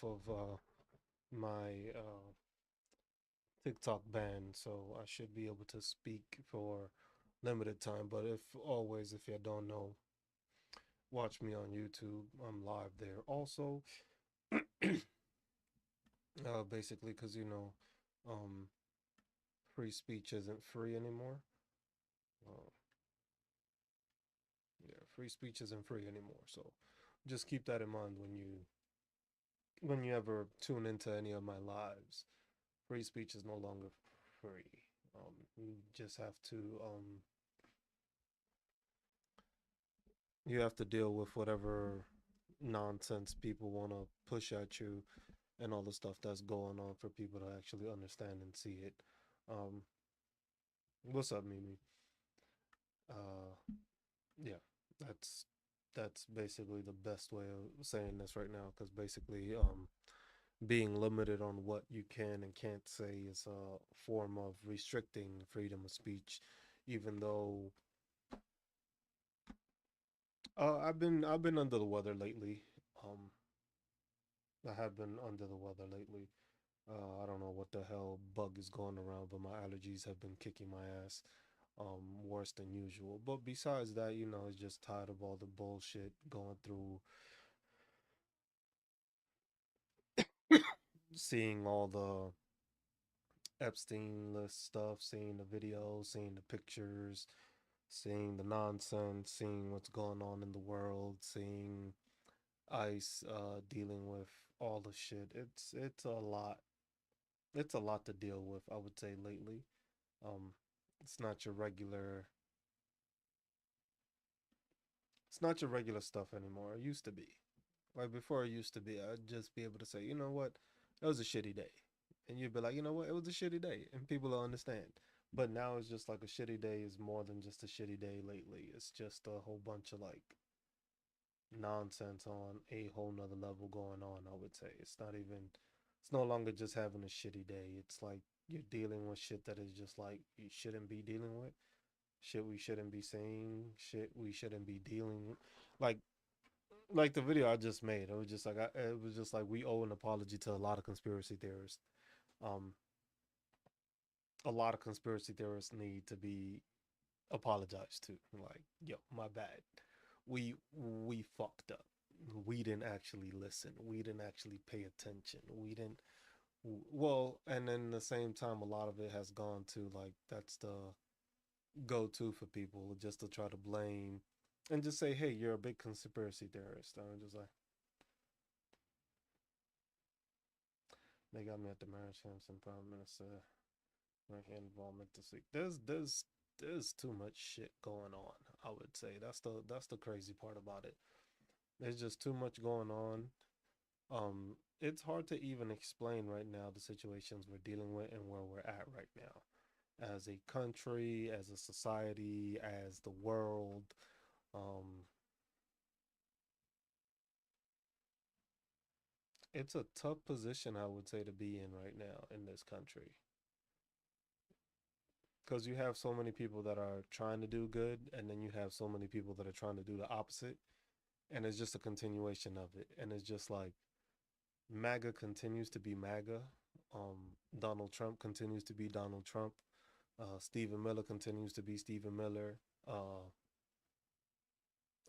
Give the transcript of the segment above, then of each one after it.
of my TikTok ban, so I should be able to speak for limited time. But if you don't know, watch me on YouTube. I'm live there also. Basically, because um, free speech isn't free anymore. Uh, yeah, free speech isn't free anymore. So just keep that in mind when you ever tune into any of my lives. Free speech is no longer free. You just have to you have to deal with whatever nonsense people want to push at you and all the stuff that's going on for people to actually understand and see it. Um, what's up, Mimi? Uh, yeah, that's that's basically the best way of saying this right now because basically, being limited on what you can and can't say is a form of restricting freedom of speech, even though I've been under the weather lately. Um, I have been under the weather lately. I don't know what the hell bug is going around, but my allergies have been kicking my ass, worse than usual. But besides that, it's just tired of all the bullshit going through, seeing all the Epstein list stuff, seeing the videos, seeing the pictures, seeing the nonsense, seeing what's going on in the world, seeing ICE dealing with all the shit. It's a lot. It's a lot to deal with, I would say lately. Um, it's not your regular it's not your regular stuff anymore. It used to be. Like before it used to be, I'd just be able to say, you know what, it was a shitty day. And you'd be like, you know what, it was a shitty day. And people will understand. But now it's just like a shitty day is more than just a shitty day lately. It's just a whole bunch of like nonsense on a whole nother level going on, I would say. It's no longer just having a shitty day. It's like you're dealing with shit that is just like you shouldn't be dealing with, shit we shouldn't be saying, shit we shouldn't be dealing with. Like like the video I just made, it was just like we owe an apology to a lot of conspiracy theorists. Um, a lot of conspiracy theorists need to be apologized to. Like, yo, my bad. We fucked up. We didn't actually listen. We didn't actually pay attention. We didn't. Well, and then the same time, a lot of it has gone to like that's the go-to for people just to try to blame and just say, "Hey, you're a big conspiracy theorist." I'm just like, they got me at the marriage Hampson Prime Minister ranking involvement this week. There's too much shit going on. I would say that's the crazy part about it. There's just too much going on. It's hard to even explain right now the situations we're dealing with and where we're at right now, as a country, as a society, as the world. Um, it's a tough position, I would say, to be in right now in this country because you have so many people that are trying to do good, and then you have so many people that are trying to do the opposite, and it's just a continuation of it. And it's just like MAGA continues to be MAGA. Donald Trump continues to be Donald Trump. Stephen Miller continues to be Stephen Miller. Uh,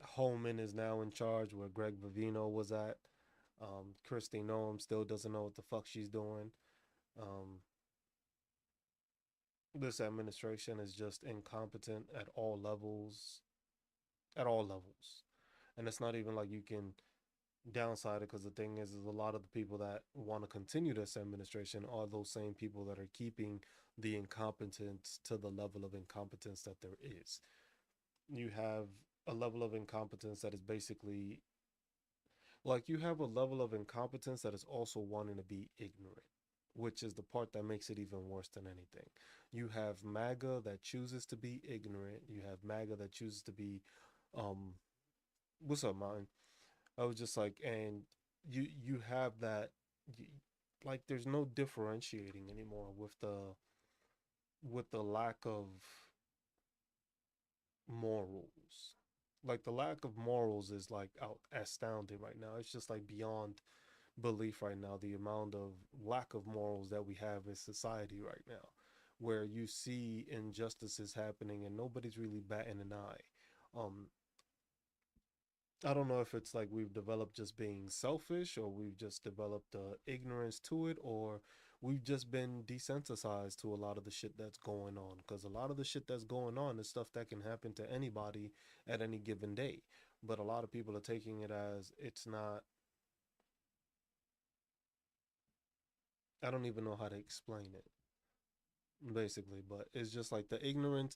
Holman is now in charge where Greg Vivino was at. Christy Noem still doesn't know what the fuck she's doing. Um, this administration is just incompetent at all levels. And it's not even like you can downside it because the thing is a lot of the people that want to continue this administration are those same people that are keeping the incompetence to the level of incompetence that there is. You have a level of incompetence that is basically like you have a level of incompetence that is also wanting to be ignorant, which is the part that makes it even worse than anything. You have MAGA that chooses to be ignorant. You have MAGA that chooses to be, um, what's up, Mountain? I was just like, and you have that, you, like, there's no differentiating anymore with the lack of morals. Like the lack of morals is like out astounding right now. It's just like belief right now, the amount of lack of morals that we have in society right now, where you see injustices happening and nobody's really batting an eye. I don't know if it's like we've developed just being selfish, or we've just developed ignorance to it, or we've just been desensitized to a lot of the shit that's going on. Because a lot of the shit that's going on is stuff that can happen to anybody at any given day. But a lot of people are taking it as it's not. I don't even know how to explain it, basically, but it's just like the ignorance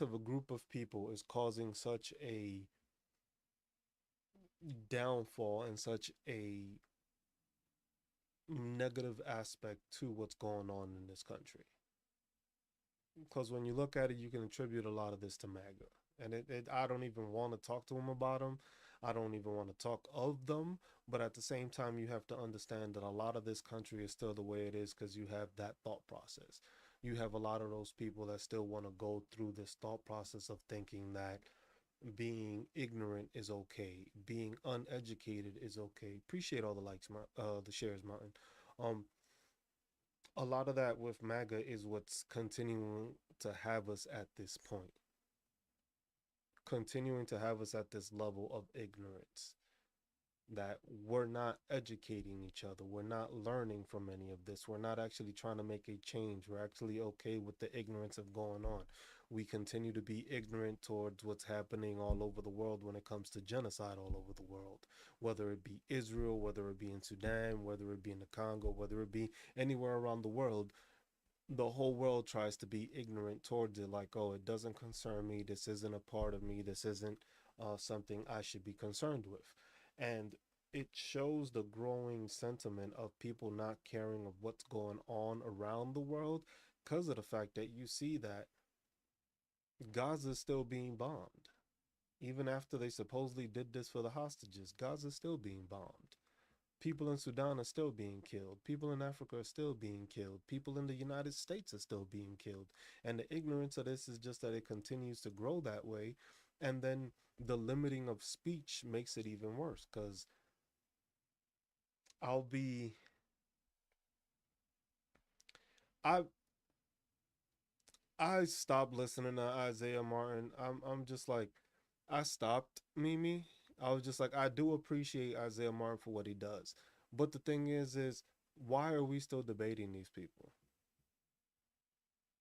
of a group of people is causing such a downfall and such a negative aspect to what's going on in this country. Because when you look at it, you can attribute a lot of this to MAGA. And I don't even want to talk to them about them. I don't even want to talk of them. But at the same time, you have to understand that a lot of this country is still the way it is because you have that thought process. You have a lot of those people that still want to go through this thought process of thinking that being ignorant is okay, being uneducated is okay. Appreciate all the likes, the shares, Martin. Um, a lot of that with MAGA is what's continuing to have us at this point, continuing to have us at this level of ignorance, that we're not educating each other. We're not learning from any of this. We're not actually trying to make a change. We're actually okay with the ignorance of going on. We continue to be ignorant towards what's happening all over the world when it comes to genocide all over the world, whether it be Israel, whether it be in Sudan, whether it be in the Congo, whether it be anywhere around the world. The whole world tries to be ignorant towards it, like, oh, it doesn't concern me, this isn't a part of me, this isn't something I should be concerned with. And it shows the growing sentiment of people not caring of what's going on around the world, because of the fact that you see that Gaza is still being bombed. Even after they supposedly did this for the hostages, Gaza is still being bombed. People in Sudan are still being killed. People in Africa are still being killed. People in the United States are still being killed. And the ignorance of this is just that it continues to grow that way. And then the limiting of speech makes it even worse, because I'll be I I stopped listening to Isaiah Martin. I'm just like, I stopped, Mimi. I was just like, I do appreciate Isaiah Martin for what he does. But the thing is why are we still debating these people?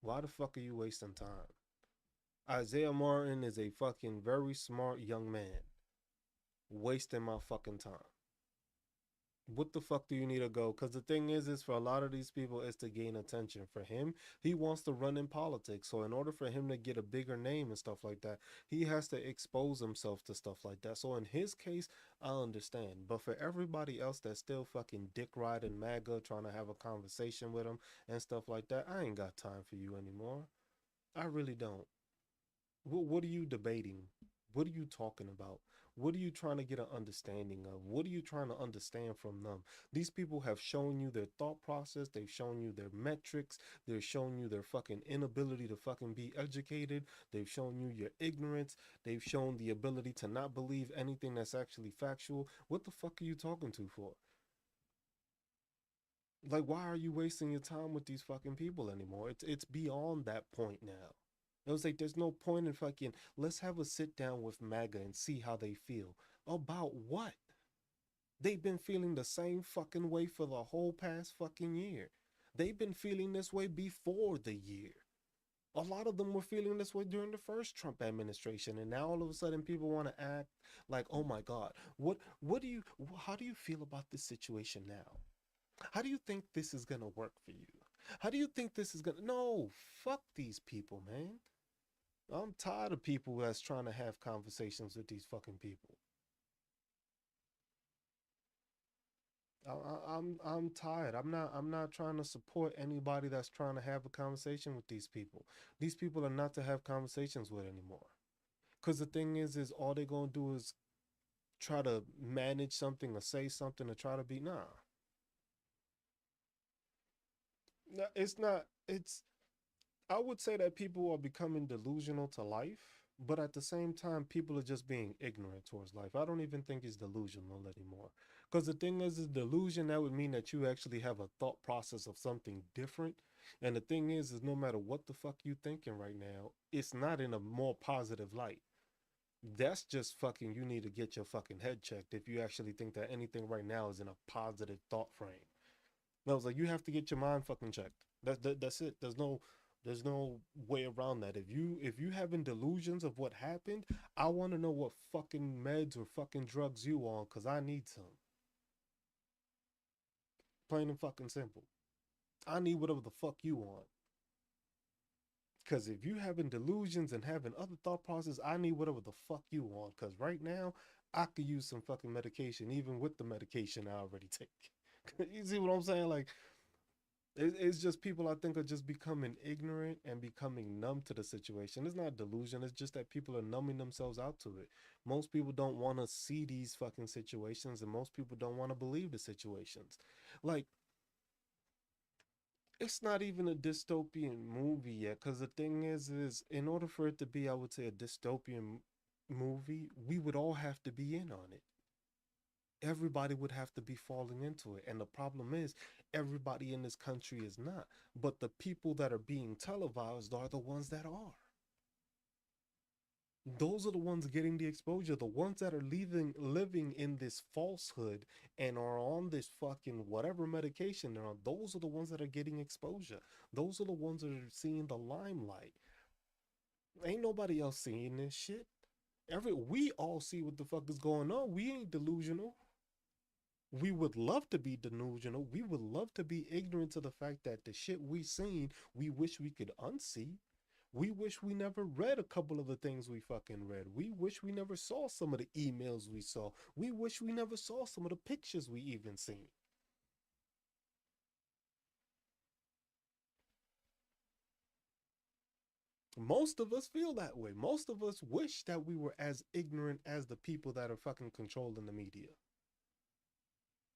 Why the fuck are you wasting time? Isaiah Martin is a fucking very smart young man. Wasting my fucking time. What the fuck do you need to go? Because the thing is for a lot of these people, is to gain attention. For him, he wants to run in politics. So in order for him to get a bigger name and stuff like that, he has to expose himself to stuff like that. So in his case, I understand. But for everybody else that's still fucking dick riding MAGA, trying to have a conversation with him and stuff like that, I ain't got time for you anymore. I really don't. What are you debating? What are you talking about? What are you trying to get an understanding of? What are you trying to understand from them? These people have shown you their thought process. They've shown you their metrics. They've shown you their fucking inability to fucking be educated. They've shown you your ignorance. They've shown the ability to not believe anything that's actually factual. What the fuck are you talking to for? Like, why are you wasting your time with these fucking people anymore? It's beyond that point now. It was like there's no point in fucking, let's have a sit down with MAGA and see how they feel. About what? They've been feeling the same fucking way for the whole past fucking year. They've been feeling this way before the year. A lot of them were feeling this way during the first Trump administration, and now all of a sudden people want to act like, oh my God, what do you how do you feel about this situation now? How do you think this is gonna work for you? How do you think this is gonna? No, fuck these people, man. I'm tired of people that's trying to have conversations with these fucking people. I'm tired. I'm not trying to support anybody that's trying to have a conversation with these people. These people are not to have conversations with anymore. Cause the thing is all they're gonna do is try to manage something or say something or try to be nah. No, it's not. It's I would say that people are becoming delusional to life, but at the same time, people are just being ignorant towards life. I don't even think it's delusional anymore. Because the thing is delusion, that would mean that you actually have a thought process of something different. And the thing is no matter what the fuck you thinking right now, it's not in a more positive light. That's just fucking, you need to get your fucking head checked if you actually think that anything right now is in a positive thought frame. And I was like, you have to get your mind fucking checked. That's it. There's no way around that. If you having delusions of what happened, I want to know what fucking meds or fucking drugs you on, cause I need some. Plain and fucking simple. I need whatever the fuck you want. Cause if you having delusions and having other thought processes, I need whatever the fuck you want. Cause right now, I could use some fucking medication, even with the medication I already take. You see what I'm saying? Like, it's just people, I think, are just becoming ignorant and becoming numb to the situation. It's not delusion. It's just that people are numbing themselves out to it. Most people don't want to see these fucking situations, and most people don't want to believe the situations. Like, it's not even a dystopian movie yet, because the thing is in order for it to be, I would say, a dystopian movie, we would all have to be in on it. Everybody would have to be falling into it. And the problem is, everybody in this country is not. But the people that are being televised are the ones that are. Those are the ones getting the exposure. The ones that are living in this falsehood and are on this fucking whatever medication they're on, those are the ones that are getting exposure. Those are the ones that are seeing the limelight. Ain't nobody else seeing this shit. We all see what the fuck is going on. We ain't delusional. We would love to be delusional. We would love to be ignorant to the fact that the shit we seen, we wish we could unsee. We wish we never read a couple of the things we fucking read. We wish we never saw some of the emails we saw. We wish we never saw some of the pictures we even seen. Most of us feel that way. Most of us wish that we were as ignorant as the people that are fucking controlling the media.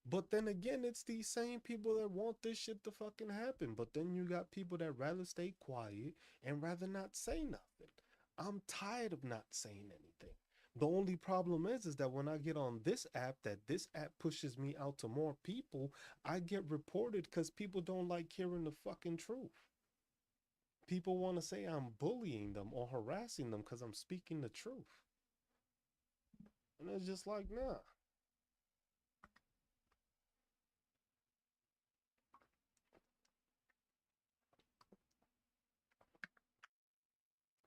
But then again, it's these same people that want this shit to fucking happen. But then you got people that rather stay quiet and rather not say nothing. I'm tired of not saying anything. The only problem is that when I get on this app, that this app pushes me out to more people, I get reported because people don't like hearing the fucking truth. People want to say I'm bullying them or harassing them because I'm speaking the truth. And it's just like, nah.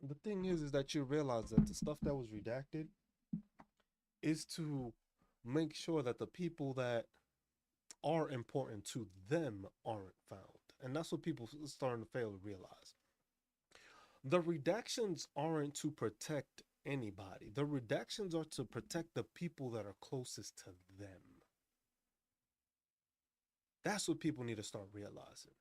The thing is that you realize that the stuff that was redacted is to make sure that the people that are important to them aren't found. And that's what people are starting to fail to realize. The redactions aren't to protect anybody. The redactions are to protect the people that are closest to them. That's what people need to start realizing.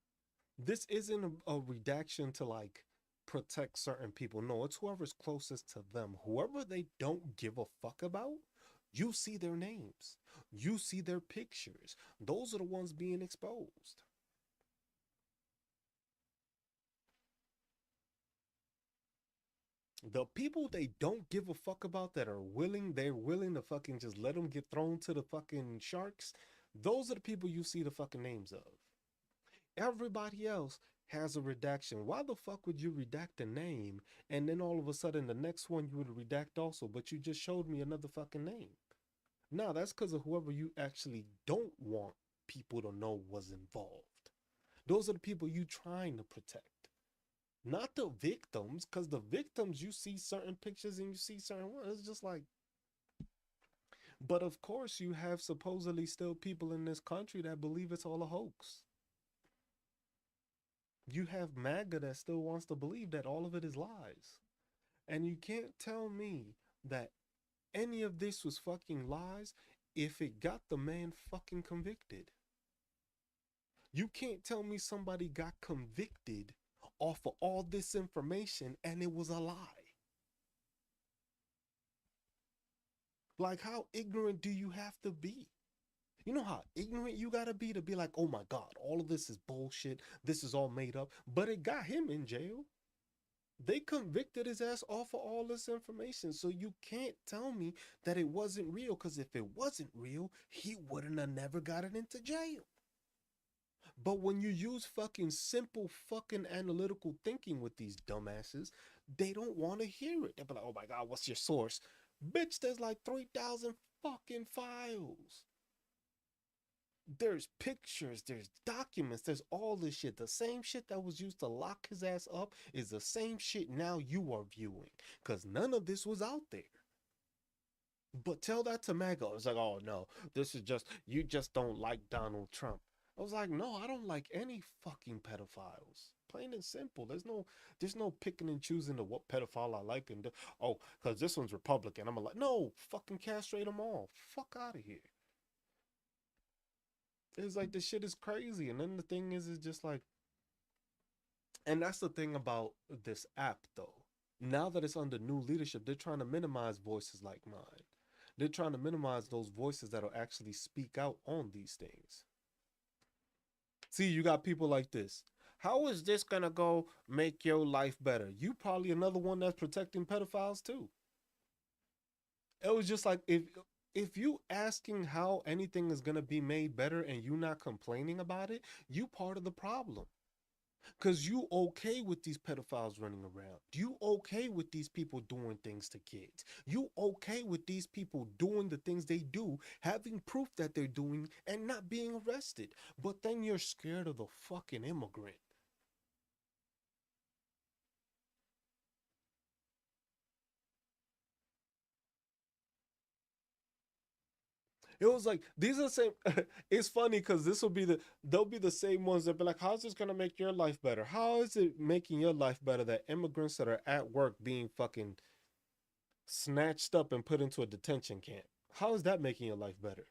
This isn't a redaction to like protect certain people. No, it's whoever's closest to them. Whoever they don't give a fuck about, you see their names, you see their pictures. Those are the ones being exposed. The people they don't give a fuck about that are willing, they're willing to fucking just let them get thrown to the fucking sharks. Those are the people you see the fucking names of. Everybody else has a redaction. Why the fuck would you redact a name and then all of a sudden the next one you would redact also, but you just showed me another fucking name? No, that's because of whoever you actually don't want people to know was involved. Those are the people you trying to protect. Not the victims, because the victims, you see certain pictures and you see certain ones. It's just like, but of course, you have supposedly still people in this country that believe it's all a hoax. You have MAGA that still wants to believe that all of it is lies. And you can't tell me that any of this was fucking lies if it got the man fucking convicted. You can't tell me somebody got convicted off of all this information and it was a lie. Like, how ignorant do you have to be? You know how ignorant you gotta be to be like, oh my God, all of this is bullshit. This is all made up. But it got him in jail. They convicted his ass off of all this information. So you can't tell me that it wasn't real, because if it wasn't real, he wouldn't have never gotten into jail. But when you use fucking simple fucking analytical thinking with these dumbasses, they don't want to hear it. They'll be like, oh my God, what's your source? Bitch, there's like 3,000 fucking files. There's pictures, there's documents, there's all this shit. The same shit that was used to lock his ass up is the same shit now you are viewing. Because none of this was out there. But tell that to MAGA. It's like, oh no, this is just, you just don't like Donald Trump. I was like, no, I don't like any fucking pedophiles. Plain and simple. There's no picking and choosing to what pedophile I like and oh, because this one's Republican. I'm like, no, fucking castrate them all. Fuck out of here. It's like this shit is crazy. And then the thing is just like, and that's the thing about this app though. Now that it's under new leadership, they're trying to minimize voices like mine. They're trying to minimize those voices that'll actually speak out on these things. See, you got people like this. How is this gonna go make your life better? You probably another one that's protecting pedophiles too. It was just like, if you asking how anything is gonna be made better and you not complaining about it, you part of the problem. Cause you okay with these pedophiles running around. You okay with these people doing things to kids. You okay with these people doing the things they do, having proof that they're doing and not being arrested. But then you're scared of the fucking immigrant. It was like these are the same. It's funny because they'll be the same ones that be like, how's this gonna make your life better? How is it making your life better that immigrants that are at work being fucking snatched up and put into a detention camp? How is that making your life better?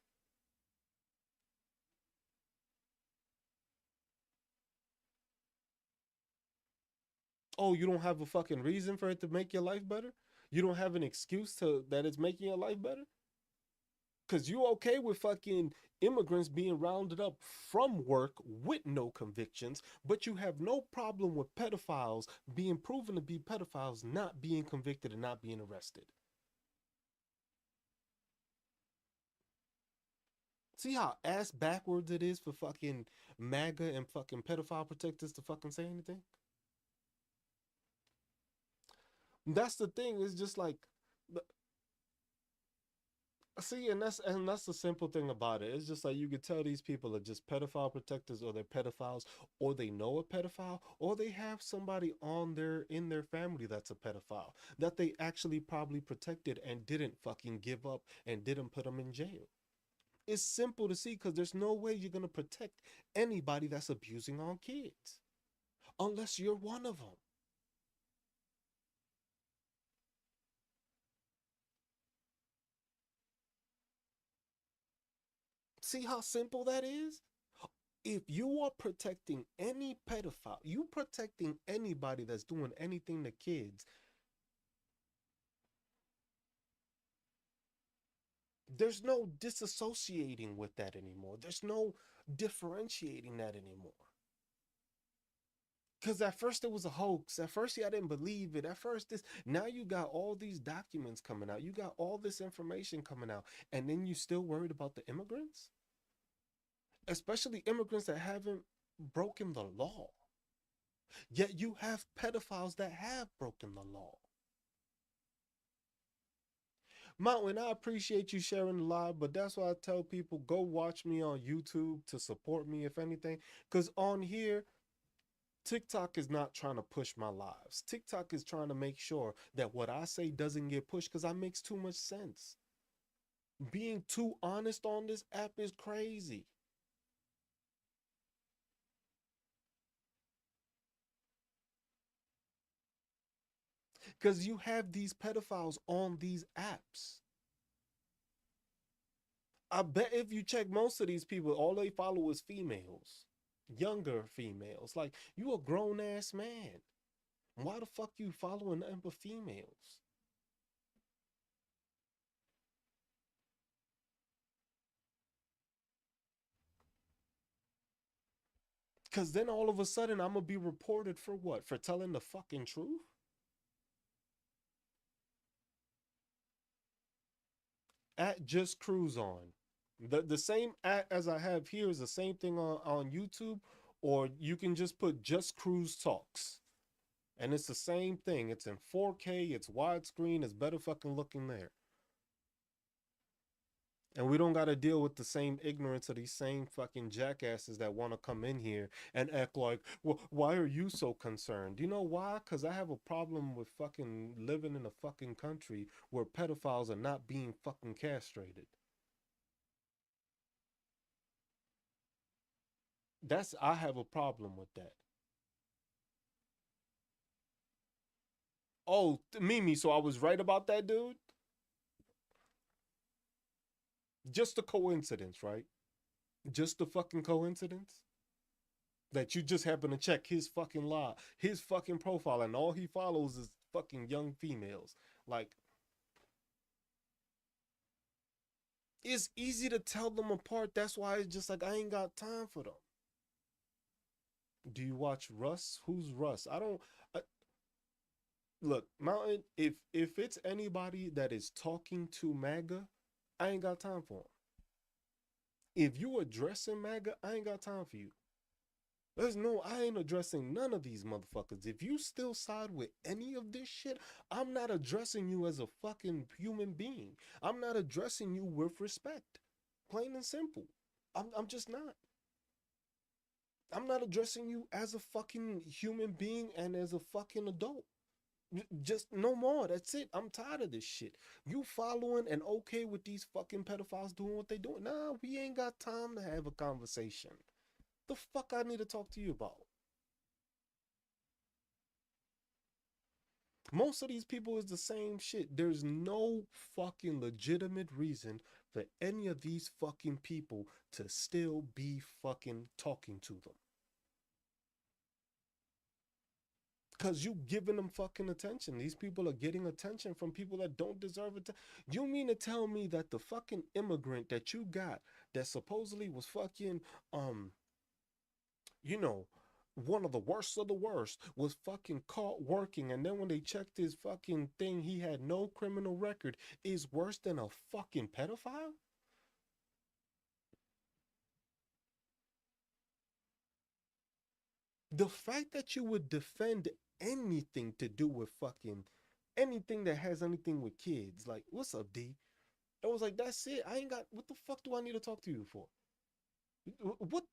Oh, you don't have a fucking reason for it to make your life better? You don't have an excuse to that it's making your life better? Cause you okay with fucking immigrants being rounded up from work with no convictions, but you have no problem with pedophiles being proven to be pedophiles, not being convicted and not being arrested. See how ass backwards it is for fucking MAGA and fucking pedophile protectors to fucking say anything? That's the thing. It's just like, see, and that's the simple thing about it. It's just like you could tell these people are just pedophile protectors, or they're pedophiles, or they know a pedophile, or they have somebody on their in their family that's a pedophile that they actually probably protected and didn't fucking give up and didn't put them in jail. It's simple to see because there's no way you're gonna protect anybody that's abusing on kids unless you're one of them. See how simple that is? If you are protecting any pedophile, you protecting anybody that's doing anything to kids, there's no disassociating with that anymore. There's no differentiating that anymore. Because at first it was a hoax. At first, yeah, I didn't believe it. At first, this, now you got all these documents coming out. You got all this information coming out. And then you still worried about the immigrants? Especially immigrants that haven't broken the law. Yet you have pedophiles that have broken the law. Mountain, I appreciate you sharing the live, but that's why I tell people go watch me on YouTube to support me, if anything. Because on here, TikTok is not trying to push my lives. TikTok is trying to make sure that what I say doesn't get pushed because I makes too much sense. Being too honest on this app is crazy. Because you have these pedophiles on these apps. I bet if you check most of these people, all they follow is females, younger females. Like, you a grown ass man. Why the fuck you following nothing but females? Cause then all of a sudden I'm gonna be reported for what? For telling the fucking truth? at Just Cruise on. The same at as I have here is the same thing on YouTube, or you can just put Just Cruise Talks. And it's the same thing. It's in 4K, it's widescreen, it's better fucking looking there. And we don't got to deal with the same ignorance of these same fucking jackasses that want to come in here and act like, well, why are you so concerned? You know why? Because I have a problem with fucking living in a fucking country where pedophiles are not being fucking castrated. I have a problem with that. Oh, Mimi, so I was right about that dude? Just a coincidence, right? Just a fucking coincidence? That you just happen to check his fucking profile, and all he follows is fucking young females. Like, it's easy to tell them apart. That's why it's just like I ain't got time for them. Do you watch Russ? Who's Russ? I don't. I, Look, Mountain. If it's anybody that is talking to MAGA, I ain't got time for them. If you addressing MAGA, I ain't got time for you. I ain't addressing none of these motherfuckers. If you still side with any of this shit, I'm not addressing you as a fucking human being. I'm not addressing you with respect. Plain and simple. I'm just not. I'm not addressing you as a fucking human being and as a fucking adult. Just no more. That's it. I'm tired of this shit. You following and okay with these fucking pedophiles doing what they doing? Nah, we ain't got time to have a conversation. The fuck I need to talk to you about? Most of these people is the same shit. There's no fucking legitimate reason for any of these fucking people to still be fucking talking to them. Cause you giving them fucking attention. These people are getting attention from people that don't deserve it. You mean to tell me that the fucking immigrant that you got that supposedly was fucking you know, one of the worst of the worst was fucking caught working, and then when they checked his fucking thing, he had no criminal record, is worse than a fucking pedophile? The fact that you would defend anything to do with fucking anything that has anything with kids, like, what's up, D? I was like, that's it. I ain't got, what the fuck do I need to talk to you for? What,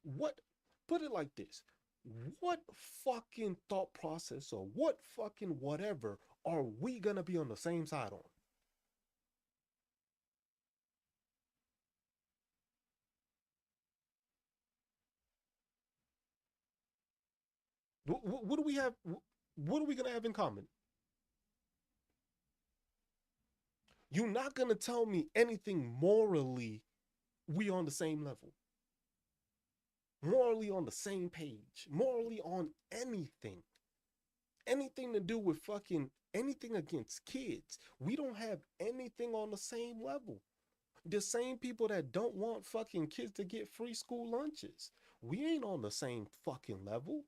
what, put it like this. What fucking thought process or what fucking whatever are we gonna be on the same side on? What do we have? What are we gonna have in common? You're not gonna tell me anything morally we on the same level, morally on the same page, morally on anything, anything to do with fucking anything against kids. We don't have anything on the same level. The same people that don't want fucking kids to get free school lunches. We ain't on the same fucking level.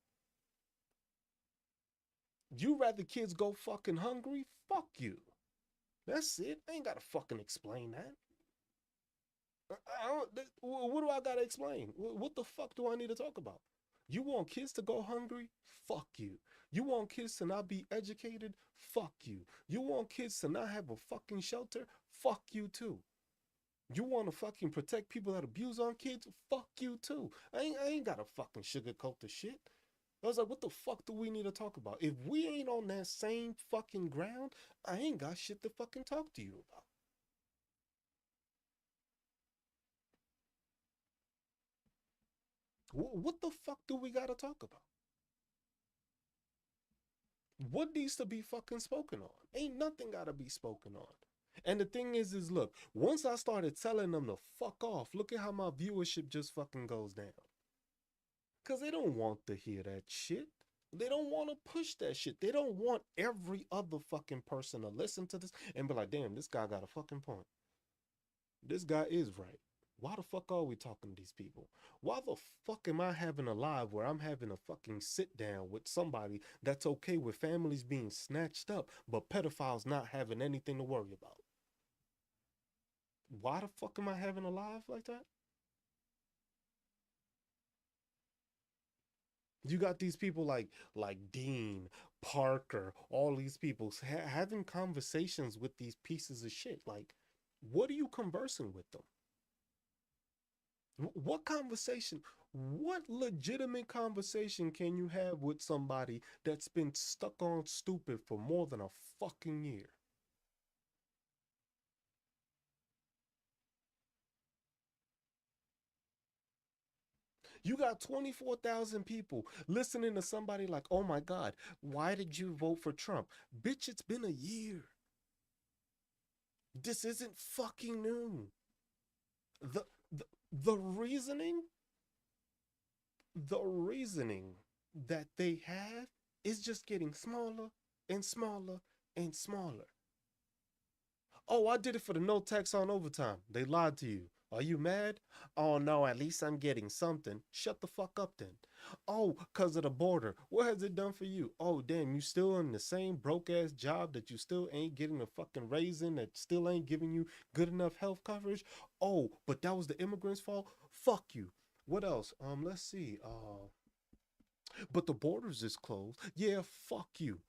You rather kids go fucking hungry? Fuck you. That's it. I ain't gotta fucking explain that. What do I gotta explain? What the fuck do I need to talk about? You want kids to go hungry? Fuck you. You want kids to not be educated? Fuck you. You want kids to not have a fucking shelter? Fuck you too. You want to fucking protect people that abuse on kids? Fuck you too. I ain't gotta fucking sugarcoat the shit. I was like, what the fuck do we need to talk about? If we ain't on that same fucking ground, I ain't got shit to fucking talk to you about. What the fuck do we gotta talk about? What needs to be fucking spoken on? Ain't nothing gotta be spoken on. And the thing is look, once I started telling them to fuck off, look at how my viewership just fucking goes down. Cause they don't want to hear that shit. They don't want to push that shit. They don't want every other fucking person to listen to this and be like, damn, this guy got a fucking point. This guy is right. Why the fuck are we talking to these people? Why the fuck am I having a live where I'm having a fucking sit down with somebody that's okay with families being snatched up, but pedophiles not having anything to worry about? Why the fuck am I having a live like that? You got these people like Dean, Parker, all these people having conversations with these pieces of shit. Like, what are you conversing with them? What conversation? What legitimate conversation can you have with somebody that's been stuck on stupid for more than a fucking year? You got 24,000 people listening to somebody like, oh my God, why did you vote for Trump? Bitch, it's been a year. This isn't fucking new. The, the reasoning, the reasoning that they have is just getting smaller and smaller and smaller. Oh, I did it for the no tax on overtime. They lied to you. Are you mad? Oh no, at least I'm getting something. Shut the fuck up then. Oh, because of the border. What has it done for you? Oh, damn, you still in the same broke ass job that you still ain't getting a fucking raise in, that still ain't giving you good enough health coverage? Oh, but that was the immigrants' fault? Fuck you. What else? Let's see. But the borders is closed. Yeah, fuck you.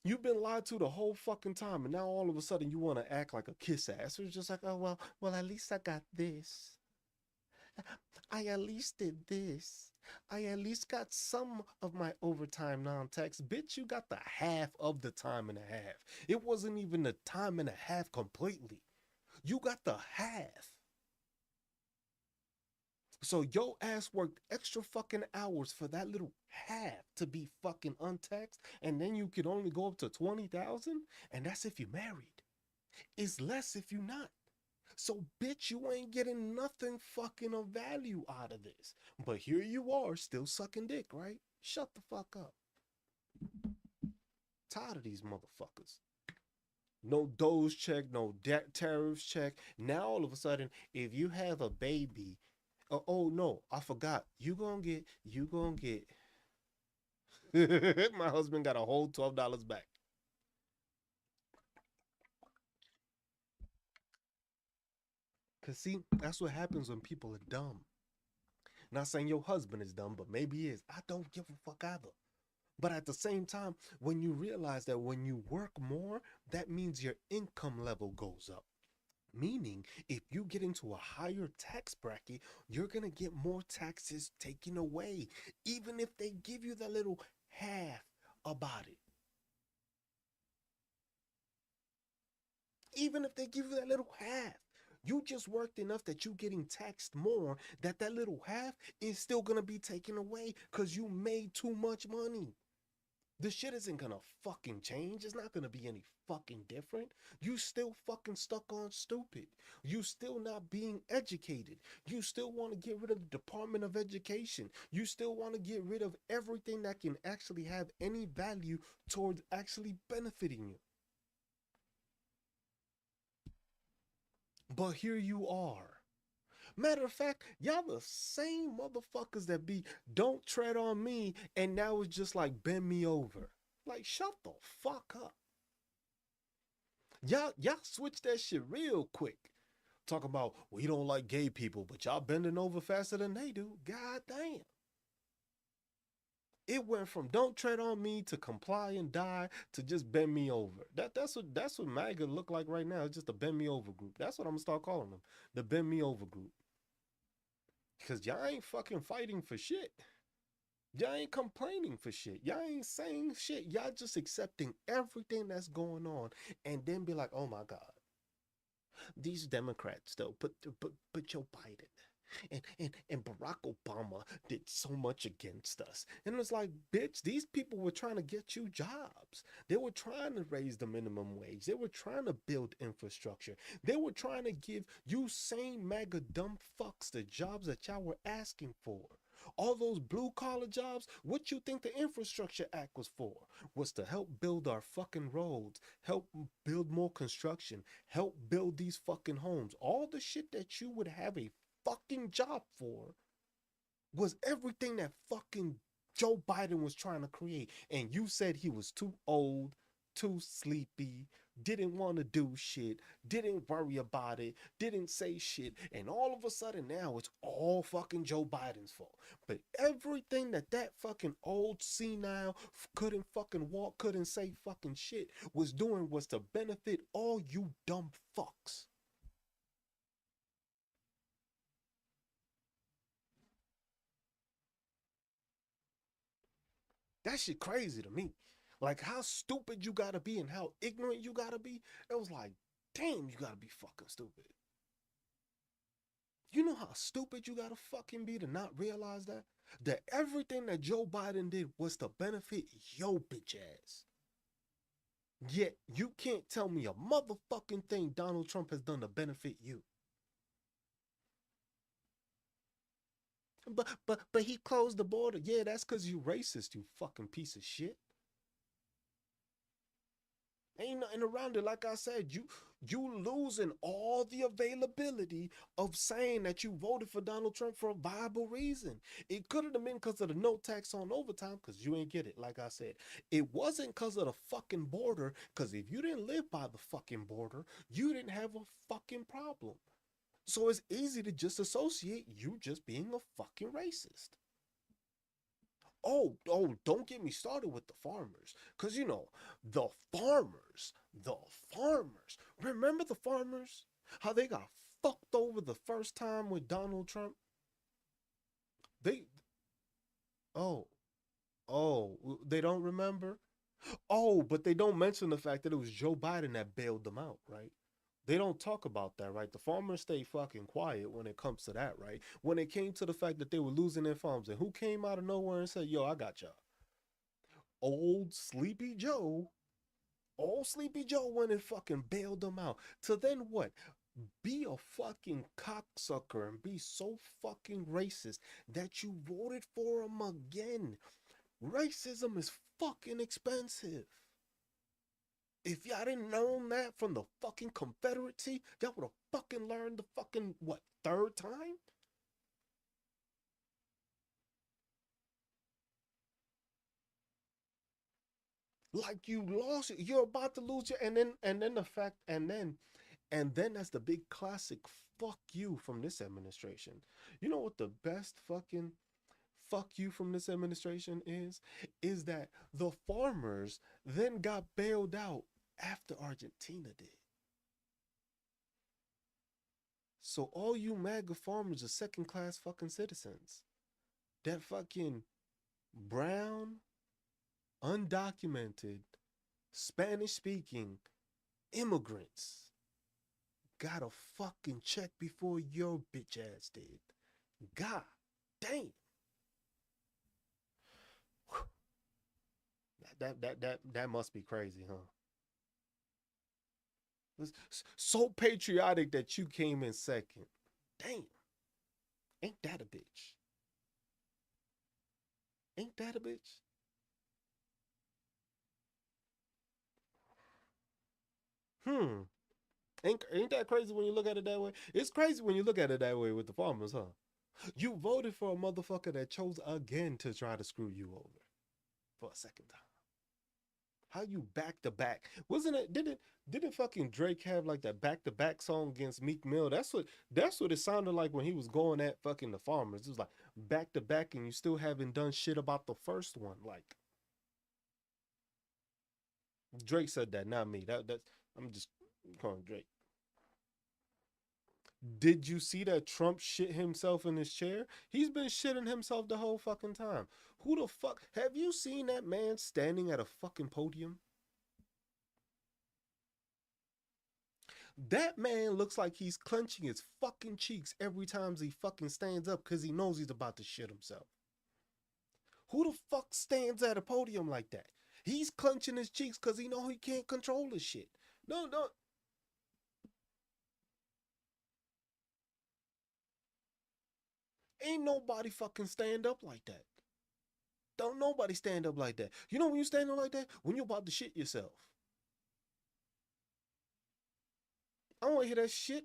You've been lied to the whole fucking time, and now all of a sudden you want to act like a kiss ass. It's just like, oh well, at least I got this. I at least did this. I at least got some of my overtime non-tax. Bitch, you got the half of the time and a half. It wasn't even the time and a half completely. You got the half. So your ass worked extra fucking hours for that little half to be fucking untaxed, and then you could only go up to 20,000, and that's if you're married. It's less if you're not. So bitch, you ain't getting nothing fucking of value out of this. But here you are, still sucking dick, right? Shut the fuck up. Tired of these motherfuckers. No Doge check, no debt tariffs check. Now all of a sudden, if you have a baby, oh no, I forgot. You gonna get. My husband got a whole $12 back. Cause see, that's what happens when people are dumb. Not saying your husband is dumb, but maybe he is. I don't give a fuck either. But at the same time, when you realize that when you work more, that means your income level goes up. Meaning, if you get into a higher tax bracket, you're going to get more taxes taken away, even if they give you that little half about it. Even if they give you that little half. You just worked enough that you getting taxed more, that little half is still going to be taken away because you made too much money. This shit isn't gonna fucking change. It's not gonna be any fucking different. You still fucking stuck on stupid. You still not being educated. You still want to get rid of the Department of Education. You still want to get rid of everything that can actually have any value towards actually benefiting you. But here you are. Matter of fact, y'all the same motherfuckers that be don't tread on me, and now it's just like bend me over. Like, shut the fuck up. Y'all switch that shit real quick. Talking about we don't like gay people, but y'all bending over faster than they do. God damn. It went from don't tread on me to comply and die to just bend me over. That's what MAGA look like right now. It's just a bend me over group. That's what I'm gonna start calling them. The bend me over group. Cause y'all ain't fucking fighting for shit. Y'all ain't complaining for shit. Y'all ain't saying shit. Y'all just accepting everything that's going on and then be like, oh my God. These Democrats though, but Joe Biden and Barack Obama did so much against us. And it's like, bitch, these people were trying to get you jobs. They were trying to raise the minimum wage. They were trying to build infrastructure. They were trying to give you same mega dumb fucks the jobs that y'all were asking for. All those blue collar jobs, what you think the Infrastructure Act was for? Was to help build our fucking roads, help build more construction, help build these fucking homes. All the shit that you would have a fucking job for was everything that fucking Joe Biden was trying to create. And you said he was too old, too sleepy, didn't want to do shit, didn't worry about it, didn't say shit, and all of a sudden now it's all fucking Joe Biden's fault. But everything that fucking old senile couldn't fucking walk, couldn't say fucking shit was doing was to benefit all you dumb fucks. That shit crazy to me. Like how stupid you gotta be and how ignorant you gotta be. It was like, damn, you gotta be fucking stupid. You know how stupid you gotta fucking be to not realize that? That everything that Joe Biden did was to benefit your bitch ass. Yet you can't tell me a motherfucking thing Donald Trump has done to benefit you. But he closed the border. Yeah, that's cause you racist, you fucking piece of shit. Ain't nothing around it. Like I said, you losing all the availability of saying that you voted for Donald Trump for a viable reason. It could have been because of the no tax on overtime, because you ain't get it. Like I said, it wasn't because of the fucking border. Because if you didn't live by the fucking border, you didn't have a fucking problem. So it's easy to just associate you just being a fucking racist. Oh, don't get me started with the farmers. Because, the farmers, the farmers. Remember the farmers? How they got fucked over the first time with Donald Trump? They, oh, they don't remember? Oh, but they don't mention the fact that it was Joe Biden that bailed them out, right? They don't talk about that, right? The farmers stay fucking quiet when it comes to that, right? When it came to the fact that they were losing their farms, and who came out of nowhere and said, "Yo, I got y'all." Old Sleepy Joe, old Sleepy Joe went and fucking bailed them out. To then what? Be a fucking cocksucker and be so fucking racist that you voted for him again. Racism is fucking expensive. If y'all didn't know that from the fucking Confederacy, y'all would have fucking learned the fucking, what, third time? Like you lost it. You're about to lose it. And then the fact, and then that's the big classic fuck you from this administration. You know what the best fucking fuck you from this administration is? Is that the farmers then got bailed out after Argentina did. So all you MAGA farmers are second class fucking citizens. That fucking brown, undocumented, Spanish speaking immigrants got a fucking check before your bitch ass did. God damn. That must be crazy, huh? So patriotic that you came in second. Damn. Ain't that a bitch? Ain't that a bitch? Hmm. Ain't that crazy when you look at it that way? It's crazy when you look at it that way with the farmers, huh? You voted for a motherfucker that chose again to try to screw you over for a second time. How you back to back? Wasn't it? Didn't fucking Drake have like that back to back song against Meek Mill? That's what it sounded like when he was going at fucking the farmers. It was like back to back, and you still haven't done shit about the first one. Like Drake said that, not me. That's I'm just calling Drake. Did you see that Trump shit himself in his chair? He's been shitting himself the whole fucking time. Who the fuck have you seen that man standing at a fucking podium? That man looks like he's clenching his fucking cheeks every time he fucking stands up because he knows he's about to shit himself. Who the fuck stands at a podium like that? He's clenching his cheeks because he know he can't control his shit. No, no, ain't nobody fucking stand up like that. Don't nobody stand up like that. You know when you stand up like that? When you're about to shit yourself. I don't want to hear that shit.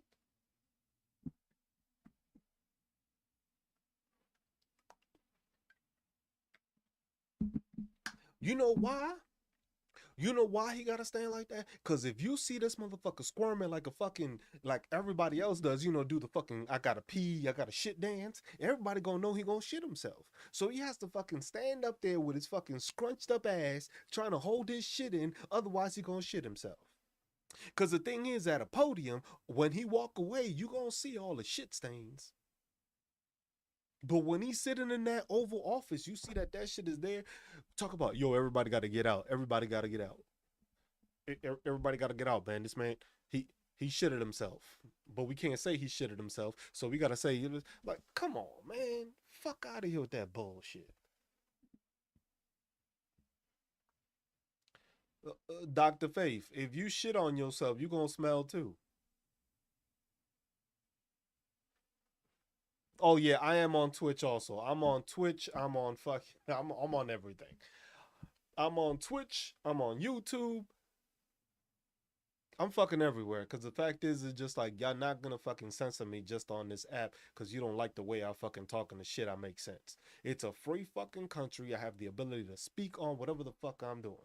You know why? You know why he gotta stand like that? Cause if you see this motherfucker squirming like a fucking like everybody else does, do the fucking I gotta pee, I gotta shit dance, everybody gonna know he gonna shit himself. So he has to fucking stand up there with his fucking scrunched up ass trying to hold his shit in, otherwise he gonna shit himself. Cause the thing is at a podium, when he walk away, you gonna see all the shit stains. But when he's sitting in that Oval Office, you see that shit is there. Talk about, yo, everybody got to get out. Everybody got to get out. Everybody got to get out, man. This man, he he shitted himself, but we can't say he shitted himself. So we got to say, like, come on, man, fuck out of here with that bullshit. Dr. Faith, if you shit on yourself, you gonna smell too. Oh yeah, I am on Twitch also. I'm on Twitch. I'm on fucking. I'm on everything. I'm on Twitch. I'm on YouTube. I'm fucking everywhere. Cause the fact is, it's just like y'all not gonna fucking censor me just on this app because you don't like the way I fucking talking the shit. I make sense. It's a free fucking country. I have the ability to speak on whatever the fuck I'm doing.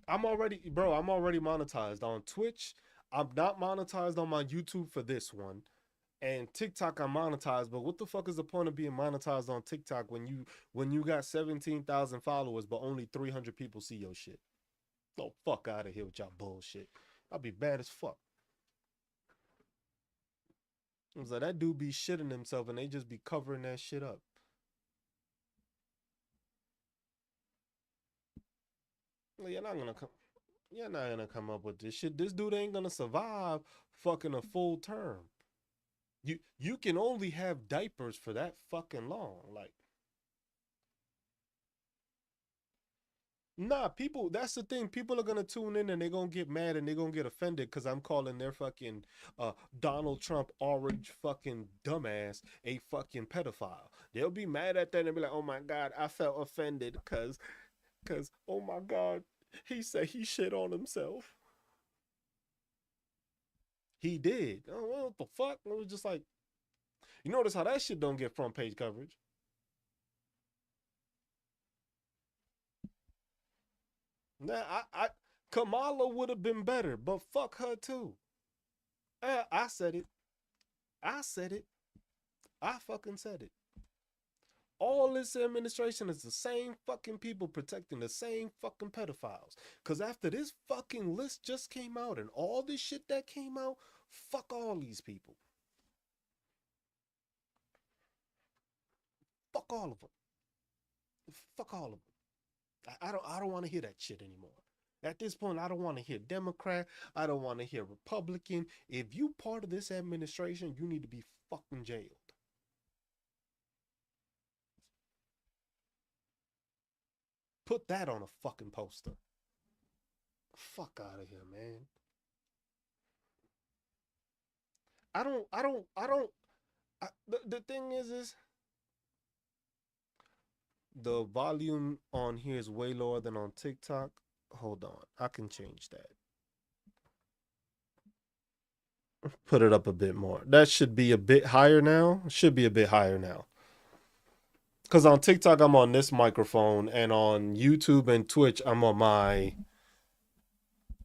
I'm already, bro. I'm already monetized on Twitch. I'm not monetized on my YouTube for this one. And TikTok I'm monetized, but what the fuck is the point of being monetized on TikTok when you got 17,000 followers but only 300 people see your shit? Oh, fuck out of here with y'all bullshit. I'll be bad as fuck. I was like, that dude be shitting himself and they just be covering that shit up. Well, you're not gonna come up with this shit. This dude ain't gonna survive fucking a full term. You can only have diapers for that fucking long. Like, nah, people, that's the thing. People are gonna tune in and they're gonna get mad and they're gonna get offended because I'm calling their fucking Donald Trump orange fucking dumbass a fucking pedophile. They'll be mad at that and be like, oh my god, I felt offended because oh my god, he said he shit on himself. He did. Oh, what the fuck? It was just like, you notice how that shit don't get front page coverage. Nah, Kamala would have been better, but fuck her too. I said it. I said it. I fucking said it. All this administration is the same fucking people protecting the same fucking pedophiles. Cause after this fucking list just came out and all this shit that came out, fuck all these people. Fuck all of them. Fuck all of them. I don't want to hear that shit anymore. At this point, I don't want to hear Democrat. I don't want to hear Republican. If you part of this administration, you need to be fucking jailed. Put that on a fucking poster. Fuck out of here, man. I don't. The thing is the volume on here is way lower than on TikTok. Hold on, I can change that. Put it up a bit more. That should be a bit higher now. Should be a bit higher now. Cause on TikTok I'm on this microphone, and on YouTube and Twitch I'm on my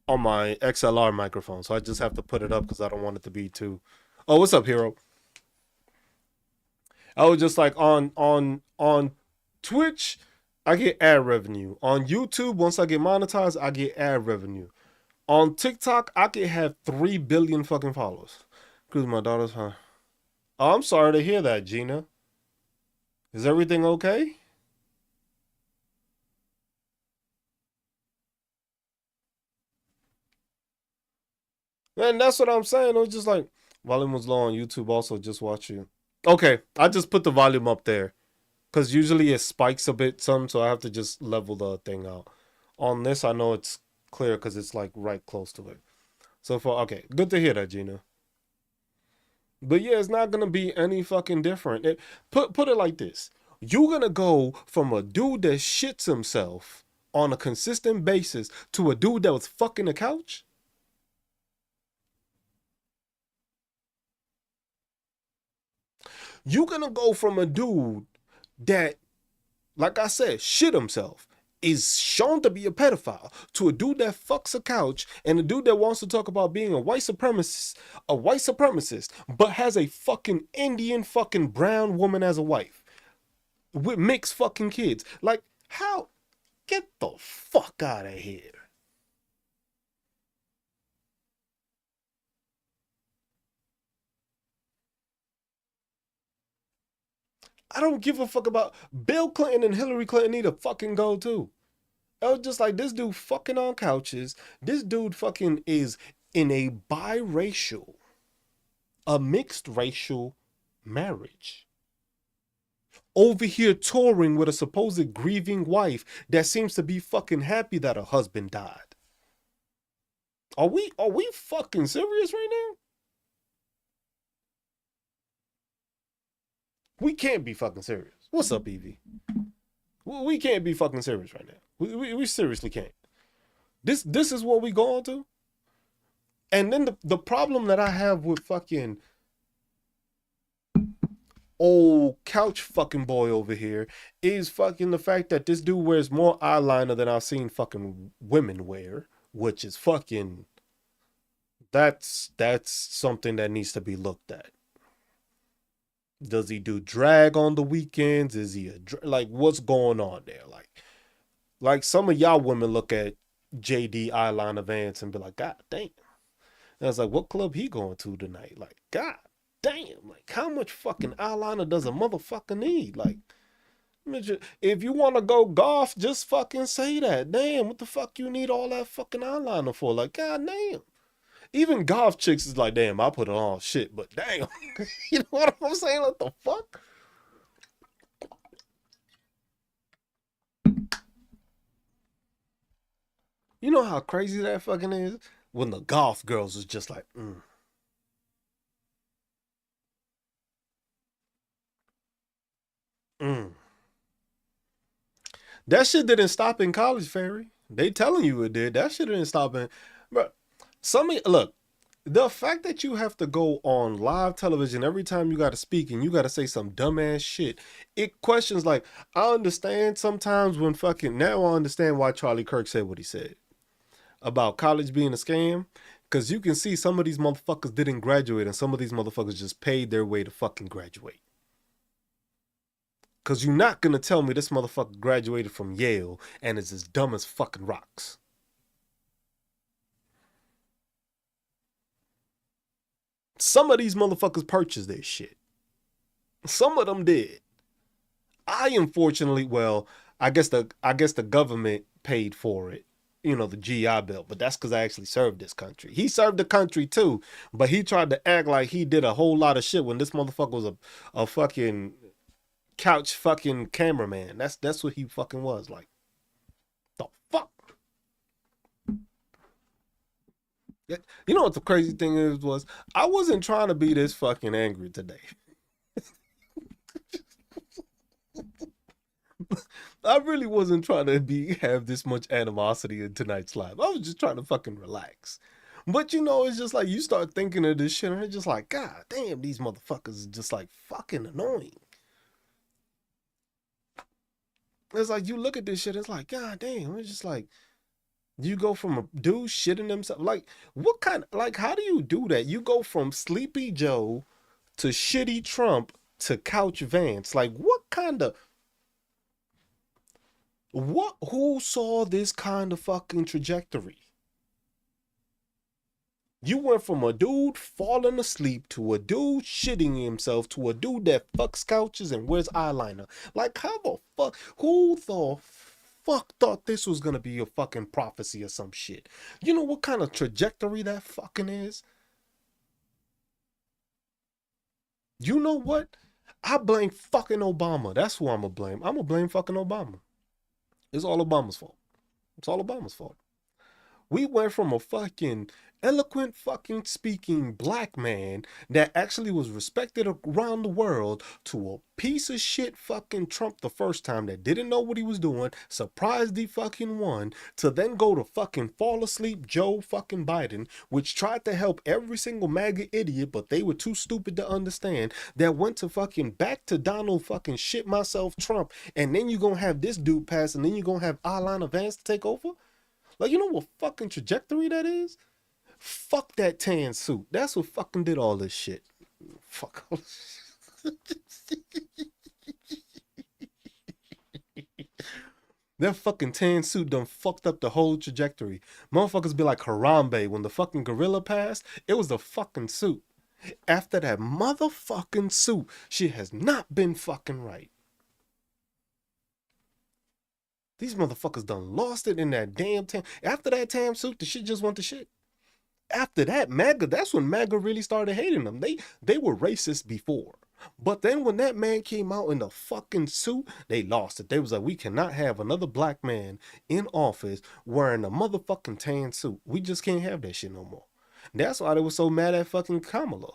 XLR microphone. So I just have to put it up because I don't want it to be too. Oh, what's up, hero? I was just like on Twitch, I get ad revenue. On YouTube, once I get monetized, I get ad revenue. On TikTok, I could have 3 billion fucking followers. Cause my daughter's huh. Oh, I'm sorry to hear that, Gina. Is everything okay? Man, that's what I'm saying. It was just like volume was low on YouTube. Also, just watch you. Okay, I just put the volume up there because usually it spikes a bit some, so I have to just level the thing out. On this, I know it's clear because it's like right close to it. So far, okay, good to hear that, Gina. But yeah, it's not gonna be any fucking different. Put it like this: you're gonna go from a dude that shits himself on a consistent basis to a dude that was fucking the couch. You're gonna go from a dude that, like I said, shit himself is shown to be a pedophile to a dude that fucks a couch and a dude that wants to talk about being a white supremacist, but has a fucking Indian fucking brown woman as a wife with mixed fucking kids. Like, how? Get the fuck out of here. I don't give a fuck about Bill Clinton and Hillary Clinton need to fucking go too. I was just like, this dude fucking on couches. This dude fucking is in a biracial, a mixed racial marriage. Over here touring with a supposed grieving wife that seems to be fucking happy that her husband died. Are we fucking serious right now? We can't be fucking serious. What's up, Evie? We can't be fucking serious right now. We seriously can't. This is what we going to. And then the problem that I have with fucking old couch fucking boy over here is fucking the fact that this dude wears more eyeliner than I've seen fucking women wear, which is fucking, that's something that needs to be looked at. Does he do drag on the weekends? Is he like, what's going on there? Like some of y'all women look at JD eyeliner Vance and be like, God damn. And I was like, what club he going to tonight? Like, God damn. Like, how much fucking eyeliner does a motherfucker need? Like, if you want to go golf, just fucking say that. Damn, what the fuck you need all that fucking eyeliner for? Like, God damn. Even golf chicks is like, damn, I put it on shit, but damn. You know what I'm saying? What the fuck? You know how crazy that fucking is? When the golf girls is just like, mm. That shit didn't stop in college, Fairy. They telling you it did. That shit didn't stop in. Bro, look, the fact that you have to go on live television every time you got to speak and you got to say some dumbass shit, it questions like, I understand sometimes when fucking, now I understand why Charlie Kirk said what he said about college being a scam. Because you can see some of these motherfuckers didn't graduate and some of these motherfuckers just paid their way to fucking graduate. Because you're not going to tell me this motherfucker graduated from Yale and is as dumb as fucking rocks. Some of these motherfuckers purchased this shit. Some of them did. I unfortunately, well, I guess the government paid for it. You know, the GI Bill, but that's because I actually served this country. He served the country too, but he tried to act like he did a whole lot of shit when this motherfucker was a fucking couch fucking cameraman. That's what he fucking was. Like, the fuck? You know what the crazy thing was? I wasn't trying to be this fucking angry today. I really wasn't trying to have this much animosity in tonight's live. I was just trying to fucking relax. But you know, it's just like you start thinking of this shit and it's just like, God damn, these motherfuckers are just like fucking annoying. It's like you look at this shit, it's like, God damn, it's just like you go from a dude shitting himself. Like, what kind, like, how do you do that? You go from Sleepy Joe to shitty Trump to Couch Vance. Like, what kind of, who saw this kind of fucking trajectory? You went from a dude falling asleep to a dude shitting himself to a dude that fucks couches and wears eyeliner. Like, how the fuck? Who the fuck thought this was gonna be a fucking prophecy or some shit? You know what kind of trajectory that fucking is? You know what? I blame fucking Obama. That's who I'm gonna blame. I'm gonna blame fucking Obama. It's all Obama's fault. It's all Obama's fault. We went from a fucking eloquent fucking speaking black man that actually was respected around the world to a piece of shit fucking Trump the first time that didn't know what he was doing, surprised he fucking won, to then go to fucking fall asleep Joe fucking Biden, which tried to help every single MAGA idiot, but they were too stupid to understand, that went to fucking back to Donald fucking shit myself Trump, and then you gonna have this dude pass, and then you gonna have Alana Vance to take over? Like, you know what fucking trajectory that is? Fuck that tan suit. That's what fucking did all this shit. Fuck all this shit. That fucking tan suit done fucked up the whole trajectory. Motherfuckers be like Harambe when the fucking gorilla passed. It was the fucking suit. After that motherfucking suit, she has not been fucking right. These motherfuckers done lost it in that damn tan. After that tan suit, the shit just went to shit. After that, MAGA, that's when MAGA really started hating them. They were racist before. But then when that man came out in the fucking suit, they lost it. They was like, we cannot have another black man in office wearing a motherfucking tan suit. We just can't have that shit no more. That's why they were so mad at fucking Kamala.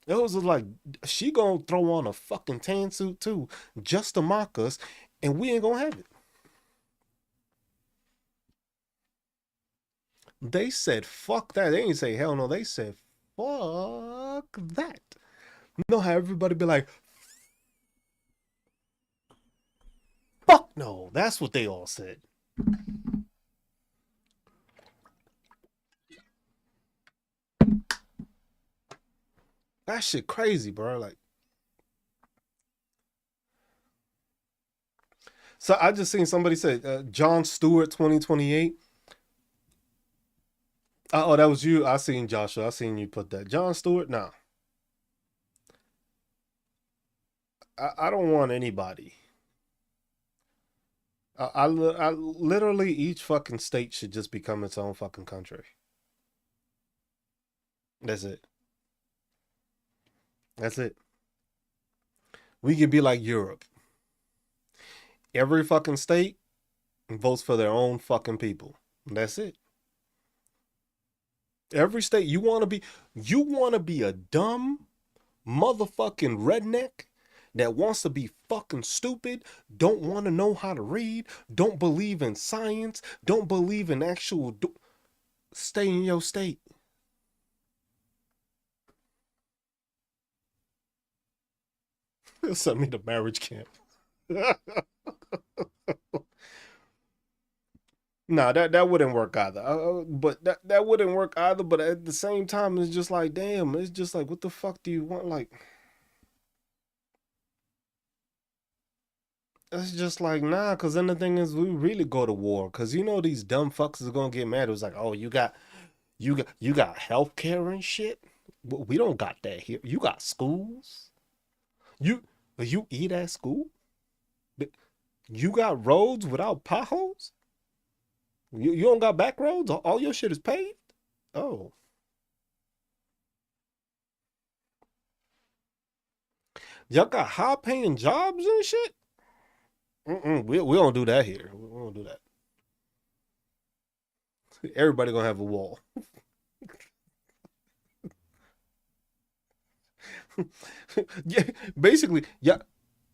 It was like, she gonna throw on a fucking tan suit too, just to mock us, and we ain't gonna have it. They said, fuck that. They didn't say hell no. They said, fuck that. You know how everybody be like, fuck no. That's what they all said. That shit crazy, bro. Like, so I just seen somebody say, Jon Stewart 2028. Oh, that was you. I seen Joshua. I seen you put that. Jon Stewart? Nah. I don't want anybody. I literally, each fucking state should just become its own fucking country. That's it. That's it. We could be like Europe. Every fucking state votes for their own fucking people. That's it. Every state you want to be a dumb motherfucking redneck that wants to be fucking stupid, don't want to know how to read, don't believe in science, don't believe in actual stay in your state. Send me to marriage camp. No, that wouldn't work either. But that wouldn't work either. But at the same time, it's just like, damn. It's just like, what the fuck do you want? Like, it's just like, nah. Because then the thing is, we really go to war. Because you know these dumb fucks are gonna get mad. It was like, oh, you got healthcare and shit. We don't got that here. You got schools. You you eat at school. You got roads without potholes. You don't got back roads. All your shit is paved. Oh, y'all got high paying jobs and shit. We don't do that here. We don't do that. Everybody gonna have a wall. Yeah, basically, yeah.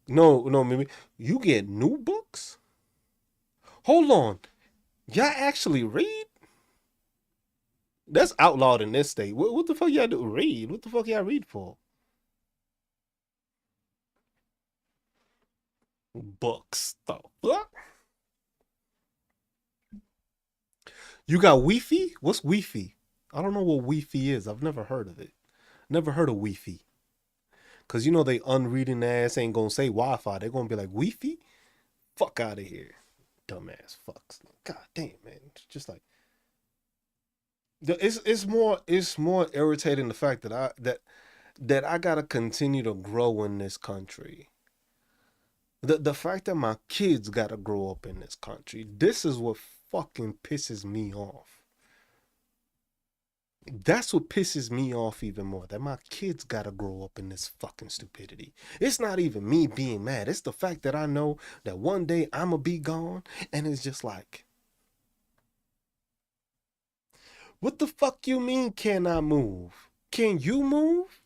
No, no, maybe you get new books. Hold on, y'all actually read? That's outlawed in this state. What the fuck y'all do? Read? What the fuck y'all read for? Books. The fuck? You got Wi-Fi? What's Wi-Fi? I don't know what Wi-Fi is. I've never heard of it. Never heard of Wi-Fi. Cause you know they unreading ass ain't gonna say Wi-Fi. They're gonna be like Wi-Fi. Fuck out of here, dumbass fucks. God damn, man. It's just like it's more irritating the fact that I gotta continue to grow in this country. The fact that my kids gotta grow up in this country. This is what fucking pisses me off. That's what pisses me off even more. That my kids gotta grow up in this fucking stupidity. It's not even me being mad. It's the fact that I know that one day I'ma be gone, and it's just like, What the fuck you mean can I move? Can you move?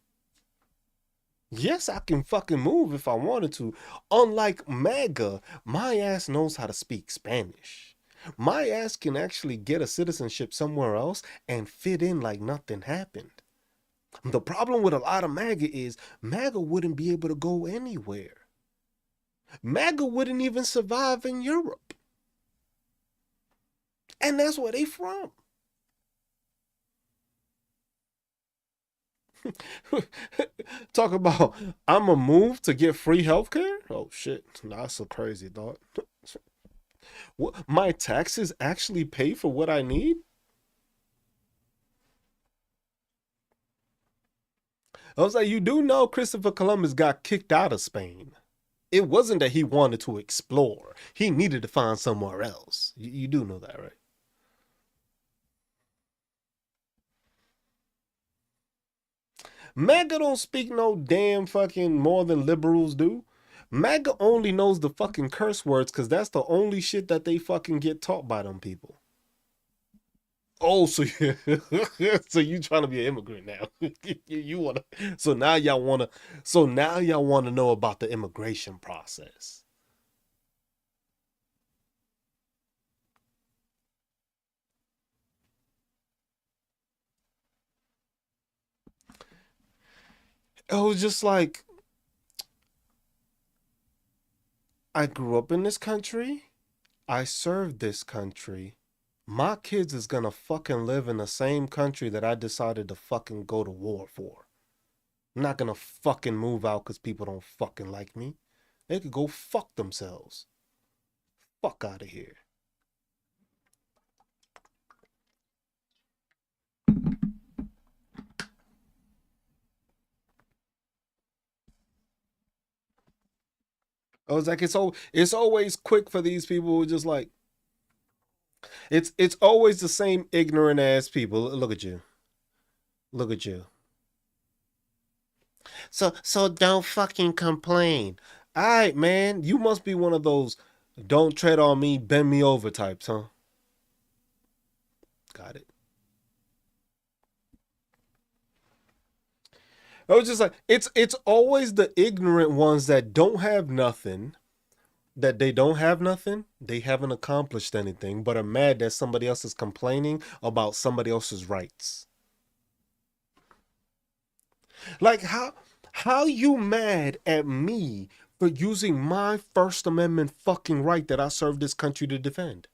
Yes, I can fucking move if I wanted to. Unlike MAGA, my ass knows how to speak Spanish. My ass can actually get a citizenship somewhere else and fit in like nothing happened. The problem with a lot of MAGA is MAGA wouldn't be able to go anywhere. MAGA wouldn't even survive in Europe. And that's where they from. Talk about I'ma move to get free healthcare? Oh shit. That's a crazy thought. What, my taxes actually pay for what I need? I was like, you do know Christopher Columbus got kicked out of Spain. It wasn't that he wanted to explore. He needed to find somewhere else. You do know that, right? MAGA don't speak no damn fucking more than liberals do. MAGA only knows the fucking curse words because that's the only shit that they fucking get taught by them people. Oh, so so you trying to be an immigrant now? You wanna? So now y'all wanna? So now y'all wanna know about the immigration process? It was just like I grew up in this country. I served this country. My kids is gonna fucking live in the same country that I decided to fucking go to war for. I'm not gonna fucking move out because people don't fucking like me. They could go fuck themselves. Fuck out of here. I was like, it's always quick for these people who just like it's always the same ignorant ass people. Look at you. Look at you. So don't fucking complain. Alright, man. You must be one of those don't tread on me, bend me over types, huh? Got it. I was just like, it's always the ignorant ones that don't have nothing, that they don't have nothing, they haven't accomplished anything, but are mad that somebody else is complaining about somebody else's rights. Like how you mad at me for using my First Amendment fucking right that I served this country to defend?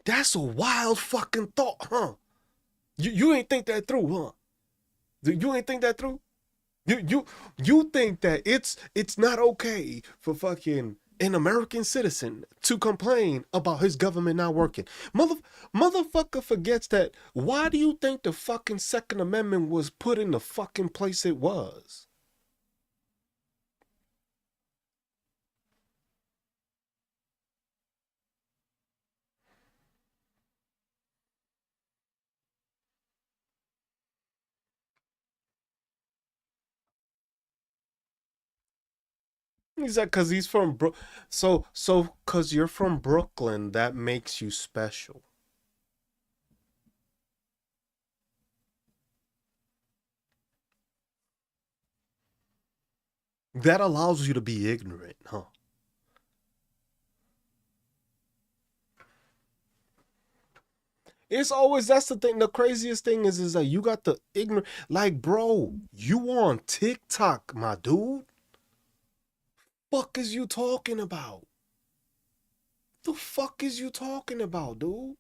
That's a wild fucking thought, huh? You ain't think that through, huh? You ain't think that through? You think that it's not okay for fucking an American citizen to complain about his government not working. Motherfucker forgets that why do you think the fucking Second Amendment was put in the fucking place it was? He's like, cause he's from so cause you're from Brooklyn, that makes you special. That allows you to be ignorant, huh? It's always that's the thing. The craziest thing is that you got the ignorant. Like, bro, you on TikTok, my dude. Fuck is you talking about? The fuck is you talking about, dude?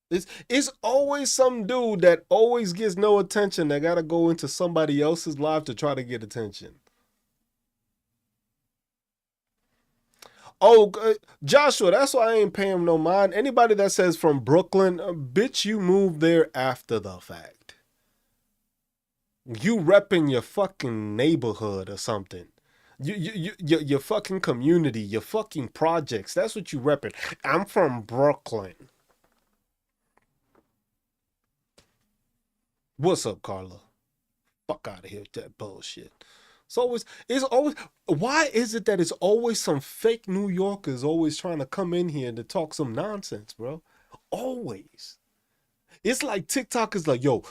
It's always some dude that always gets no attention that gotta go into somebody else's life to try to get attention. Oh, Joshua, that's why I ain't paying him no mind. Anybody that says from Brooklyn, bitch, you moved there after the fact. You repping your fucking neighborhood or something. Your fucking community, your fucking projects. That's what you repping. I'm from Brooklyn. What's up, Carla? Fuck out of here with that bullshit. It's always, why is it that it's always some fake New Yorkers always trying to come in here to talk some nonsense, bro? Always. It's like TikTok is like, yo,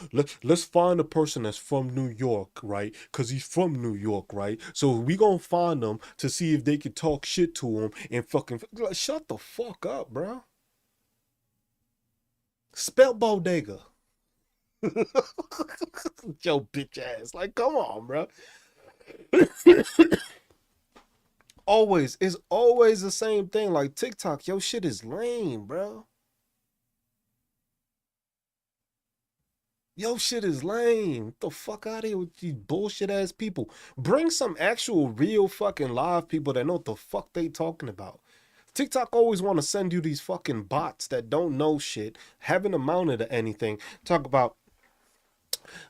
let's find a person that's from New York, right? Because he's from New York, right? So we gonna find them to see if they can talk shit to him and fucking like, shut the fuck up, bro. Spell bodega. Yo, bitch ass. Like, come on, bro. Always, it's always the same thing. Like TikTok, yo, shit is lame, bro. Yo, shit is lame. Get the fuck out of here with these bullshit ass people. Bring some actual real fucking live people that know what the fuck they talking about. TikTok always want to send you these fucking bots that don't know shit, haven't amounted to anything. Talk about,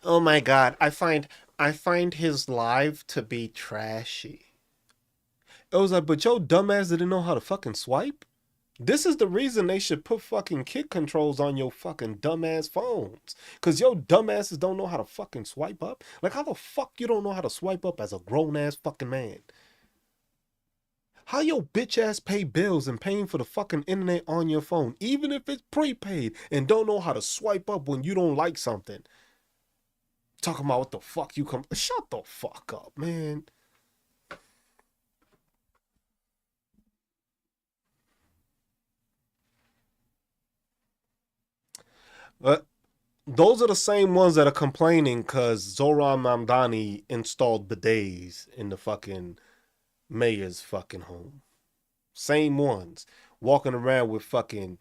oh my god, I find his live to be trashy. It was like, but yo dumbass didn't know how to fucking swipe? This is the reason they should put fucking kick controls on your fucking dumbass phones. Cause yo dumbasses don't know how to fucking swipe up. Like how the fuck you don't know how to swipe up as a grown ass fucking man? How your bitch ass pay bills and paying for the fucking internet on your phone, even if it's prepaid, and don't know how to swipe up when you don't like something? Talking about what the fuck you come. Shut the fuck up, man. Uh, those are the same ones that are complaining because Zoran Mamdani installed bidets in the fucking mayor's fucking home. Same ones. Walking around with fucking.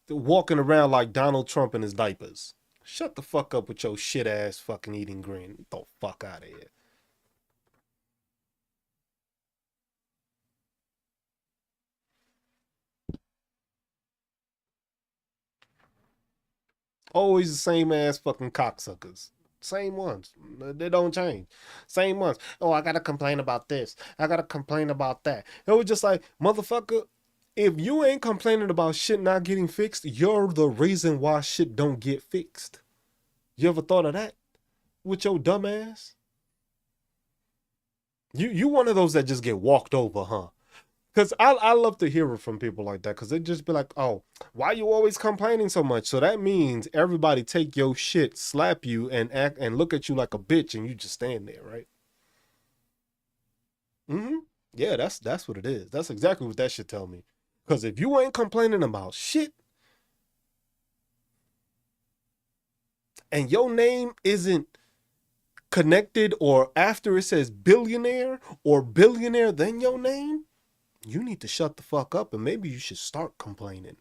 Walking around like Donald Trump in his diapers. Shut the fuck up with your shit ass fucking eating grin. Get the fuck out of here. Always the same ass fucking cocksuckers. Same ones. They don't change. Same ones. Oh, I gotta complain about this. I gotta complain about that. It was just like, motherfucker, if you ain't complaining about shit not getting fixed, you're the reason why shit don't get fixed. You ever thought of that? With your dumb ass? You one of those that just get walked over, huh? Because I love to hear it from people like that because they just be like, oh, why you always complaining so much? So that means everybody take your shit, slap you, and act and look at you like a bitch, and you just stand there, right? Mm-hmm. Yeah, that's what it is. That's exactly what that should tell me. Because if you ain't complaining about shit and your name isn't connected or after it says billionaire or billionaire then your name, you need to shut the fuck up and maybe you should start complaining.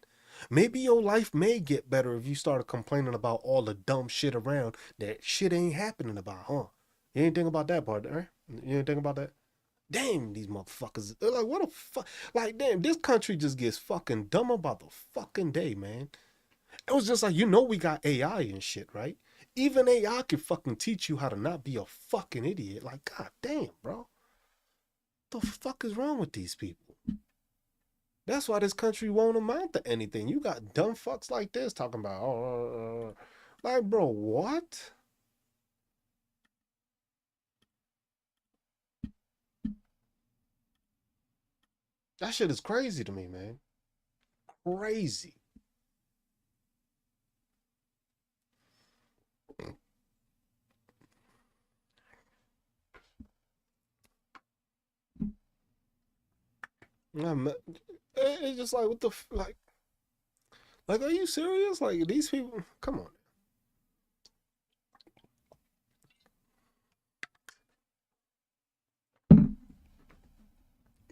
Maybe your life may get better if you started complaining about all the dumb shit around that shit ain't happening about, huh? You ain't think about that part, right? You ain't think about that? Damn, these motherfuckers. They're like, what the fuck? Like, damn, this country just gets fucking dumb about the fucking day, man. It was just like, we got AI and shit, right? Even AI can fucking teach you how to not be a fucking idiot. Like, god damn, bro. The fuck is wrong with these people? That's why this country won't amount to anything. You got dumb fucks like this talking about, like, bro, what? That shit is crazy to me, man. Crazy. It's just like, what the, like, are you serious? Like, these people, come on.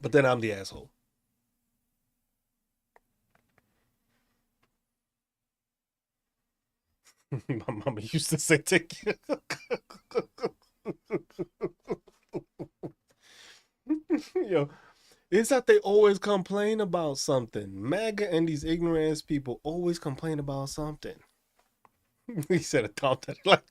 But then I'm the asshole. My mama used to say, take yo, it's that they always complain about something. MAGA and these ignorant ass people always complain about something. He said a top that like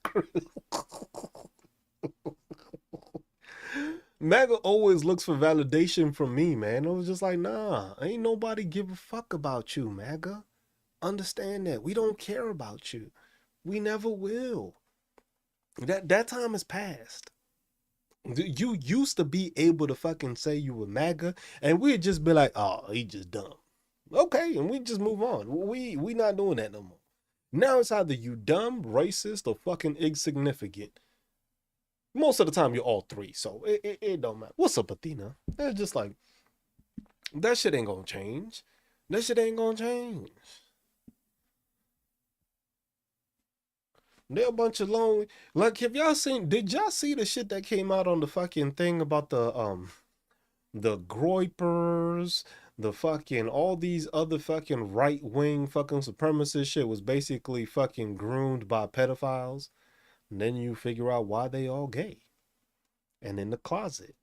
MAGA always looks for validation from me, man. It was just like, nah, ain't nobody give a fuck about you, MAGA. Understand that. We don't care about you. We never will. That time has passed. You used to be able to fucking say you were MAGA, and we'd just be like, "Oh, he just dumb." Okay, and we just move on. We not doing that no more. Now it's either you dumb, racist, or fucking insignificant. Most of the time, you're all three, so it don't matter. What's up, Athena? It's just like that shit ain't gonna change. That shit ain't gonna change. They're a bunch of lonely. Like, have y'all seen? Did y'all see the shit that came out on the fucking thing about the Groypers, the fucking all these other fucking right wing fucking supremacist shit was basically fucking groomed by pedophiles. And then you figure out why they all gay and in the closet.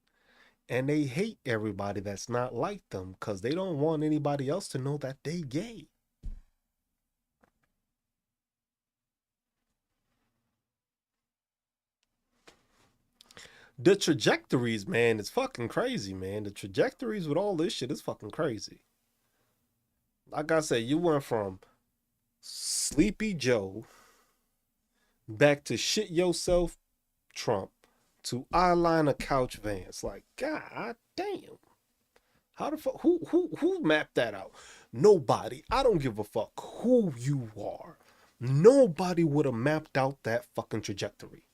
And they hate everybody that's not like them because they don't want anybody else to know that they gay. The trajectories, man, it's fucking crazy, man. The trajectories with all this shit is fucking crazy. Like I said, you went from Sleepy Joe back to shit yourself Trump to eyeliner couch Vance. Like, god damn. How the fuck who mapped that out? Nobody. I don't give a fuck who you are. Nobody would have mapped out that fucking trajectory.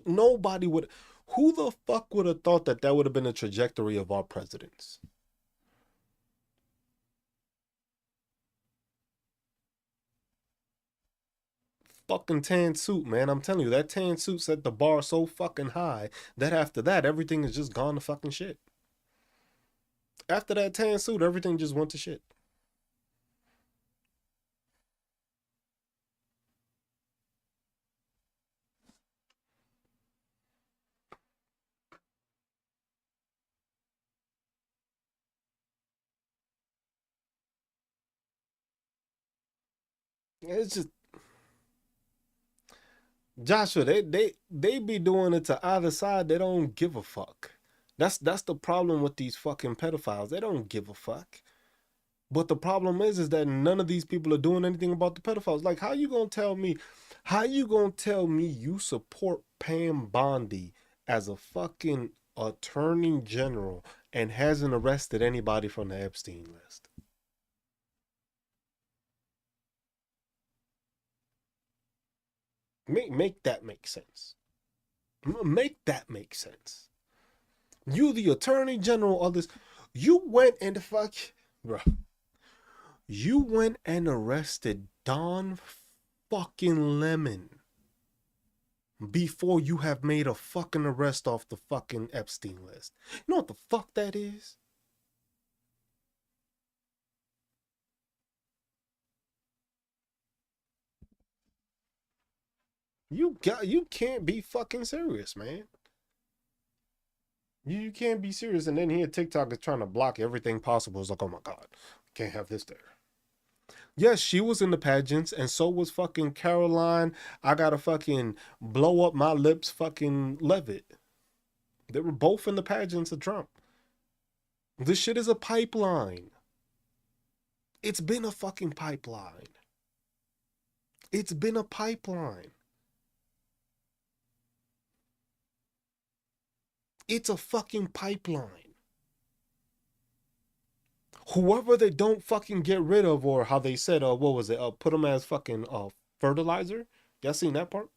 Nobody would. Who the fuck would have thought that that would have been the trajectory of our presidents? Fucking tan suit, man. I'm telling you, that tan suit set the bar so fucking high that after that, everything is just gone to fucking shit. After that tan suit, everything just went to shit. It's just Joshua, they be doing it to either side. They don't give a fuck. That's the problem with these fucking pedophiles. They don't give a fuck. But the problem is that none of these people are doing anything about the pedophiles. Like, how you gonna tell me? How you gonna tell me you support Pam Bondi as a fucking attorney general and hasn't arrested anybody from the Epstein list? Make that make sense. Make that make sense. You, the attorney general of this, you went and fuck, bro. You went and arrested Don fucking Lemon before you have made a fucking arrest off the fucking Epstein list. You know what the fuck that is? You can't be fucking serious, man. You can't be serious. And then here TikTok is trying to block everything possible. It's like, oh my god, can't have this there. Yes, she was in the pageants, and so was fucking Caroline. I gotta fucking blow up my lips, fucking Levitt. They were both in the pageants of Trump. This shit is a pipeline. It's been a fucking pipeline. It's been a pipeline. It's a fucking pipeline. Whoever they don't fucking get rid of, or how they said, what was it? Put them as fucking fertilizer. Y'all seen that part?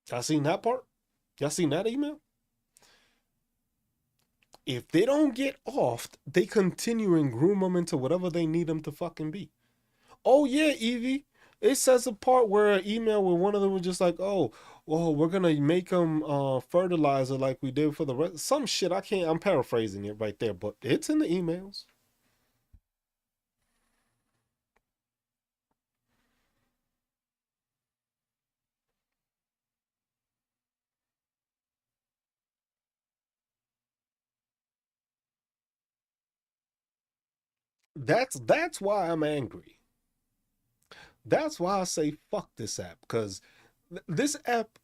Y'all seen that part? Y'all seen that email? If they don't get off, they continue and groom them into whatever they need them to fucking be. Oh yeah, Evie. It says a part where an email where one of them was just like, "Oh, well, we're gonna make them fertilizer like we did for the rest." Some shit I can't. I'm paraphrasing it right there, but it's in the emails. That's why I'm angry. That's why I say fuck this app, because this app,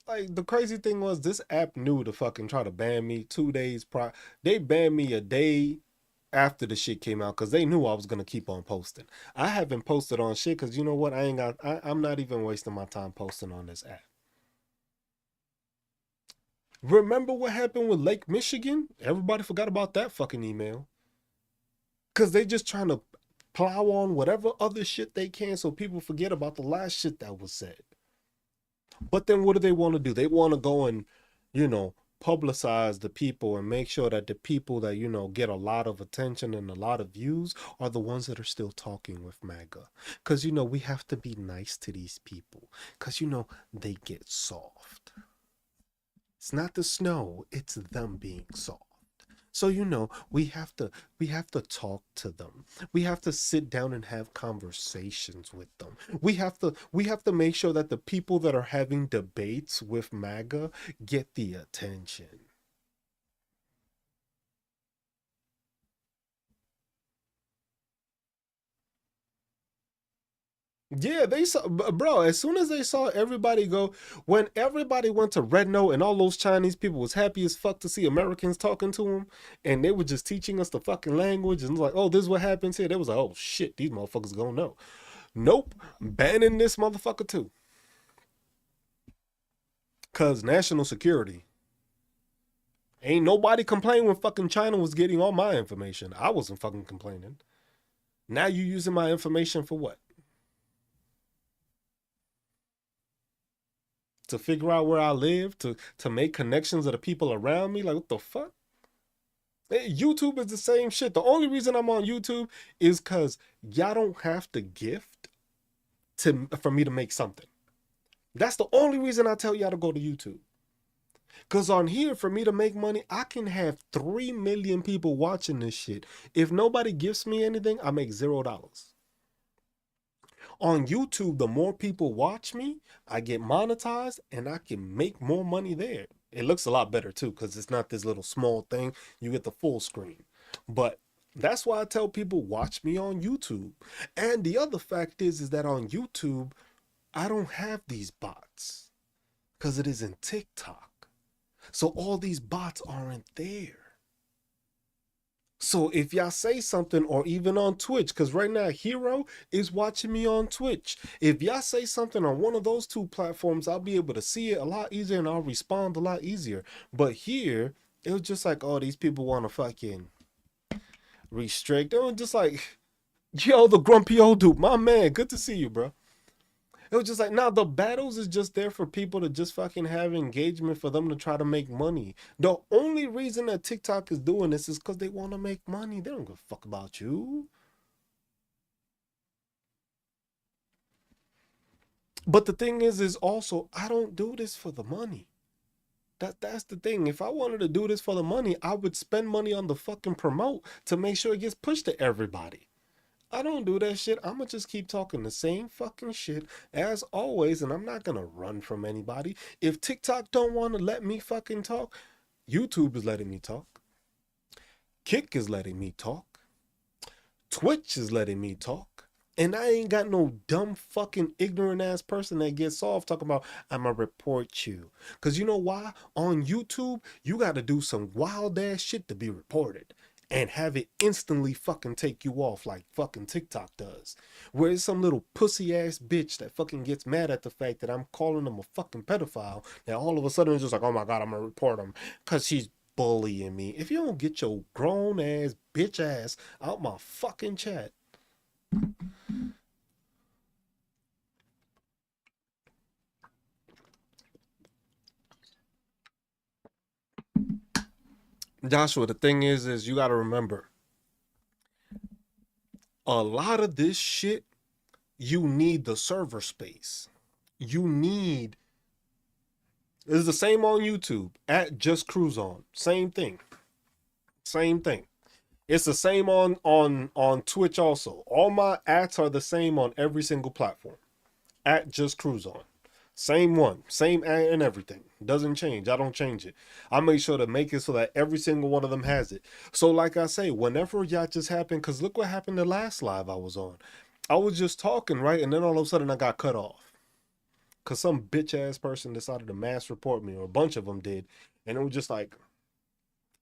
like the crazy thing was, this app knew to fucking try to ban me 2 days prior. They banned me a day after the shit came out because they knew I was gonna keep on posting. I haven't posted on shit because you know what? I'm not even wasting my time posting on this app. Remember what happened with Lake Michigan? Everybody forgot about that fucking email. Cause they just trying to plow on whatever other shit they can so people forget about the last shit that was said. But then what do they want to do? They want to go and, you know, publicize the people and make sure that the people that, you know, get a lot of attention and a lot of views are the ones that are still talking with MAGA. Because, you know, we have to be nice to these people. Because, you know, they get soft. It's not the snow, it's them being soft. So you know, we have to talk to them. We have to sit down and have conversations with them. We have to make sure that the people that are having debates with MAGA get the attention. Yeah, they saw, bro. As soon as they saw everybody go, when everybody went to Red Note and all those Chinese people was happy as fuck to see Americans talking to them, and they were just teaching us the fucking language and it was like, oh, this is what happens here. They was like, oh shit, these motherfuckers gonna know. Nope, banning this motherfucker too, cause national security. Ain't nobody complained when fucking China was getting all my information. I wasn't fucking complaining. Now you using my information for what? To figure out where I live, to make connections of the people around me. Like what the fuck? YouTube is the same shit. The only reason I'm on YouTube is because y'all don't have to gift to for me to make something. That's the only reason I tell y'all to go to YouTube. Cause on here, for me to make money, I can have 3 million people watching this shit. If nobody gives me anything, I make $0. On YouTube, the more people watch me, I get monetized and I can make more money there. It looks a lot better too, because it's not this little small thing. You get the full screen. But that's why I tell people watch me on YouTube. And the other fact is that on YouTube, I don't have these bots because it isn't TikTok. So all these bots aren't there. So if y'all say something, or even on Twitch, because right now Hero is watching me on Twitch. If y'all say something on one of those two platforms, I'll be able to see it a lot easier and I'll respond a lot easier. But here, it was just like, oh, these people want to fucking restrict. It was just like, yo, the grumpy old dude, my man, good to see you, bro. It was just like, nah, the battles is just there for people to just fucking have engagement, for them to try to make money. The only reason that TikTok is doing this is because they want to make money. They don't give a fuck about you. But the thing is also, I don't do this for the money. That's the thing. If I wanted to do this for the money, I would spend money on the fucking promote to make sure it gets pushed to everybody. I don't do that shit. I'm gonna just keep talking the same fucking shit as always, and I'm not gonna run from anybody. If TikTok don't want to let me fucking talk, YouTube is letting me talk. Kick is letting me talk. Twitch is letting me talk. And I ain't got no dumb fucking ignorant ass person that gets off talking about I'ma report you. Cause you know why? On YouTube, you gotta do some wild ass shit to be reported and have it instantly fucking take you off like fucking TikTok does. Where it's some little pussy ass bitch that fucking gets mad at the fact that I'm calling him a fucking pedophile. That all of a sudden it's just like, oh my god, I'm gonna report him because she's bullying me. If you don't get your grown ass bitch ass out my fucking chat. Joshua, the thing is you gotta remember, a lot of this shit, you need the server space. You need, it's the same on YouTube at Just Cruise On. Same thing. Same thing. It's the same on Twitch also. All my ads are the same on every single platform. At Just Cruise On. Same one, same ad and everything. Doesn't change. I don't change it. I make sure to make it so that every single one of them has it. So like I say, whenever y'all just happen, because look what happened the last live I was on. I was just talking, right? And then all of a sudden I got cut off. Because some bitch ass person decided to mass report me, or a bunch of them did. And it was just like,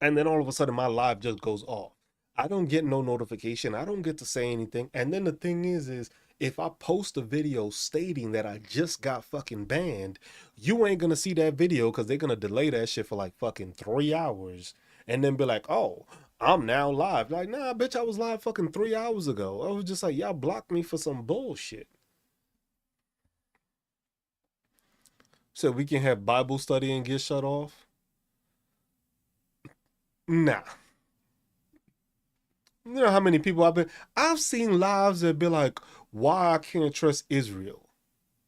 and then all of a sudden my live just goes off. I don't get no notification. I don't get to say anything. And then the thing is if I post a video stating that I just got fucking banned, you ain't gonna see that video because they're gonna delay that shit for like fucking 3 hours and then be like, oh, I'm now live. Like, nah, bitch, I was live fucking 3 hours ago. I was just like, y'all blocked me for some bullshit. So we can have Bible study and get shut off? Nah. You know how many people I've seen lives that be like, why I can't trust Israel?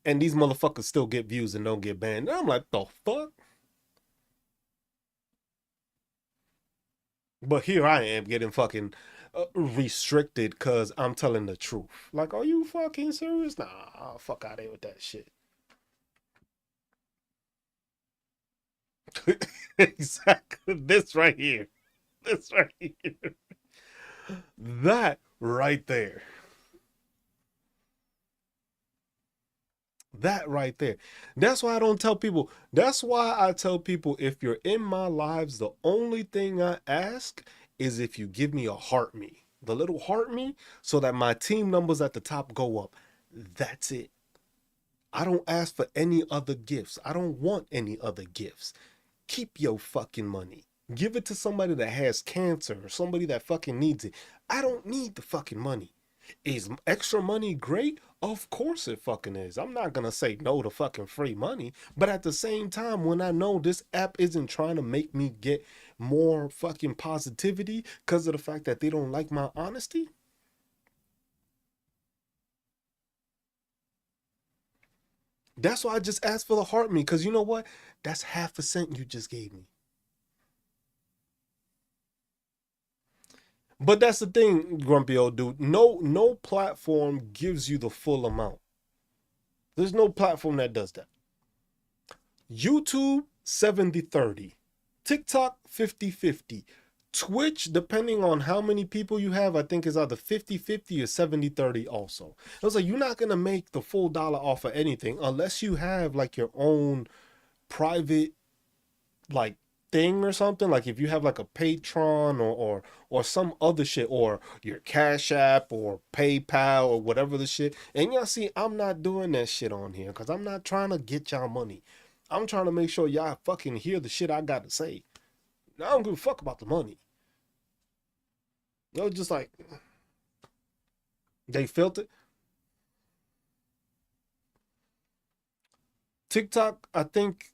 And these motherfuckers still get views and don't get banned. And I'm like, the fuck? But here I am getting fucking restricted because I'm telling the truth. Like, are you fucking serious? Nah, fuck out of here with that shit. Exactly. This right here. This right here. That right there. That right there. That's why I don't tell people. That's why I tell people if you're in my lives, the only thing I ask is if you give me a heart me, the little heart me, so that my team numbers at the top go up. That's it. I don't ask for any other gifts. I don't want any other gifts. Keep your fucking money. Give it to somebody that has cancer or somebody that fucking needs it. I don't need the fucking money. Is extra money great? Of course it fucking is. I'm not gonna say no to fucking free money. But at the same time, when I know this app isn't trying to make me get more fucking positivity because of the fact that they don't like my honesty, that's why I just asked for the heart me. Because you know what? That's half a cent you just gave me. But that's the thing, grumpy old dude. No platform gives you the full amount. There's no platform that does that. YouTube 70-30, TikTok 50-50, Twitch, depending on how many people you have, I think is either 50-50 or 70-30 also. I was like, you're not gonna make the full dollar off of anything unless you have like your own private like thing or something. Like if you have like a Patreon or some other shit, or your Cash App or PayPal or whatever the shit. And y'all see, I'm not doing that shit on here because I'm not trying to get y'all money. I'm trying to make sure y'all fucking hear the shit I got to say. I don't give a fuck about the money. It was just like they felt it. TikTok, I think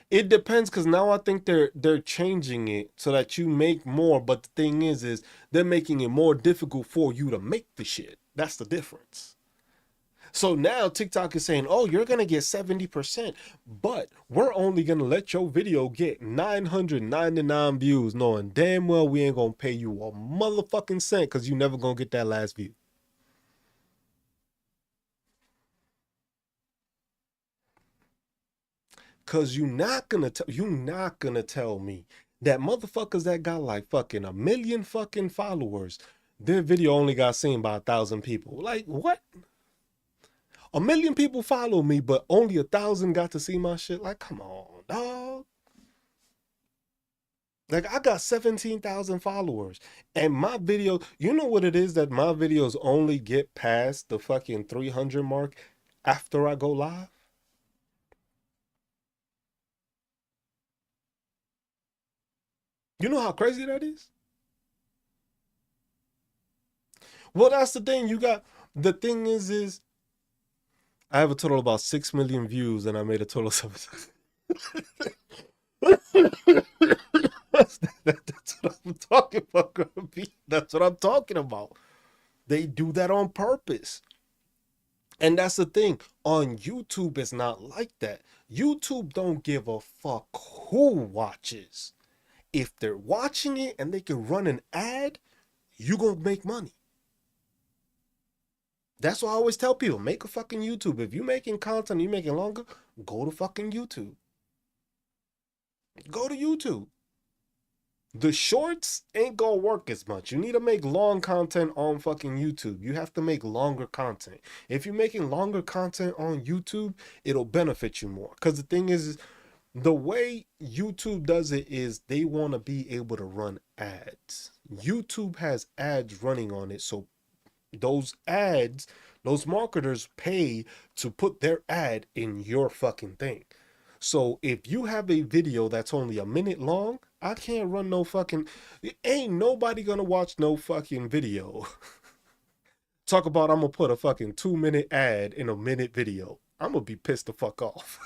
it depends because now I think they're changing it so that you make more. But the thing is they're making it more difficult for you to make the shit. That's the difference. So now TikTok is saying, oh, you're going to get 70%, but we're only going to let your video get 999 views, knowing damn well we ain't going to pay you a motherfucking cent because you never going to get that last view. Cause you're not gonna tell me that motherfuckers that got like fucking a million fucking followers, their video only got seen by 1,000 people. Like what? A million people follow me, but only 1,000 got to see my shit. Like, come on, dog. Like I got 17,000 followers, and my video. You know what it is that my videos only get past the fucking 300 mark after I go live. You know how crazy that is? Well, that's the thing. You got the thing is I have a total of about 6 million views, and I made a total of 7. That's what I'm talking about, Grumpy. That's what I'm talking about. They do that on purpose. And that's the thing. On YouTube, it's not like that. YouTube don't give a fuck who watches. If they're watching it and they can run an ad, you gonna make money. That's why I always tell people, make a fucking YouTube. If you're making content, you're making longer, go to fucking YouTube. Go to YouTube. The shorts ain't gonna work as much. You need to make long content on fucking YouTube. You have to make longer content. If you're making longer content on YouTube, it'll benefit you more. Because the thing is the way YouTube does it is they want to be able to run ads. YouTube has ads running on it. So those ads, those marketers pay to put their ad in your fucking thing. So if you have a video that's only a minute long, I can't run no fucking, ain't nobody gonna watch no fucking video. Talk about I'm gonna put a fucking 2-minute ad in a minute video. I'm gonna be pissed the fuck off.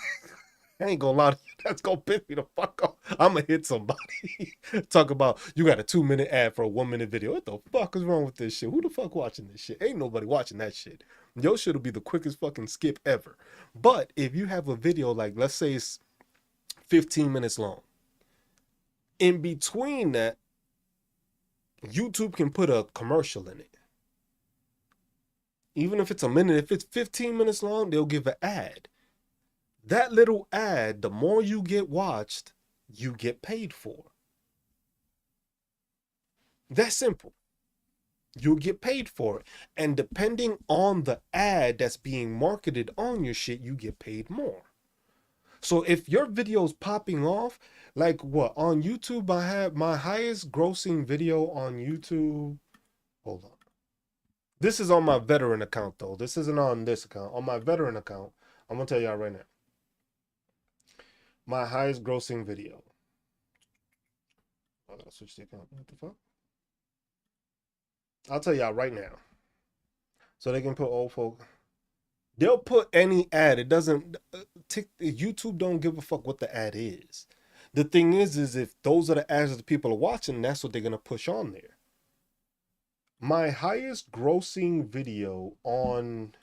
I ain't gonna lie to you, that's gonna piss me the fuck off. I'm gonna hit somebody. Talk about you got a 2-minute ad for a 1-minute video. What the fuck is wrong with this shit? Who the fuck watching this shit? Ain't nobody watching that shit. Your shit'll be the quickest fucking skip ever. But if you have a video like, let's say it's 15 minutes long, in between that, YouTube can put a commercial in it. Even if it's a minute, if it's 15 minutes long, they'll give an ad. That little ad, the more you get watched, you get paid for. That's simple. You'll get paid for it. And depending on the ad that's being marketed on your shit, you get paid more. So if your video's popping off, like what, on YouTube, I have my highest grossing video on YouTube. Hold on. This is on my veteran account though. This isn't on this account. On my veteran account, I'm gonna tell y'all right now. My highest grossing video. I gotta switch the account. What the fuck? I'll tell y'all right now. So they can put old folk. They'll put any ad. It doesn't. YouTube don't give a fuck what the ad is. The thing is if those are the ads that the people are watching, that's what they're gonna push on there. My highest grossing video on.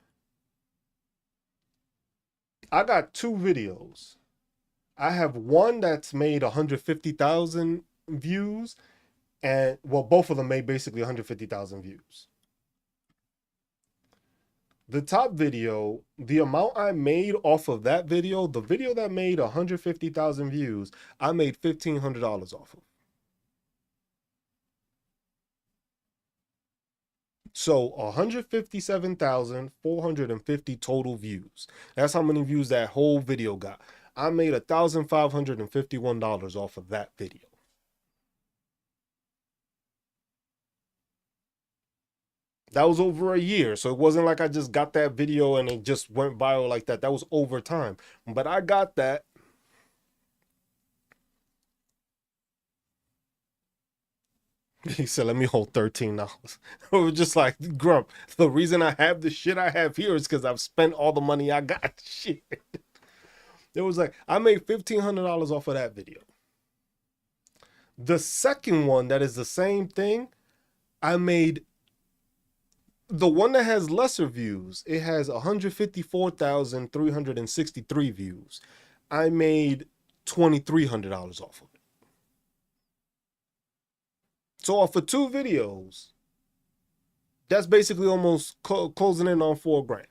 I got 2 videos. I have one that's made 150,000 views, and well, both of them made basically 150,000 views. The top video, the amount I made off of that video, the video that made 150,000 views, I made $1,500 off of. So 157,450 total views. That's how many views that whole video got. I made $1,551 off of that video. That was over a year. So it wasn't like I just got that video and it just went viral like that. That was over time. But I got that. He said, let me hold $13. It was just like, Grump, the reason I have the shit I have here is because I've spent all the money I got. Shit. It was like, I made $1,500 off of that video. The second one that is the same thing, I made, the one that has lesser views, it has 154,363 views. I made $2,300 off of it. So off of 2 videos, that's basically almost closing in on $4,000.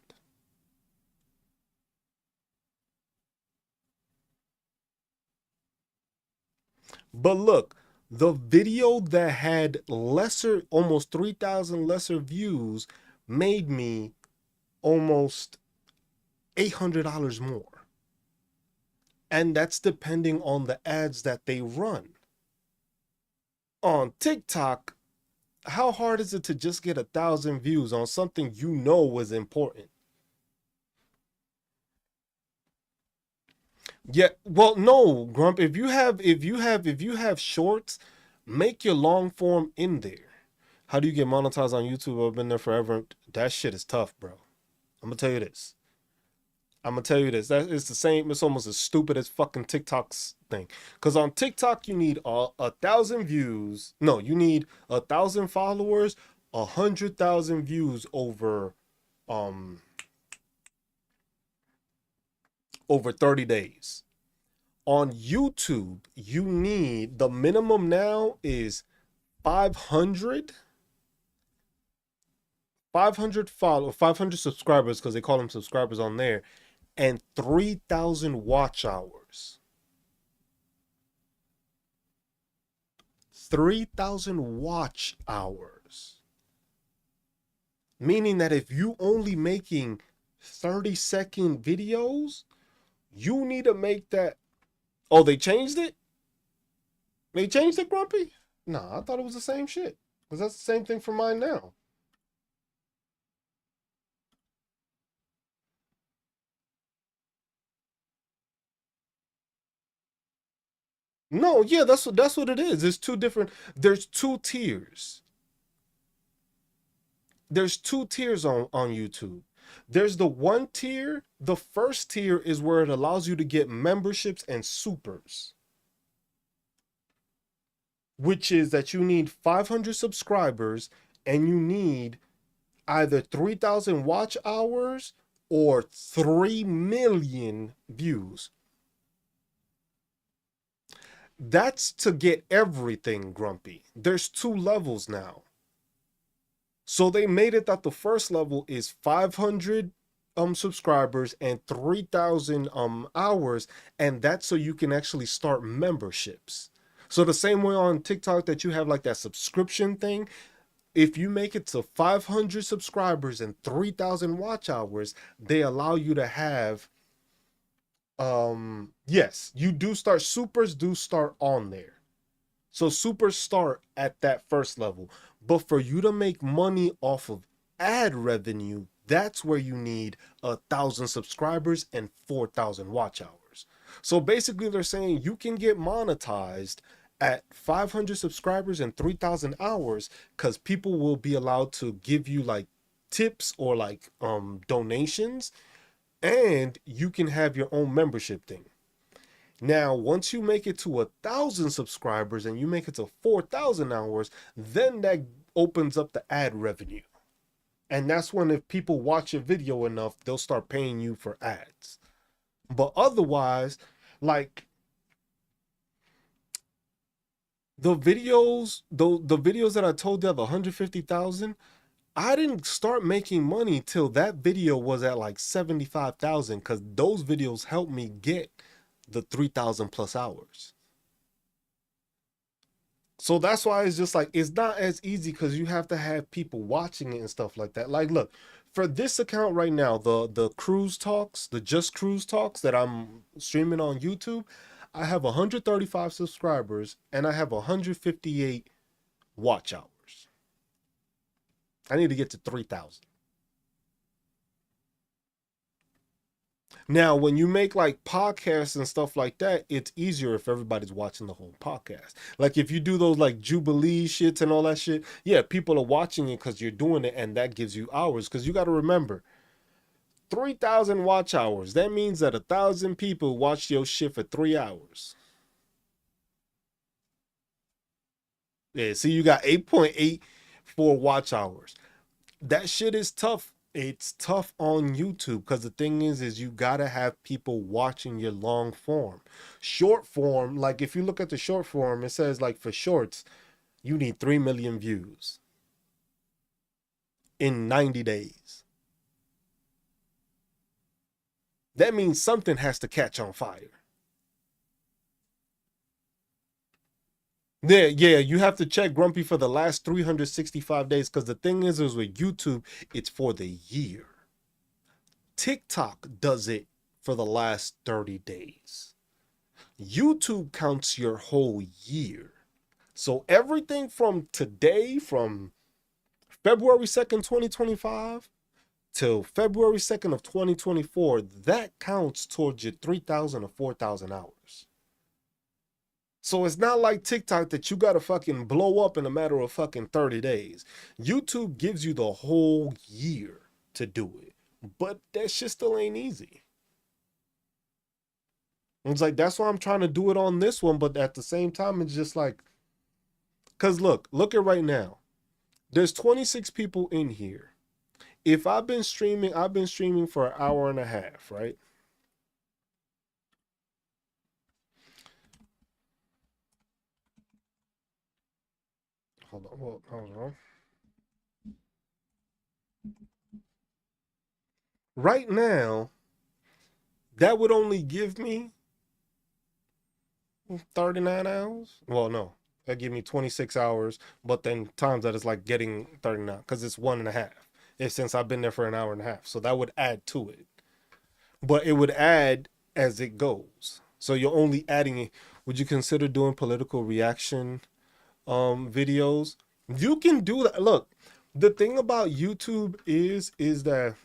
But look, the video that had lesser, almost 3,000 lesser views, made me almost $800 more. And that's depending on the ads that they run. On TikTok, how hard is it to just get 1,000 views on something you know was important? Yeah, well, no, Grump. If you have shorts, make your long form in there. How do you get monetized on YouTube? I've been there forever. That shit is tough, bro. I'm gonna tell you this. That it's the same. It's almost as stupid as fucking TikTok's thing. Because on TikTok, you need 1,000 views. No, you need 1,000 followers, 100,000 views over 30 days. On YouTube, you need, the minimum now is 500 subscribers, because they call them subscribers on there, and 3,000 watch hours. 3,000 watch hours. Meaning that if you only making 30-second videos, you need to make that. Oh, they changed it? They changed it, Grumpy? Nah, I thought it was the same shit. Because that's the same thing for mine now. No, yeah, that's what it is. There's two different. There's two tiers. There's two tiers on YouTube. There's the one tier. The first tier is where it allows you to get memberships and supers, which is that you need 500 subscribers and you need either 3,000 watch hours or 3 million views. That's to get everything, Grumpy. There's two levels now. So they made it that the first level is 500 subscribers and 3,000 hours, and that's so you can actually start memberships. So the same way on TikTok that you have like that subscription thing, if you make it to 500 subscribers and 3,000 watch hours, they allow you to have yes, you do start, supers do start on there. So super start at that first level. But for you to make money off of ad revenue, that's where you need 1,000 subscribers and 4,000 watch hours. So basically, they're saying you can get monetized at 500 subscribers and 3,000 hours because people will be allowed to give you like tips or like donations, and you can have your own membership thing. Now, once you make it to 1,000 subscribers and you make it to 4,000 hours, then that opens up the ad revenue. And that's when, if people watch your video enough, they'll start paying you for ads. But otherwise, like the videos that I told you have 150,000, I didn't start making money till that video was at like 75,000 because those videos helped me get the 3,000 plus hours. So that's why it's just like it's not as easy because you have to have people watching it and stuff like that. Like, look, for this account right now, the cruise talks, the just cruise talks that I'm streaming on YouTube, I have 135 subscribers and I have 158 watch hours. I need to get to 3,000. Now, when you make like podcasts and stuff like that, it's easier if everybody's watching the whole podcast. Like if you do those like Jubilee shits and all that shit, yeah, people are watching it because you're doing it and that gives you hours. Because you got to remember, 3,000 watch hours. That means that 1,000 people watch your shit for 3 hours. Yeah, see, you got 8.8 for watch hours. That shit is tough. It's tough on YouTube because the thing is you gotta have people watching your long form. Short form, like if you look at the short form, it says like for shorts, you need 3 million views in 90 days. That means something has to catch on fire. Yeah, you have to check Grumpy for the last 365 days because the thing is with YouTube, it's for the year. TikTok does it for the last 30 days. YouTube counts your whole year. So everything from today, from February 2nd, 2025 till February 2nd of 2024, that counts towards your 3,000 or 4,000 hours. So it's not like TikTok that you gotta fucking blow up in a matter of fucking 30 days. YouTube gives you the whole year to do it. But that shit still ain't easy. It's like that's why I'm trying to do it on this one, but at the same time, it's just like, cause look at right now. There's 26 people in here. If I've been streaming for an hour and a half, right? Hold on. Right now, that would only give me 39 hours. Well, no, that give me 26 hours, but then times that is like getting 39 because it's 1.5. If since I've been there for an hour and a half, so that would add to it. But it would add as it goes. So you're only adding it. Would you consider doing political reaction videos. You can do that. Look, the thing about YouTube is that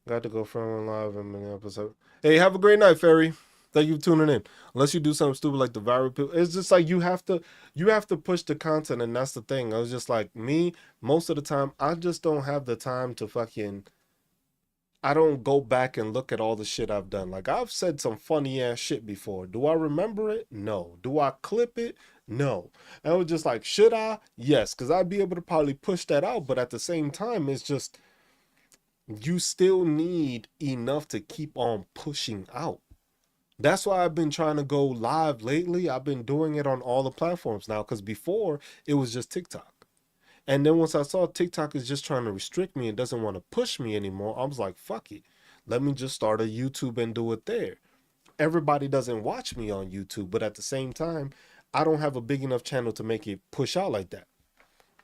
got to go from live in an episode. Hey, have a great night, Ferry. Thank you for tuning in. Unless you do something stupid like the viral people, it's just like you have to push the content, and that's the thing. I was just like me. Most of the time, I just don't have the time to fucking. I don't go back and look at all the shit I've done. Like I've said some funny ass shit before. Do I remember it? No. Do I clip it? No. And I was just like, should I? Yes, because I'd be able to probably push that out. But at the same time, it's just you still need enough to keep on pushing out. That's why I've been trying to go live lately. I've been doing it on all the platforms now because before it was just TikTok. And then once I saw TikTok is just trying to restrict me and doesn't want to push me anymore, I was like, fuck it. Let me just start a YouTube and do it there. Everybody doesn't watch me on YouTube, but at the same time, I don't have a big enough channel to make it push out like that.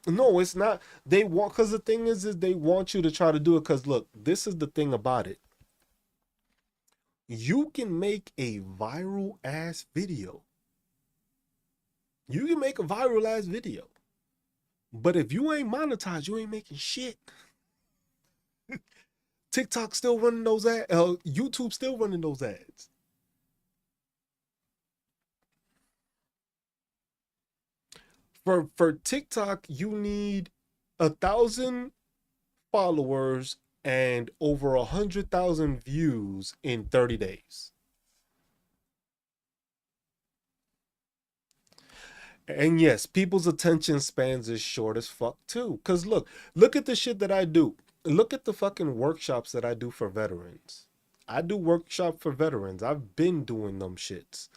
No, it's not. They want, because the thing is they want you to try to do it. Because look, this is the thing about it. You can make a viral ass video. You can make a viral ass video. But if you ain't monetized, you ain't making shit. TikTok still running those ads. YouTube still running those ads. For TikTok, you need 1,000 followers and over 100,000 views in 30 days. And yes, people's attention spans is short as fuck too. Cause look at the shit that I do. Look at the fucking workshops that I do for veterans. I do workshop for veterans. I've been doing them shits.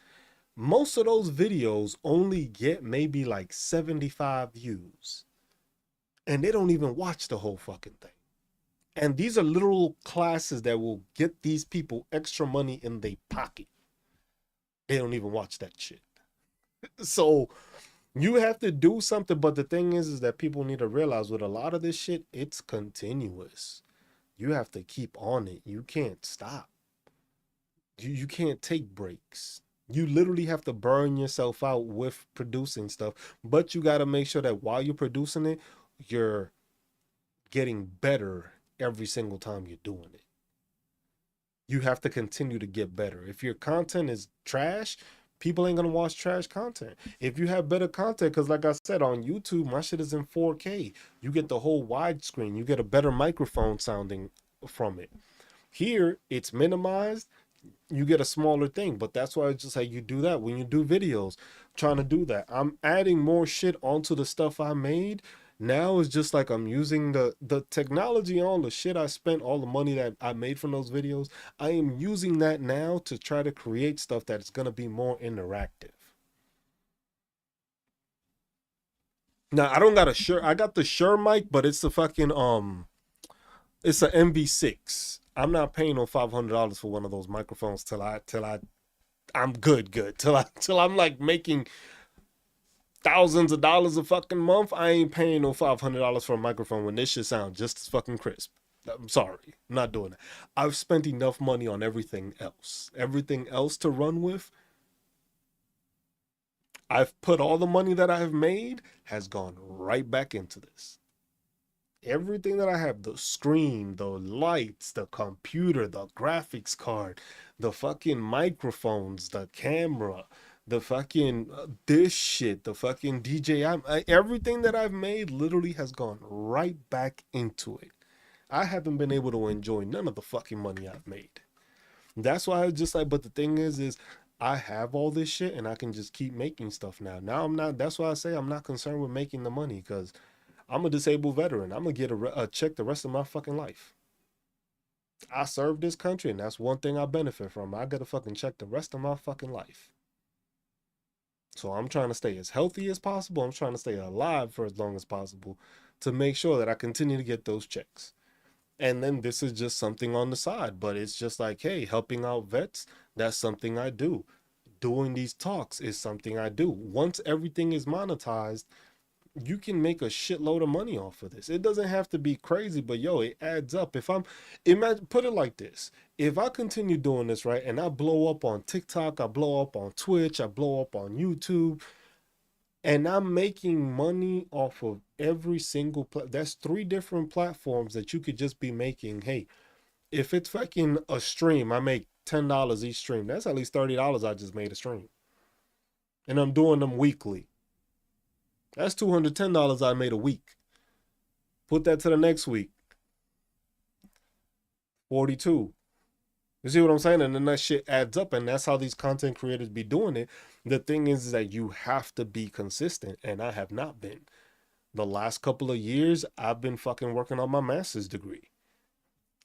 Most of those videos only get maybe like 75 views. And they don't even watch the whole fucking thing. And these are literal classes that will get these people extra money in their pocket. They don't even watch that shit. So you have to do something, but the thing is that people need to realize with a lot of this shit, it's continuous. You have to keep on it. You can't stop. You can't take breaks. You literally have to burn yourself out with producing stuff, but you got to make sure that while you're producing it, you're getting better every single time you're doing it. You have to continue to get better. If your content is trash, people ain't gonna watch trash content. If you have better content, because like I said on YouTube, my shit is in 4K. You get the whole widescreen. You get a better microphone sounding from it. Here, it's minimized. You get a smaller thing, but that's why it's just like you do that when you do videos. I'm trying to do that. I'm adding more shit onto the stuff I made. Now it's just like I'm using the technology on the shit I spent, all the money that I made from those videos. I am using that now to try to create stuff that's gonna be more interactive. Now I don't got a Shure. I got the Shure mic, but it's the fucking it's an MV6. I'm not paying no $500 for one of those microphones till I'm good till I'm like making thousands of dollars a fucking month. I ain't paying no $500 for a microphone when this shit sounds just as fucking crisp. I'm sorry, I'm not doing that. I've spent enough money on everything else. Everything else to run with. I've put all the money that I have made has gone right back into this. Everything that I have, the screen, the lights, the computer, the graphics card, the fucking microphones, the camera, the fucking this shit, the fucking DJI, everything that I've made literally has gone right back into it. I haven't been able to enjoy none of the fucking money I've made. That's why I was just like, but the thing is I have all this shit and I can just keep making stuff now. Now I'm not, that's why I say I'm not concerned with making the money because I'm a disabled veteran. I'm gonna get a check the rest of my fucking life. I served this country, and that's one thing I benefit from. I get a fucking check the rest of my fucking life. So I'm trying to stay as healthy as possible. I'm trying to stay alive for as long as possible to make sure that I continue to get those checks. And then this is just something on the side, but it's just like, hey, helping out vets, that's something I do. Doing these talks is something I do. Once everything is monetized, you can make a shitload of money off of this. It doesn't have to be crazy, but yo, it adds up. If I'm imagine put it like this. If I continue doing this, right, and I blow up on TikTok, I blow up on Twitch, I blow up on YouTube, and I'm making money off of every single that's three different platforms that you could just be making. Hey, if it's fucking a stream, I make $10 each stream. That's at least $30 I just made a stream. And I'm doing them weekly. That's $210 I made a week. Put that to the next week. 42. You see what I'm saying? And then that shit adds up, and that's how these content creators be doing it. The thing is that you have to be consistent, and I have not been. The last couple of years, I've been fucking working on my master's degree.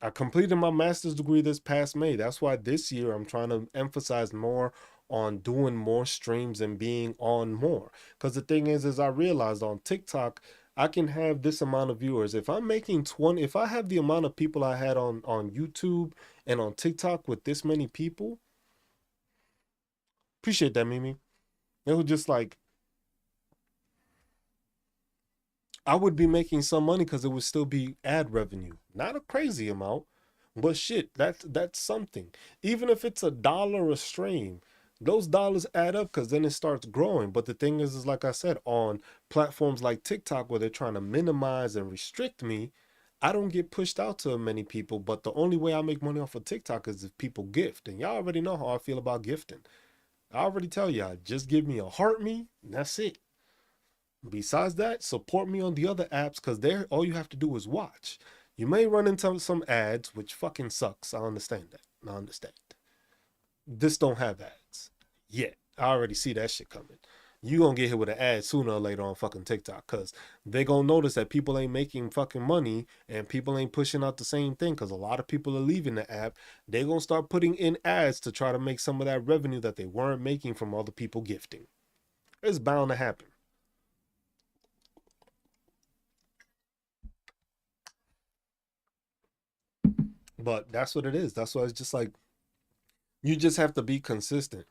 I completed my master's degree this past May. That's why this year I'm trying to emphasize more on doing more streams and being on more. Because the thing is I realized on TikTok, I can have this amount of viewers. If I'm making 20, if I have the amount of people I had on YouTube and on TikTok with this many people, appreciate that, Mimi. It was just like, I would be making some money because it would still be ad revenue. Not a crazy amount, but shit, that's something. Even if it's $1 a stream, those dollars add up because then it starts growing. But the thing is like I said, on platforms like TikTok where they're trying to minimize and restrict me, I don't get pushed out to many people. But the only way I make money off of TikTok is if people gift. And y'all already know how I feel about gifting. I already tell y'all, just give me a heart me, and that's it. Besides that, support me on the other apps because there all you have to do is watch. You may run into some ads, which fucking sucks. I understand that. I understand. This don't have ads yet. I already see that shit coming. You gonna get hit with an ad sooner or later on fucking TikTok because they gonna notice that people ain't making fucking money and people ain't pushing out the same thing because a lot of people are leaving the app. They gonna start putting in ads to try to make some of that revenue that they weren't making from other people gifting. It's bound to happen. But that's what it is. That's why it's just like you just have to be consistent.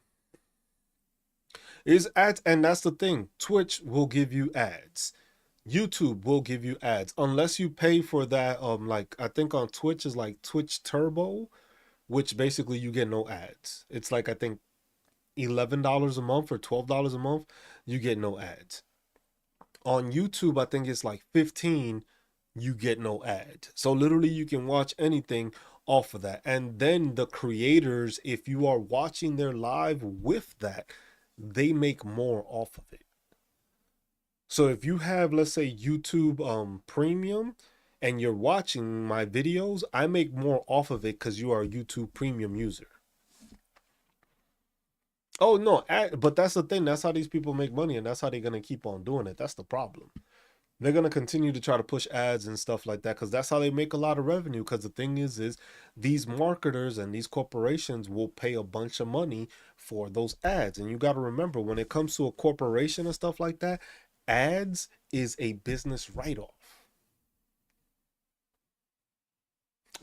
Is ads, and that's the thing. Twitch will give you ads. YouTube will give you ads unless you pay for that. Like I think on Twitch is like Twitch Turbo, which basically you get no ads. It's like I think $11 a month or $12 a month. You get no ads. On YouTube, I think it's like 15. You get no ad. So literally you can watch anything off of that. And then the creators, if you are watching their live with that, they make more off of it. So if you have, let's say, YouTube premium and you're watching my videos, I make more off of it because you are a YouTube premium user. Oh no, but that's the thing. That's how these people make money, and that's how they're gonna keep on doing it. That's the problem. They're gonna continue to try to push ads and stuff like that because that's how they make a lot of revenue. Because the thing is these marketers and these corporations will pay a bunch of money for those ads. And you got to remember, when it comes to a corporation and stuff like that, ads is a business write-off.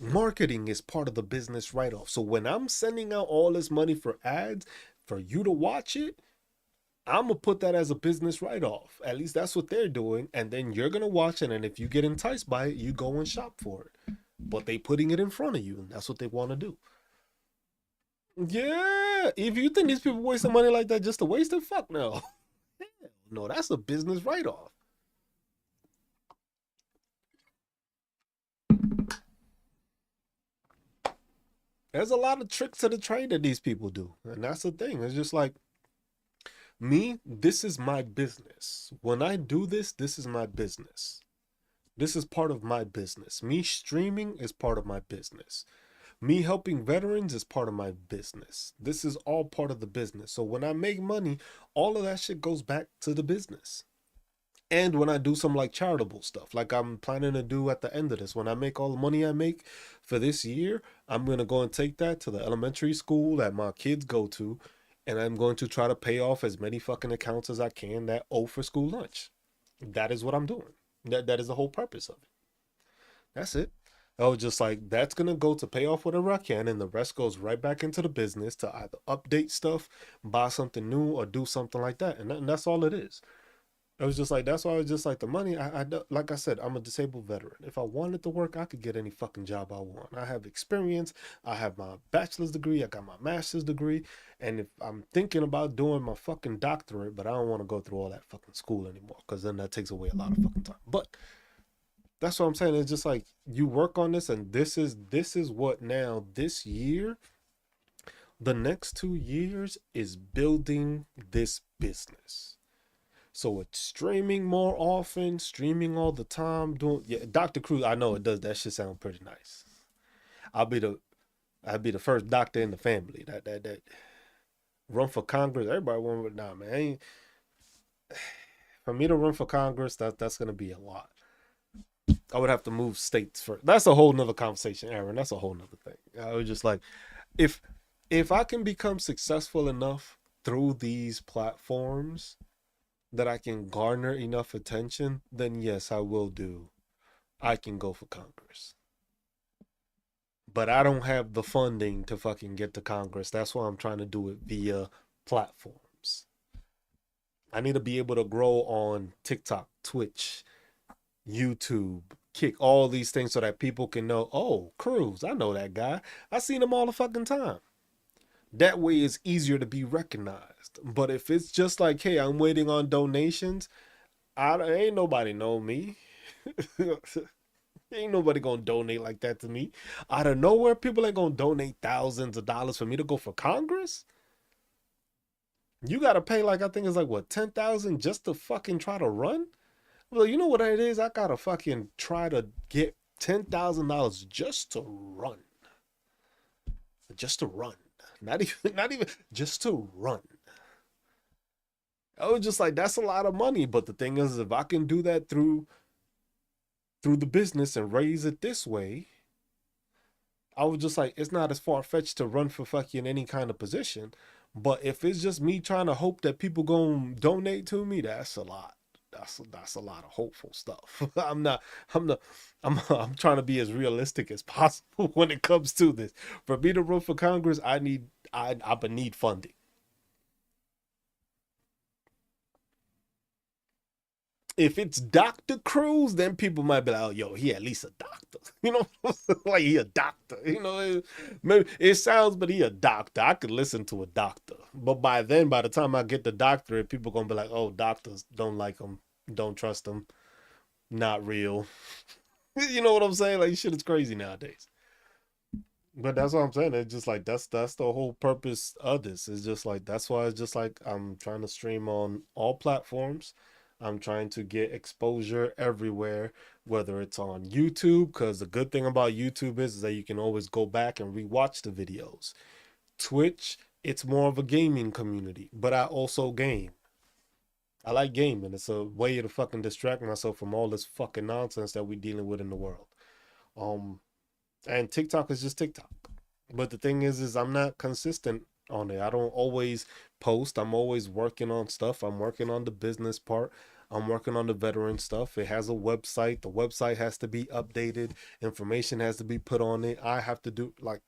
Marketing is part of the business write-off. So when I'm sending out all this money for ads for you to watch it, I'm gonna put that as a business write-off. At least that's what they're doing. And then you're gonna watch it, and if you get enticed by it, you go and shop for it. But they putting it in front of you, and that's what they want to do. Yeah, if you think these people wasting money like that just to waste it, fuck no. No, that's a business write-off. There's a lot of tricks to the trade that these people do, and that's the thing. It's just like me, this is my business. When I do this, this is my business. This is part of my business. Me streaming is part of my business. Me helping veterans is part of my business. This is all part of the business. So when I make money, all of that shit goes back to the business. And when I do some like charitable stuff, like I'm planning to do at the end of this, when I make all the money I make for this year, I'm going to go and take that to the elementary school that my kids go to. And I'm going to try to pay off as many fucking accounts as I can that owe for school lunch. That is what I'm doing. That is the whole purpose of it. That's it. I was just like, that's gonna go to pay off whatever I can, and the rest goes right back into the business to either update stuff, buy something new, or do something like that. And that's all it is. It was just like, that's why I was just like, the money, like I said, I'm a disabled veteran. If I wanted to work, I could get any fucking job I want. I have experience. I have my bachelor's degree. I got my master's degree. And if I'm thinking about doing my fucking doctorate, but I don't want to go through all that fucking school anymore, because then that takes away a lot of fucking time. But that's what I'm saying. It's just like, you work on this, and this is what now, this year, the next 2 years is building this business. So it's streaming more often, streaming all the time. Doing, yeah, Dr. Cruz, I know it does. That shit sound pretty nice. I'll be the I'll be the first doctor in the family. That run for Congress. Everybody want, nah, man. For me to run for Congress, that's gonna be a lot. I would have to move states first. That's a whole nother conversation, Aaron. That's a whole nother thing. I was just like, if if I can become successful enough through these platforms that I can garner enough attention, then yes, I will do. I can go for Congress. But I don't have the funding to fucking get to Congress. That's why I'm trying to do it via platforms. I need to be able to grow on TikTok, Twitch, YouTube, Kick, all these things so that people can know, oh, Cruz, I know that guy. I seen him all the fucking time. That way it's easier to be recognized. But if it's just like, hey, I'm waiting on donations, I ain't nobody know me. Ain't nobody gonna donate like that to me. Out of nowhere, people ain't gonna donate thousands of dollars for me to go for Congress. You gotta pay, like, I think it's like what, 10,000 just to fucking try to run. Well, you know what it is? I gotta fucking try to get $10,000 just to run, just to run. Not even, not even just to run. I was just like, that's a lot of money. But the thing is, if I can do that through the business and raise it this way, I was just like, it's not as far fetched to run for fucking any kind of position. But if it's just me trying to hope that people gonna donate to me, that's a lot. That's a lot of hopeful stuff. I'm trying to be as realistic as possible when it comes to this. For me to run for Congress, I would need funding. If it's Dr. Cruz, then people might be like, oh, yo, he at least a doctor. You know, like he a doctor. You know, maybe it sounds, but he a doctor. I could listen to a doctor. But by then, by the time I get the doctorate, people gonna be like, oh, doctors don't like him, don't trust him, not real. You know what I'm saying? Like, shit is crazy nowadays. But that's what I'm saying. It's just like, that's the whole purpose of this. It's just like, that's why it's just like, I'm trying to stream on all platforms. I'm trying to get exposure everywhere, whether it's on YouTube, because the good thing about YouTube is that you can always go back and rewatch the videos. Twitch, it's more of a gaming community, but I also game. I like gaming. It's a way to fucking distract myself from all this fucking nonsense that we're dealing with in the world. Um, and TikTok is just TikTok. But the thing is I'm not consistent on it. I don't always post. I'm always working on stuff. I'm working on the business part. I'm working on the veteran stuff. It has a website. The website has to be updated. Information has to be put on it. I have to do, like,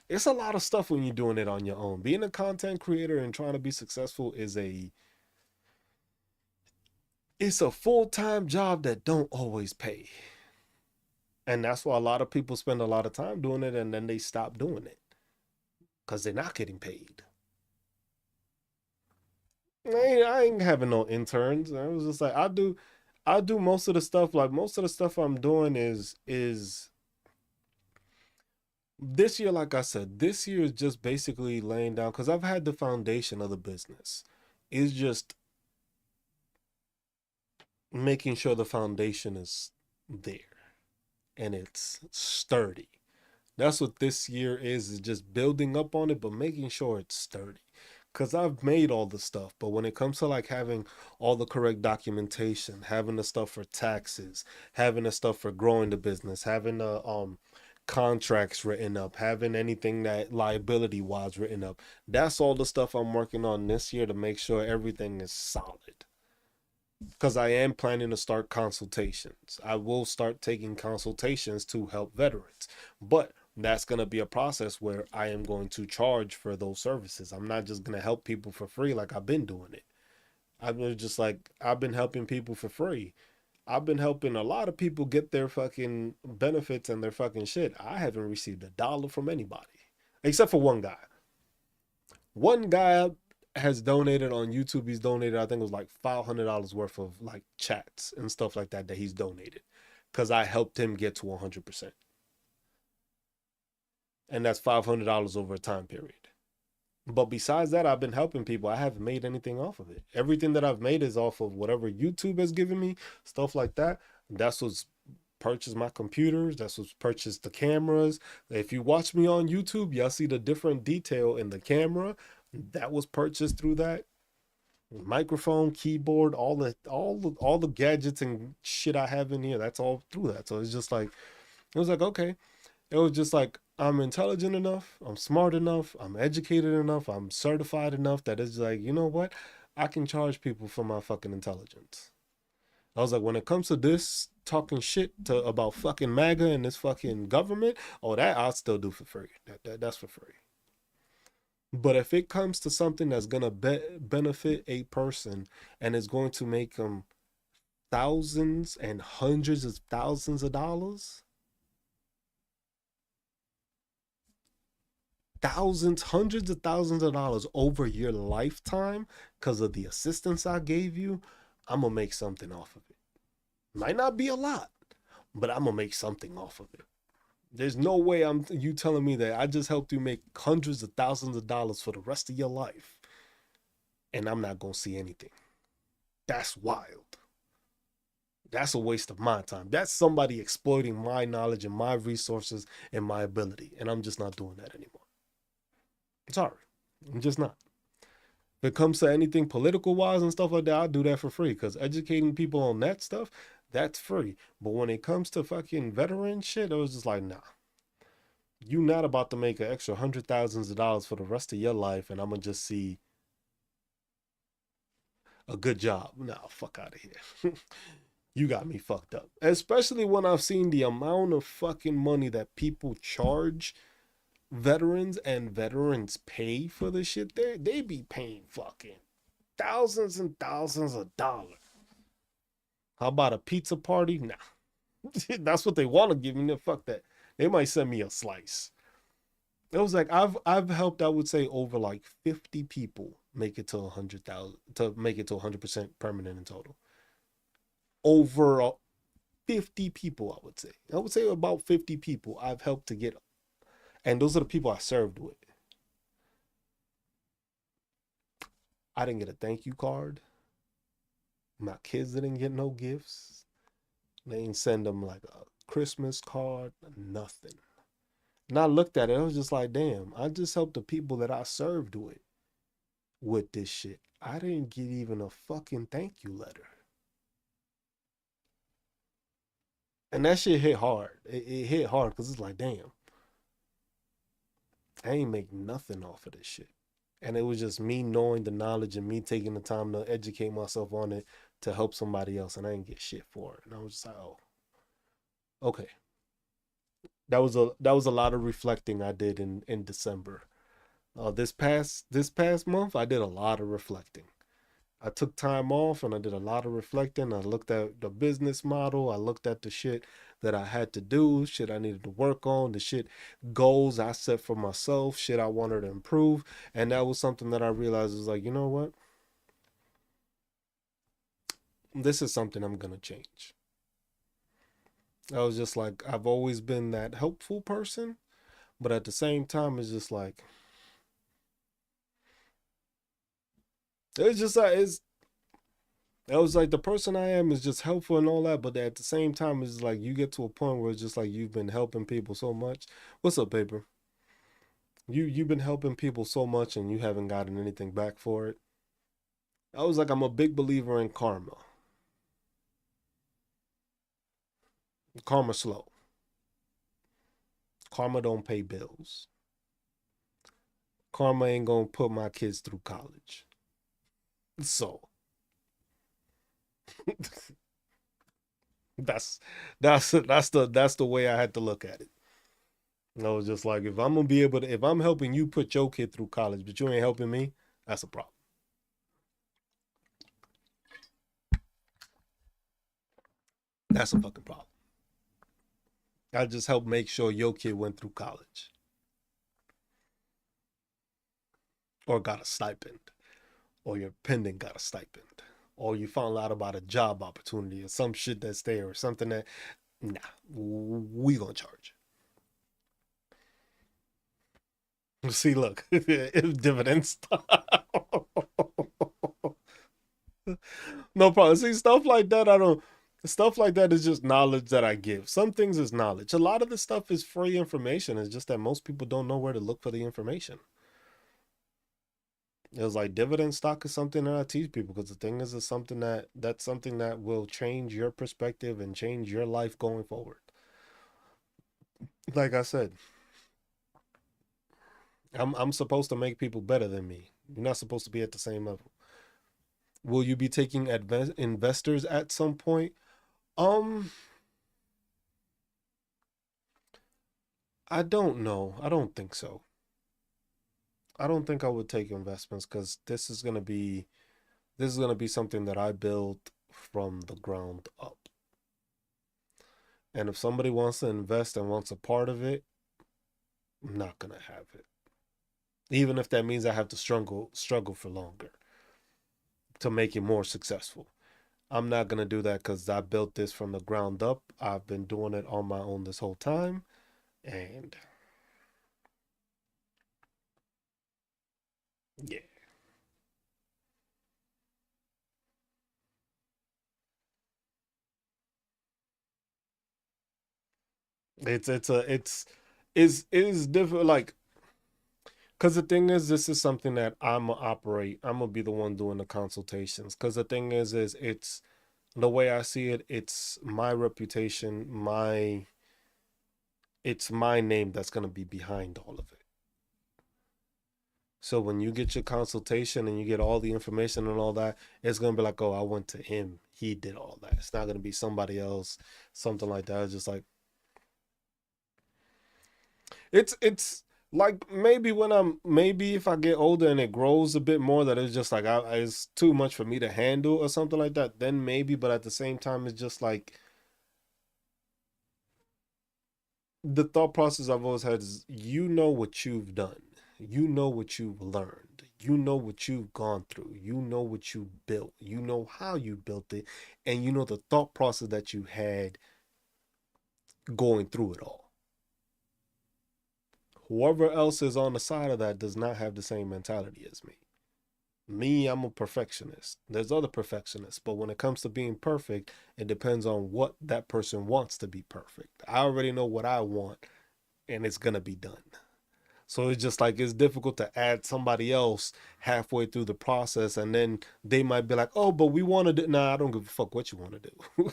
it's a lot of stuff when you're doing it on your own. Being a content creator and trying to be successful is it's a full-time job that don't always pay. And that's why a lot of people spend a lot of time doing it and then they stop doing it because they're not getting paid. I ain't having no interns. I was just like, I do most of the stuff. Like, most of the stuff I'm doing is this year. Like I said, this year is just basically laying down, because I've had the foundation of the business. It's just making sure the foundation is there and it's sturdy. That's what this year is just building up on it, but making sure it's sturdy. Because I've made all the stuff, but when it comes to like having all the correct documentation, having the stuff for taxes, having the stuff for growing the business, having the contracts written up, having anything that liability wise written up, that's all the stuff I'm working on this year to make sure everything is solid. Because I am planning to start consultations. I will start taking consultations to help veterans, but that's going to be a process where I am going to charge for those services. I'm not just going to help people for free like I've been doing it. I've been just like, I've been helping people for free. I've been helping a lot of people get their fucking benefits and their fucking shit. I haven't received a dollar from anybody except for one guy. One guy has donated on YouTube. He's donated, I think it was like $500 worth of like chats and stuff like that he's donated because I helped him get to 100%. And that's $500 over a time period. But besides that, I've been helping people. I haven't made anything off of it. Everything that I've made is off of whatever YouTube has given me, stuff like that. That's what's purchased my computers. That's what's purchased the cameras. If you watch me on YouTube, y'all see the different detail in the camera. That was purchased through that. Microphone, keyboard, all the gadgets and shit I have in here. That's all through that. So it's just like, it was like, okay. It was just like, I'm intelligent enough, I'm smart enough, I'm educated enough, I'm certified enough that it's like, you know what? I can charge people for my fucking intelligence. I was like, when it comes to this talking shit about fucking MAGA and this fucking government, oh, that I'll still do for free. That's for free. But if it comes to something that's gonna benefit a person and is going to make them thousands and hundreds of thousands of dollars, thousands, hundreds of thousands of dollars over your lifetime because of the assistance I gave you, I'm gonna make something off of it. Might not be a lot, but I'm gonna make something off of it. There's no way you telling me that I just helped you make hundreds of thousands of dollars for the rest of your life and I'm not gonna see anything. That's wild. That's a waste of my time. That's somebody exploiting my knowledge and my resources and my ability. And I'm just not doing that anymore. Sorry. I'm just not. If it comes to anything political wise and stuff like that, I'll do that for free because educating people on that stuff, that's free. But when it comes to fucking veteran shit, I was just like, nah. You not about to make an extra hundred thousands of dollars for the rest of your life and I'm gonna just see a good job. Nah, fuck out of here. You got me fucked up. Especially when I've seen the amount of fucking money that people charge veterans and veterans pay for this shit. They be paying fucking thousands and thousands of dollars. How about a pizza party? Nah. That's what they want to give me. Fuck that. They might send me a slice. It was like I've helped, I would say, over like 50 people make it to 100,000 to make it to 100% permanent in total. Over 50 people, I would say. I would say about 50 people I've helped to get, and those are the people I served with. I didn't get a thank you card. My kids didn't get no gifts. They didn't send them like a Christmas card, nothing. And I looked at it, I was just like, damn, I just helped the people that I served with this shit. I didn't get even a fucking thank you letter. And that shit hit hard. It hit hard because it's like, damn, I ain't make nothing off of this shit. And it was just me knowing the knowledge and me taking the time to educate myself on it to help somebody else. And I didn't get shit for it. And I was just like, oh, okay. That was a lot of reflecting I did in December. This past month I did a lot of reflecting. I took time off and I did a lot of reflecting. I looked at the business model. I looked at the shit that I had to do, shit I needed to work on, the shit goals I set for myself, shit I wanted to improve. And that was something that I realized was like, you know what? This is something I'm gonna change. I was just like, I've always been that helpful person, but at the same time, it's just like it's I was like the person I am is just helpful and all that, but at the same time, it's like you get to a point where it's just like you've been helping people so much. What's up, paper? You've been helping people so much and you haven't gotten anything back for it. I was like, I'm a big believer in karma. Karma slow. Karma don't pay bills. Karma ain't gonna put my kids through college. So that's that's the way I had to look at it. And I was just like, if I'm gonna be able to, if I'm helping you put your kid through college, but you ain't helping me, that's a problem. That's a fucking problem. I just helped make sure your kid went through college or got a stipend, or your pendant got a stipend, or you found out about a job opportunity or some shit that's there or something that, nah, we gonna charge. See, look, if dividends. No problem. See, stuff like that, I don't. Stuff like that is just knowledge that I give. Some things is knowledge. A lot of the stuff is free information. It's just that most people don't know where to look for the information. It was like dividend stock is something that I teach people because the thing is, it's something that's something that will change your perspective and change your life going forward. Like I said, I'm supposed to make people better than me. You're not supposed to be at the same level. Will you be taking investors at some point? Um, I don't know. I don't think so. I don't think I would take investments because this is gonna be something that I built from the ground up. And if somebody wants to invest and wants a part of it, I'm not gonna have it. Even if that means I have to struggle for longer to make it more successful. I'm not gonna do that because I built this from the ground up. I've been doing it on my own this whole time, and yeah, it's different. Like, because the thing is, this is something that I'm gonna operate. I'm gonna be the one doing the consultations. Because the thing is it's the way I see it. It's my reputation, it's my name that's gonna be behind all of it. So when you get your consultation and you get all the information and all that, it's gonna be like, oh, I went to him. He did all that. It's not gonna be somebody else, something like that. It's just like it's like maybe if I get older and it grows a bit more, that it's just like it's too much for me to handle or something like that. Then maybe, but at the same time, it's just like the thought process I've always had is you know what you've done. You know what you've learned. You know what you've gone through. You know what you built. You know how you built it. And you know the thought process that you had going through it all. Whoever else is on the side of that does not have the same mentality as me. Me, I'm a perfectionist. There's other perfectionists, but when it comes to being perfect, it depends on what that person wants to be perfect. I already know what I want, and it's gonna be done. So it's just like it's difficult to add somebody else halfway through the process, and then they might be like, "Oh, but we want to do." Nah, I don't give a fuck what you want to do.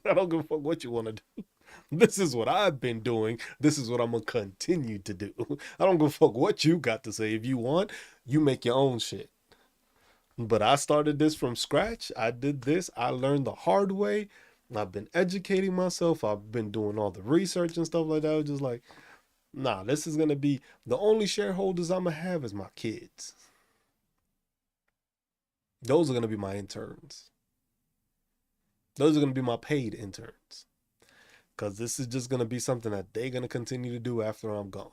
I don't give a fuck what you want to do. This is what I've been doing. This is what I'm gonna continue to do. I don't give a fuck what you got to say. If you want, you make your own shit. But I started this from scratch. I did this. I learned the hard way. I've been educating myself. I've been doing all the research and stuff like that. I was just like, nah, this is gonna be the only shareholders I'm gonna have is my kids. Those are gonna be my interns. Those are gonna be my paid interns. Cause this is just gonna be something that they're gonna continue to do after I'm gone.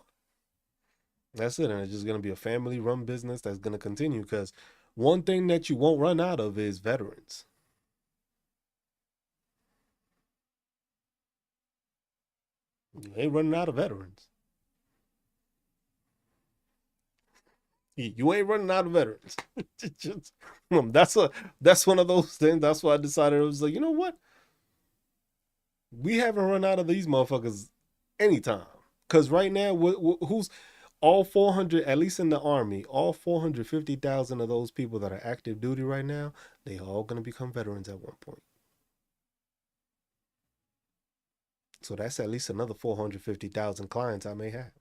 That's it. And it's just gonna be a family run business that's gonna continue. Cause one thing that you won't run out of is veterans. You ain't running out of veterans. You ain't running out of veterans. Just, that's one of those things. That's why I decided. I was like, you know what? We haven't run out of these motherfuckers anytime. Cause right now, who's all 400? At least in the army, all 450,000 of those people that are active duty right now, they all gonna become veterans at one point. So that's at least another 450,000 clients I may have.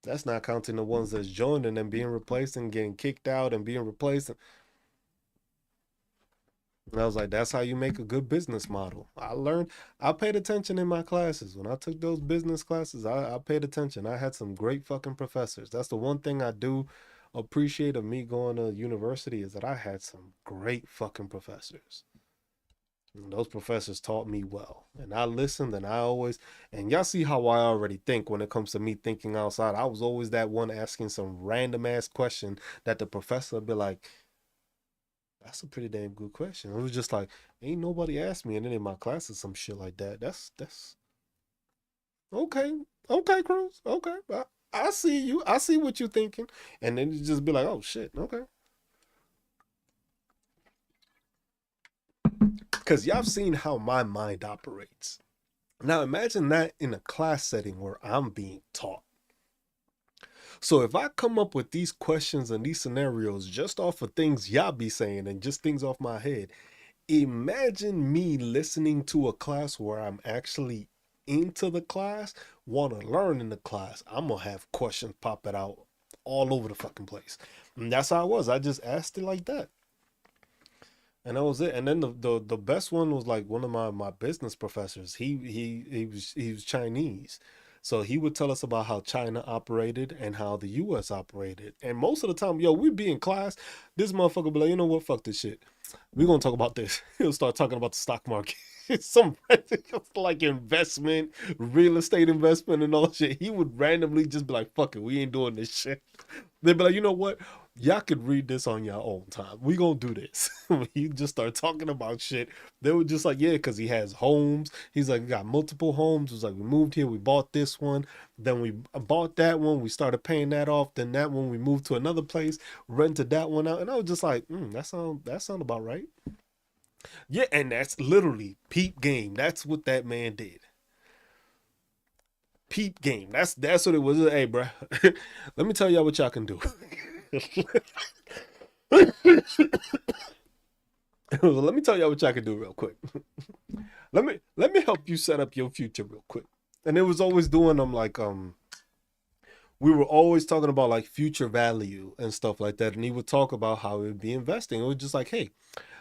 That's not counting the ones that's joined and then being replaced and getting kicked out and being replaced. And I was like, that's how you make a good business model. I paid attention in my classes. When I took those business classes, I paid attention. I had some great fucking professors. That's the one thing I do appreciate of me going to university is that I had some great fucking professors. And those professors taught me well, and I listened, and I always, and y'all see how I already think when it comes to me thinking outside. I was always that one asking some random ass question that the professor would be like, "That's a pretty damn good question." It was just like, ain't nobody asked me in any of my classes some shit like that. That's okay, okay, Cruz, okay. I see you. I see what you're thinking, and then you just be like, "Oh shit, okay." Because y'all seen how my mind operates. Now imagine that in a class setting where I'm being taught. So if I come up with these questions and these scenarios just off of things y'all be saying and just things off my head, imagine me listening to a class where I'm actually into the class, want to learn in the class. I'm gonna have questions popping out all over the fucking place. And that's how I was. I just asked it like that. And that was it. And then the best one was like one of my business professors. He was Chinese. So he would tell us about how China operated and how the US operated. And most of the time, yo, we'd be in class. This motherfucker be like, you know what, fuck this shit. We're gonna talk about this. He'll start talking about the stock market. Some like investment, real estate investment and all that shit. He would randomly just be like, fuck it, we ain't doing this shit. They'd be like, you know what? Y'all could read this on your own time. We gonna do this. He just started talking about shit. They were just like, yeah, because he has homes. He's like, we got multiple homes. It was like, we moved here, we bought this one, then we bought that one, we started paying that off. Then that one, we moved to another place, rented that one out, and I was just like, that sound about right. Yeah, and that's literally peep game. That's what that man did. Peep game. That's what it was. Hey, bro, let me tell y'all what y'all can do. Let me tell y'all what y'all can do real quick. Let me help you set up your future real quick. And it was always doing them like we were always talking about like future value and stuff like that. And he would talk about how it would be investing. It was just like, hey,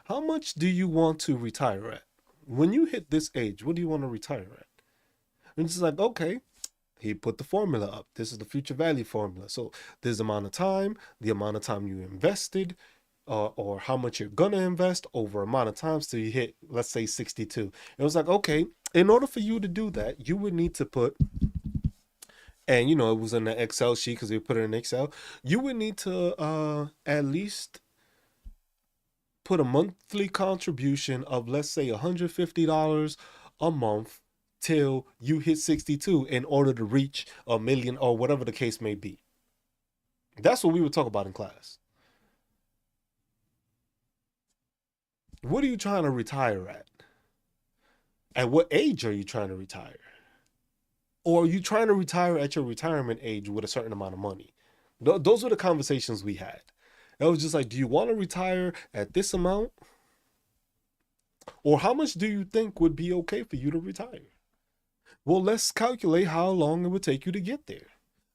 how much do you want to retire at? When you hit this age, what do you want to retire at? And it's like, okay, he put the formula up. This is the future value formula. So this amount of time, the amount of time you invested, or how much you're gonna invest over amount of times till you hit, let's say 62. It was like, okay, in order for you to do that, you would need to put, and it was in the Excel sheet because we put it in Excel. You would need to at least put a monthly contribution of, let's say, $150 a month till you hit 62 in order to reach a million or whatever the case may be. That's what we would talk about in class. What are you trying to retire at? At what age are you trying to retire? Or are you trying to retire at your retirement age with a certain amount of money? Those were the conversations we had. It was just like, do you want to retire at this amount? Or how much do you think would be okay for you to retire? Well, let's calculate how long it would take you to get there.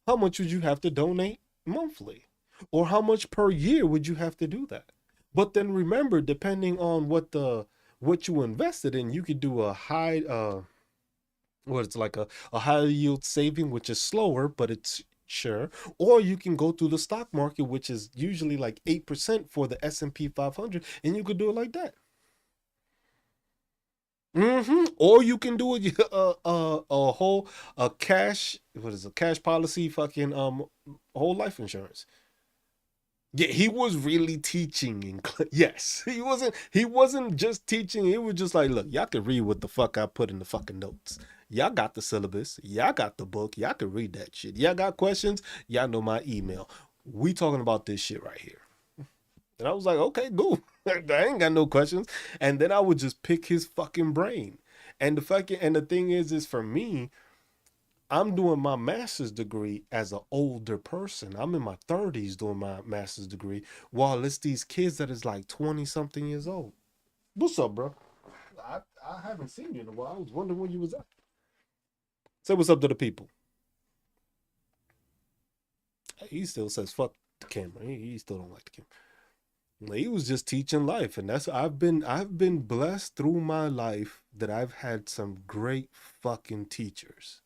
How much would you have to donate monthly? Or how much per year would you have to do that? But then remember, depending on what you invested in, you could do a high what it's like a high yield saving, which is slower, but it's sure. Or you can go through the stock market, which is usually like 8% for the S&P 500, and you could do it like that. Or you can do it a whole a cash, what is a cash policy, fucking whole life insurance. Yeah, he was really teaching in yes, he wasn't just teaching. He was just like, look, y'all can read what the fuck I put in the fucking notes. Y'all got the syllabus, y'all got the book, y'all can read that shit. Y'all got questions, y'all know my email. We talking about this shit right here. And I was like, okay, cool. I ain't got no questions. And then I would just pick his fucking brain. And the thing is for me, I'm doing my master's degree as an older person. I'm in my 30s doing my master's degree, while it's these kids that is like 20 something years old. What's up, bro? I haven't seen you in a while. I was wondering where you was at. Say what's up to the people. He still says fuck the camera. He still don't like the camera. He was just teaching life, and that's I've been blessed through my life that I've had some great fucking teachers.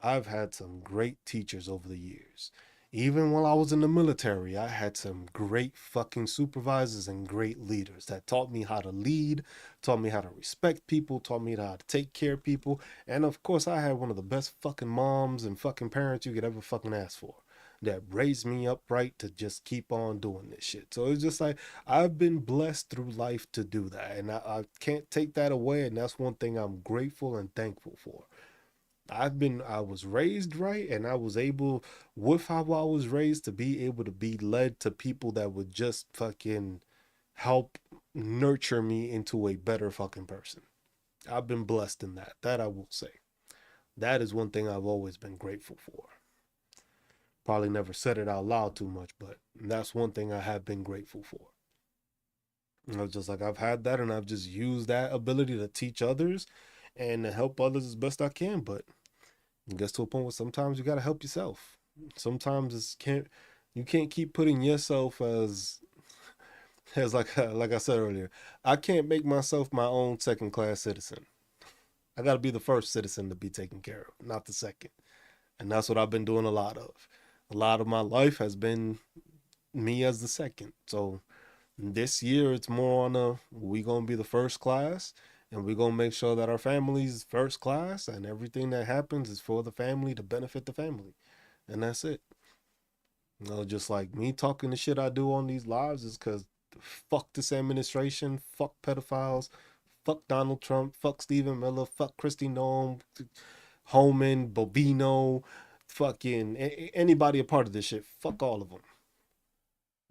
I've had some great teachers over the years. Even while I was in the military, I had some great fucking supervisors and great leaders that taught me how to lead, taught me how to respect people, taught me how to take care of people. And of course, I had one of the best fucking moms and fucking parents you could ever fucking ask for that raised me up right to just keep on doing this shit. So it's just like I've been blessed through life to do that. And I can't take that away. And that's one thing I'm grateful and thankful for. I was raised right, and I was able, with how I was raised, to be able to be led to people that would just fucking help nurture me into a better fucking person. I've been blessed in that. That I will say. That is one thing I've always been grateful for. Probably never said it out loud too much, but that's one thing I have been grateful for. I was just like, I've had that, and I've just used that ability to teach others and to help others as best I can. But it gets to a point where sometimes you gotta help yourself. Sometimes you can't keep putting yourself as like I said earlier. I can't make myself my own second class citizen. I gotta be the first citizen to be taken care of, not the second. And that's what I've been doing a lot of. A lot of my life has been me as the second. So this year it's more on a we gonna be the first class, and we're gonna make sure that our family's first class, and everything that happens is for the family to benefit the family. And that's it. Just like me talking the shit I do on these lives is because fuck this administration, fuck pedophiles, fuck Donald Trump, fuck Stephen Miller, fuck Christy Nome, Holman, Bobino, fucking anybody a part of this shit. Fuck all of them.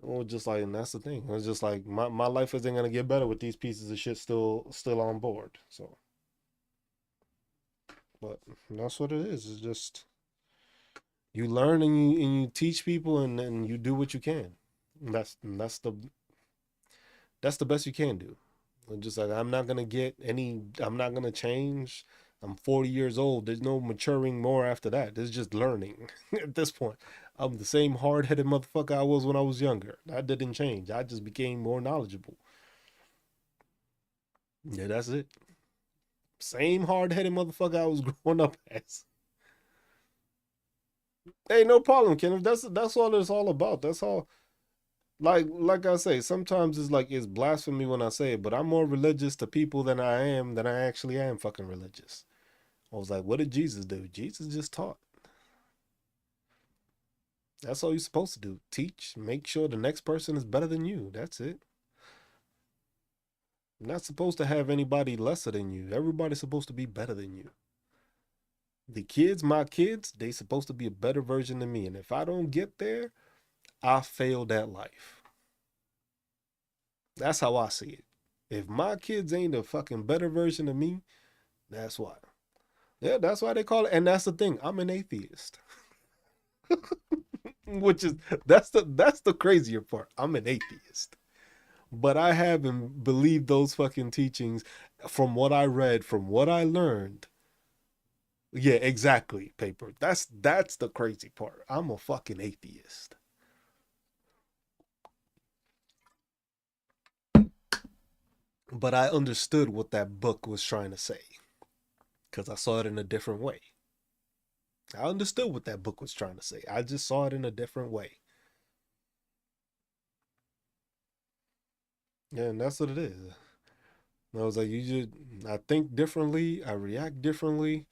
Or just like, and that's the thing. It's just like my life isn't gonna get better with these pieces of shit still on board. So, but that's what it is. It's just you learn and you teach people and you do what you can. That's the best you can do. I'm just like I'm not gonna get any. I'm not gonna change. I'm 40 years old. There's no maturing more after that. There's just learning at this point. I'm the same hard headed motherfucker I was when I was younger. That didn't change. I just became more knowledgeable. Yeah, that's it. Same hard headed motherfucker I was growing up as. Hey, no problem, Kenneth. That's all it's all about. That's all. Like I say, sometimes it's like it's blasphemy when I say it, but I'm more religious to people than I actually am fucking religious. I was like, what did Jesus do? Jesus just taught. That's all you're supposed to do. Teach, make sure the next person is better than you. That's it. You're not supposed to have anybody lesser than you. Everybody's supposed to be better than you. The kids, my kids, they supposed to be a better version than me. And if I don't get there, I failed at life. That's how I see it. If my kids ain't a fucking better version of me, that's why. Yeah, that's why they call it. And that's the thing. I'm an atheist. Which is that's the crazier part. I'm an atheist. But I haven't believed those fucking teachings from what I read, from what I learned. Yeah, exactly, paper. That's the crazy part. I'm a fucking atheist. But I understood what that book was trying to say because I saw it in a different way. I understood what that book was trying to say. I just saw it in a different way. Yeah, and that's what it is. I was like, I think differently. I react differently.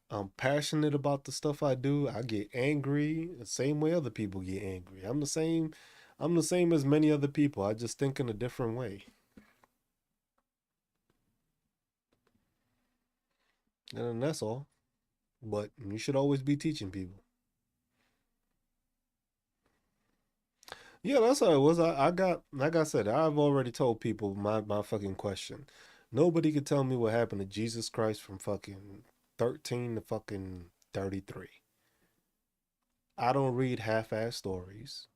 I'm passionate about the stuff I do. I get angry the same way other people get angry. I'm the same as many other people. I just think in a different way. And that's all. But you should always be teaching people. Yeah, that's how it was. I got, like I said, I've already told people my fucking question. Nobody could tell me what happened to Jesus Christ from fucking 13 to fucking 33. I don't read half-ass stories.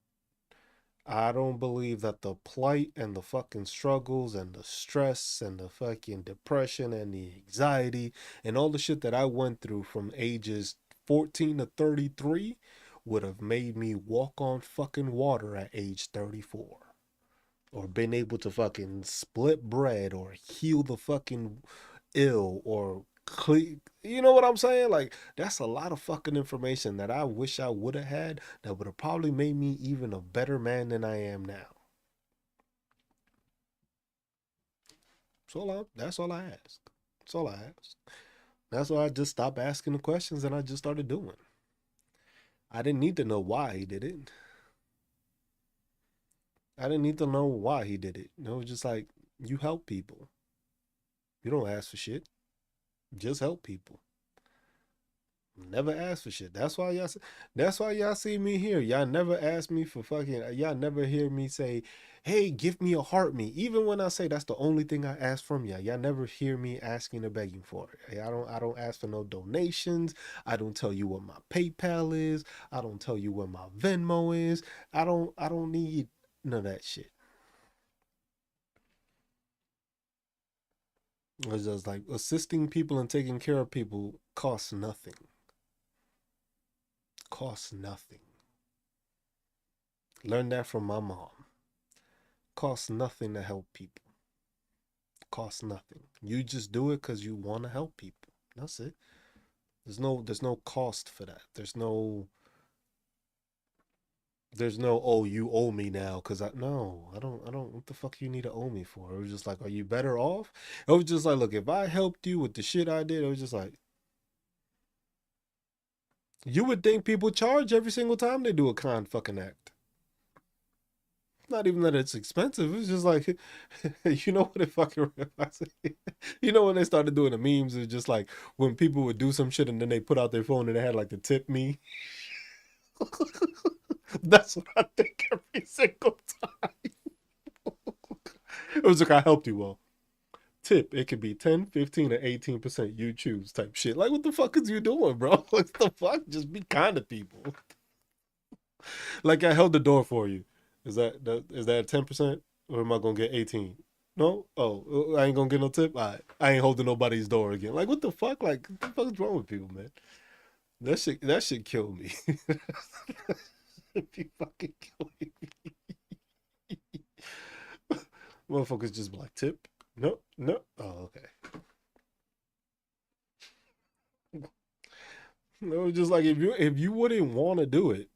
I don't believe that the plight and the fucking struggles and the stress and the fucking depression and the anxiety and all the shit that I went through from ages 14 to 33 would have made me walk on fucking water at age 34 or been able to fucking split bread or heal the fucking ill or You know what I'm saying? Like, that's a lot of fucking information that I wish I would have had that would have probably made me even a better man than I am now. That's all I ask. That's all I ask. That's why I just stopped asking the questions and I just started doing. I didn't need to know why he did it. I didn't need to know why he did it. It was just like, you help people. You don't ask for shit. Just help people. Never ask for shit. That's why y'all. That's why y'all see me here. Y'all never ask me for fucking. Y'all never hear me say, "Hey, give me a heart me." Even when I say that's the only thing I ask from y'all, y'all never hear me asking or begging for it. Hey, I don't. I don't ask for no donations. I don't tell you what my PayPal is. I don't tell you what my Venmo is. I don't. I don't need none of that shit. It's just like assisting people and taking care of people costs nothing. Costs nothing. Learned that from my mom. Costs nothing to help people. Costs nothing. You just do it because you want to help people. That's it. There's no cost for that. There's no oh you owe me now because I don't what the fuck you need to owe me for? It was just like, are you better off? It was just like, look, if I helped you with the shit I did, it was just like, you would think people charge every single time they do a kind fucking act. Not even that it's expensive. It's just like, you know what it fucking reminds me? You know when they started doing the memes, it's just like when people would do some shit and then they put out their phone and they had like the tip me. That's what I think every single time. It was like, I helped you well. Tip, it could be 10, 15, or 18%. You choose type shit. Like, what the fuck is you doing, bro? What the fuck? Just be kind to people. Like, I held the door for you. Is that 10%? Or am I gonna get 18? No? Oh, I ain't gonna get no tip? I ain't holding nobody's door again. Like, what the fuck? Like, what the fuck is wrong with people, man? That shit kill me. If you fucking kill me. Motherfuckers just be like, tip? No, no. Oh, okay. It was just like, if you wouldn't want to do it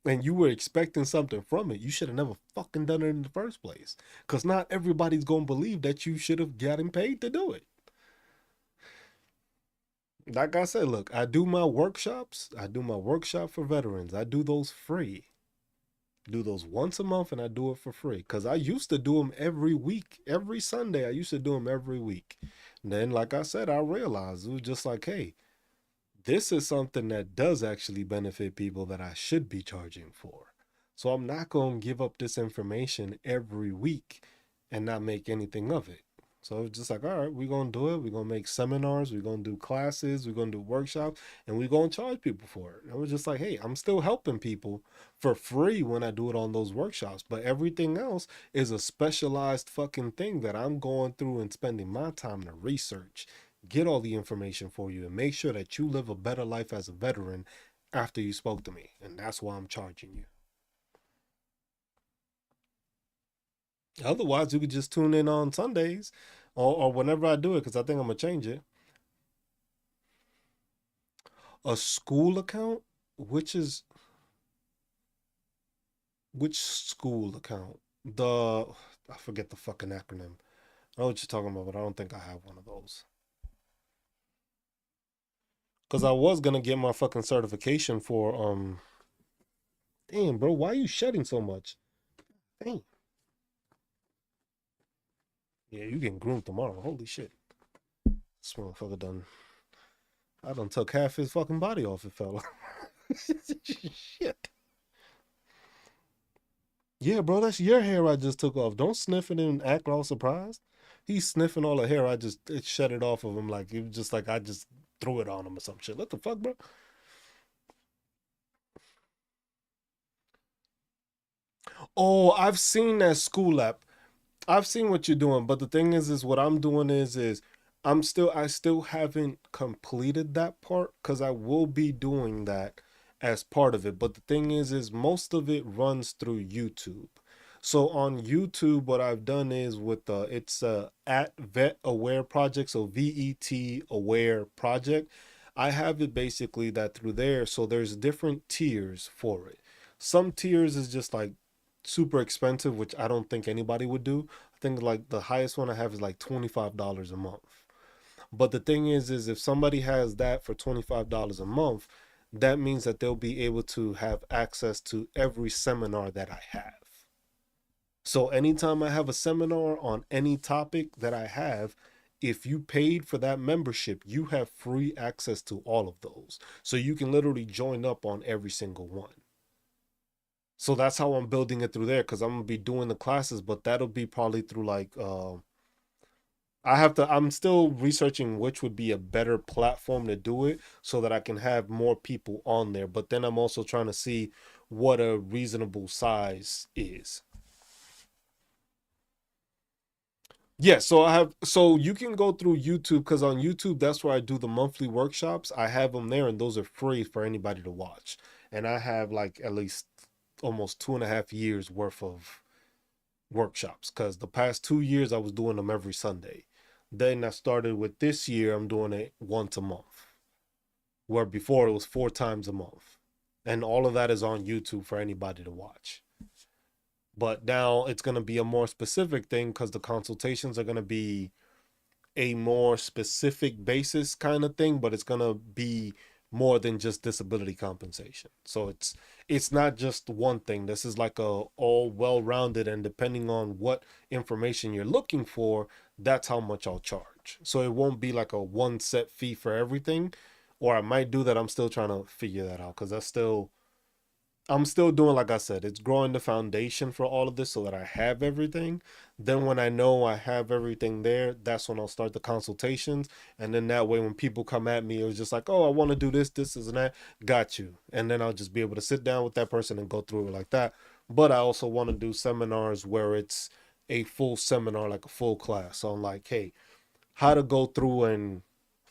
and you were expecting something from it, you should have never fucking done it in the first place. Cause not everybody's gonna believe that you should have gotten paid to do it. Like I said, look, I do my workshops. I do my workshop for veterans. I do those free. Do those once a month and I do it for free. Because I used to do them every week, every Sunday. I used to do them every week. And then, like I said, I realized it was just like, hey, this is something that does actually benefit people that I should be charging for. So I'm not going to give up this information every week and not make anything of it. So it's just like, all right, we're going to do it. We're going to make seminars. We're going to do classes. We're going to do workshops and we're going to charge people for it. And it was just like, hey, I'm still helping people for free when I do it on those workshops. But everything else is a specialized fucking thing that I'm going through and spending my time to research, get all the information for you, and make sure that you live a better life as a veteran after you spoke to me. And that's why I'm charging you. Otherwise, you could just tune in on Sundays or whenever I do it, because I think I'm going to change it. A school account? Which is, which school account? I forget the fucking acronym. I know what you're talking about, but I don't think I have one of those. Because I was going to get my fucking certification for, damn, bro, why are you shedding so much? Damn. Yeah, you getting groomed tomorrow. Holy shit. This motherfucker done. I done took half his fucking body off it, fella. Shit. Yeah, bro, that's your hair I just took off. Don't sniff it and act all surprised. He's sniffing all the hair. I just it shed it off of him like it was just like I just threw it on him or some shit. What the fuck, bro? Oh, I've seen that school app. I've seen what you're doing, but the thing is what I'm doing is I still haven't completed that part because I will be doing that as part of it. But the thing is most of it runs through YouTube. So on YouTube, what I've done is with it's at Vet Aware Project, so VET Aware Project. I have it basically that through there. So there's different tiers for it. Some tiers is just like super expensive, which I don't think anybody would do. I think like the highest one I have is like $25 a month. But the thing is if somebody has that for $25 a month, that means that they'll be able to have access to every seminar that I have. So anytime I have a seminar on any topic that I have, if you paid for that membership, you have free access to all of those. So you can literally join up on every single one. So that's how I'm building it through there, because I'm gonna be doing the classes, but that'll be probably through like I'm still researching which would be a better platform to do it so that I can have more people on there. But then I'm also trying to see what a reasonable size is. Yeah, so you can go through YouTube, because on YouTube that's where I do the monthly workshops. I have them there and those are free for anybody to watch. And I have like at least almost 2.5 years worth of workshops, because the past 2 years I was doing them every Sunday. Then I started with this year, I'm doing it once a month, where before it was 4 times a month. And all of that is on YouTube for anybody to watch. But now it's going to be a more specific thing, because the consultations are going to be a more specific basis kind of thing, but it's going to be more than just disability compensation. So it's not just one thing. This is like a all well-rounded, and depending on what information you're looking for, that's how much I'll charge. So it won't be like a one set fee for everything, or I might do that. I'm still trying to figure that out, because I'm still doing, like I said, it's growing the foundation for all of this so that I have everything. Then when I know I have everything there, that's when I'll start the consultations. And then that way, when people come at me, it was just like, oh, I want to do this, and that. Got you. And then I'll just be able to sit down with that person and go through it like that. But I also want to do seminars where it's a full seminar, like a full class on like, hey, how to go through and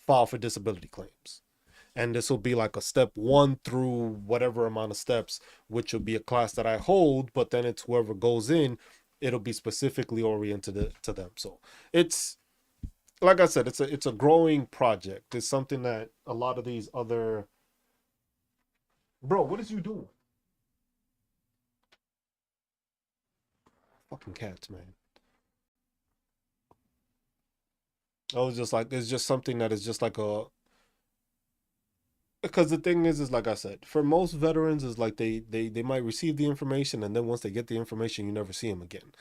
file for disability claims, and this will be like a step 1 through whatever amount of steps, which will be a class that I hold, but then it's whoever goes in, it'll be specifically oriented to them. So it's, like I said, it's a growing project. It's something that a lot of these other, bro, what is you doing? Fucking cats, man. I was just like, it's just something that is just like a, because the thing is like I said, for most veterans is like they might receive the information, and then once they get the information, you never see them again.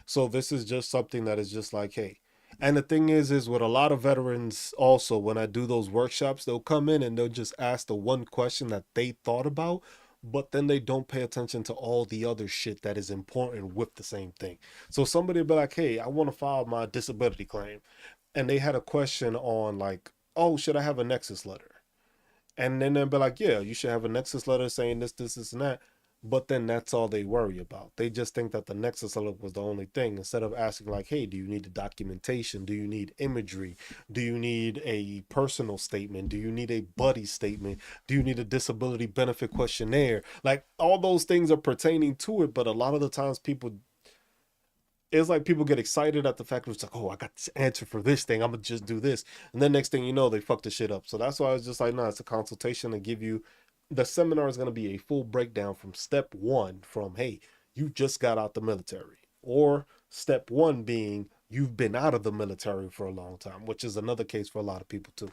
So this is just something that is just like, hey. And the thing is with a lot of veterans also, when I do those workshops, they'll come in and they'll just ask the one question that they thought about, but then they don't pay attention to all the other shit that is important with the same thing. So somebody will be like, hey, I want to file my disability claim, and they had a question on like, oh, should I have a nexus letter? And then they'll be like, yeah, you should have a nexus letter saying this, and that. But then that's all they worry about. They just think that the nexus letter was the only thing, instead of asking like, hey, do you need the documentation? Do you need imagery? Do you need a personal statement? Do you need a buddy statement? Do you need a disability benefit questionnaire? Like all those things are pertaining to it, but a lot of the times people, it's like people get excited at the fact that it's like, oh, I got this answer for this thing, I'm gonna just do this, and then next thing you know, they fuck the shit up. So that's why I was just like, no, it's a consultation to give you. The seminar is gonna be a full breakdown from step 1, from hey, you just got out the military, or step 1 being you've been out of the military for a long time, which is another case for a lot of people too.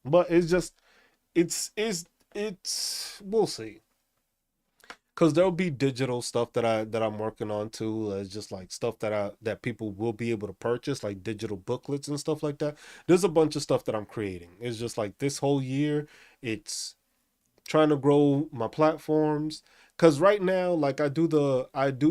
But it's just, it's we'll see, because there'll be digital stuff that I'm working on too. It's just like stuff that people will be able to purchase, like digital booklets and stuff like that. There's a bunch of stuff that I'm creating. It's just like this whole year, it's trying to grow my platforms. Cause right now, like I do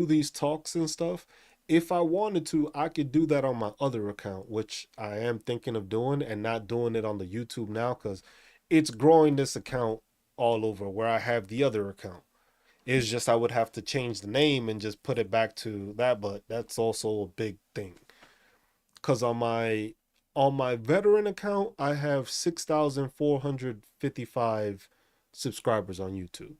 these talks and stuff. If I wanted to, I could do that on my other account, which I am thinking of doing, and not doing it on the YouTube now, because it's growing this account all over where I have the other account. It's just I would have to change the name and just put it back to that, but that's also a big thing. Cause on my veteran account, I have 6,455 subscribers on YouTube.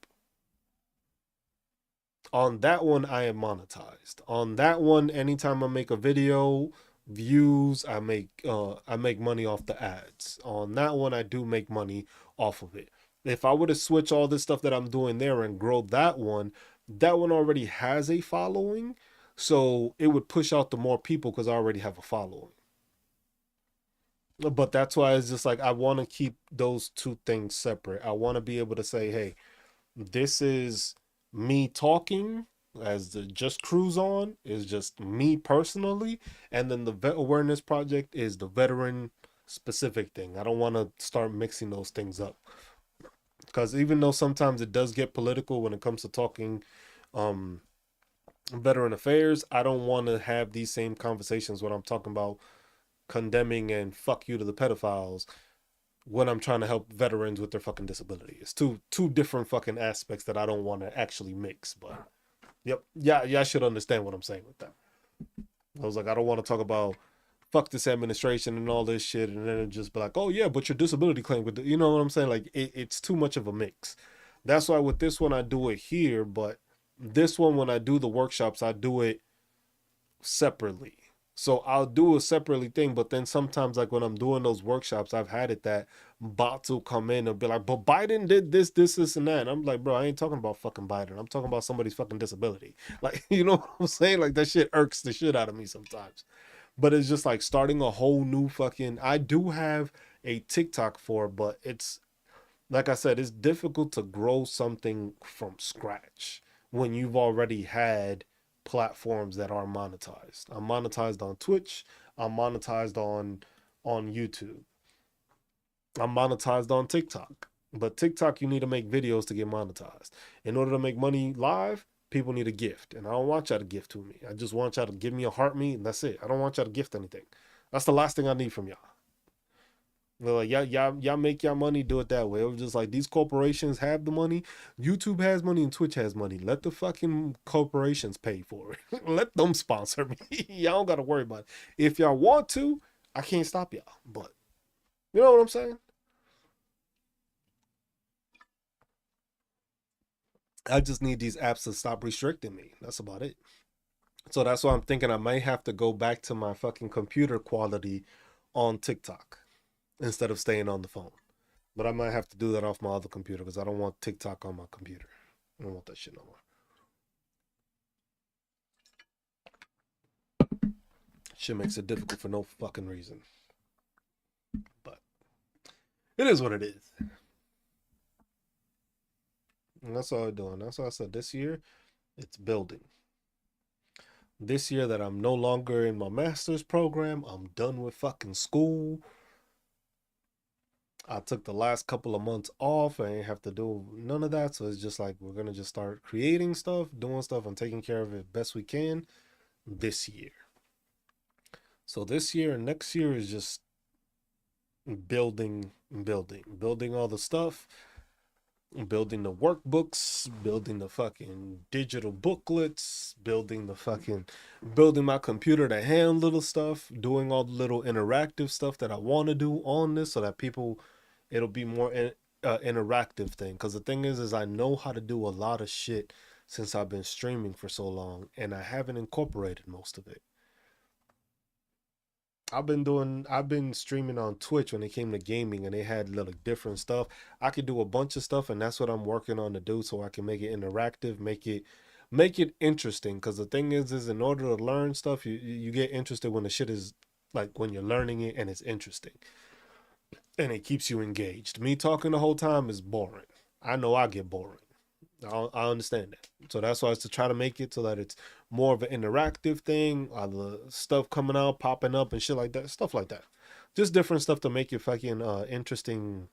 On that one, I am monetized. On that one, anytime I make a video, views, I make money off the ads. On that one, I do make money off of it. If I were to switch all this stuff that I'm doing there and grow that one already has a following, so it would push out to more people because I already have a following. But that's why it's just like I want to keep those two things separate. I want to be able to say, hey, this is me talking as the Just Cruise On is just me personally, and then the Vet Awareness Project is the veteran specific thing. I don't want to start mixing those things up because even though sometimes it does get political when it comes to talking um veteran affairs, I don't want to have these same conversations when I'm talking about condemning and fuck you to the pedophiles when I'm trying to help veterans with their fucking disability. It's two different fucking aspects that I don't want to actually mix. But yep, yeah, I should understand what I'm saying with that. I was like, I don't want to talk about fuck this administration and all this shit, and then it just be like, oh yeah, but your disability claim, with you know what I'm saying? Like it's too much of a mix. That's why with this one I do it here, but this one when I do the workshops I do it separately. So I'll do a separately thing, but then sometimes like when I'm doing those workshops, I've had it that bots will come in and be like, but Biden did this, and that. And I'm like, bro, I ain't talking about fucking Biden. I'm talking about somebody's fucking disability. Like, you know what I'm saying? Like that shit irks the shit out of me sometimes. But it's just like starting a whole new fucking I do have a TikTok for, but it's like I said, it's difficult to grow something from scratch when you've already had platforms that are monetized. I'm monetized on Twitch. I'm monetized on YouTube. I'm monetized on TikTok. But TikTok, you need to make videos to get monetized. In order to make money live, people need a gift. And I don't want y'all to gift to me. I just want y'all to give me a heart me, and that's it. I don't want y'all to gift anything. That's the last thing I need from y'all. They're like, y'all make y'all money, do it that way. It was just like these corporations have the money, YouTube has money, and Twitch has money. Let the fucking corporations pay for it. Let them sponsor me. Y'all don't gotta worry about it. If y'all want to, I can't stop y'all. But you know what I'm saying? I just need these apps to stop restricting me. That's about it. So that's why I'm thinking I might have to go back to my fucking computer quality on TikTok instead of staying on the phone. But I might have to do that off my other computer because I don't want TikTok on my computer. I don't want that shit no more. Shit makes it difficult for no fucking reason. But it is what it is. And that's all I'm doing. That's why I said this year, it's building. This year that I'm no longer in my master's program, I'm done with fucking school. I took the last couple of months off. I ain't have to do none of that. So it's just like we're gonna just start creating stuff, doing stuff, and taking care of it best we can this year. So this year and next year is just building all the stuff, building the workbooks, building the fucking digital booklets, building my computer to handle little stuff, doing all the little interactive stuff that I want to do on this so that people it'll be more interactive thing because the thing is I know how to do a lot of shit since I've been streaming for so long and I haven't incorporated most of it. I've been streaming on Twitch when it came to gaming and they had little different stuff. I could do a bunch of stuff and that's what I'm working on to do so I can make it interactive, make it interesting because the thing is in order to learn stuff you get interested when the shit is like when you're learning it and it's interesting and it keeps you engaged. Me talking the whole time is boring. I know I get boring. I understand that. So that's why it's to try to make it so that it's more of an interactive thing, the stuff coming out, popping up and shit like that, stuff like that. Just different stuff to make it fucking interesting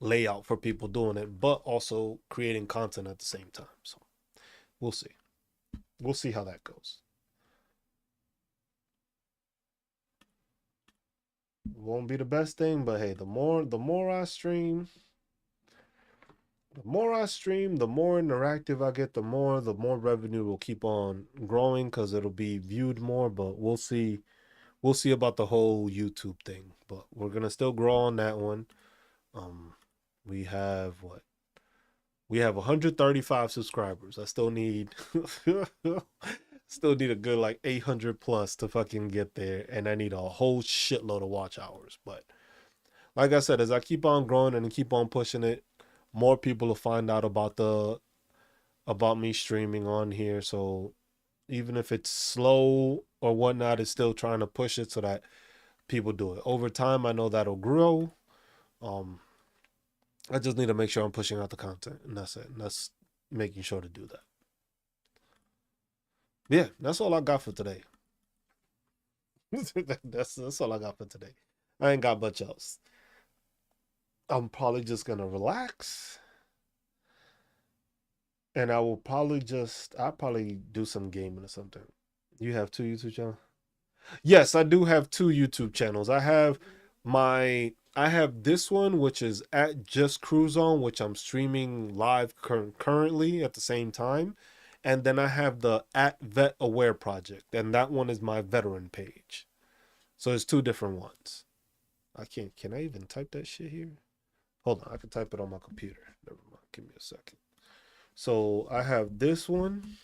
layout for people doing it, but also creating content at the same time. So we'll see. We'll see how that goes. Won't be the best thing, but hey, the more I stream, the more interactive I get, the more revenue will keep on growing because it'll be viewed more. But we'll see. We'll see about the whole YouTube thing. But we're gonna still grow on that one. Um, we have what We have 135 subscribers. I still need still need a good like 800 plus to fucking get there, and I need a whole shitload of watch hours. But like I said, as I keep on growing and keep on pushing it, more people will find out about me streaming on here. So even if it's slow or whatnot, it's still trying to push it so that people do it. Over time, I know that'll grow. Um, I just need to make sure I'm pushing out the content, and that's it. And that's making sure to do that. Yeah, that's all I got for today. That's all I got for today. I ain't got much else. I'm probably just gonna relax, and I'll probably do some gaming or something. You have two YouTube channels? Yes, I do have two YouTube channels. I have this one, which is at Just Cruise On, which I'm streaming live currently at the same time. And then I have the at Vet Aware project, and that one is my veteran page. So it's two different ones. Can I even type that shit here? Hold on, I can type it on my computer. Never mind. Give me a second. So I have this one.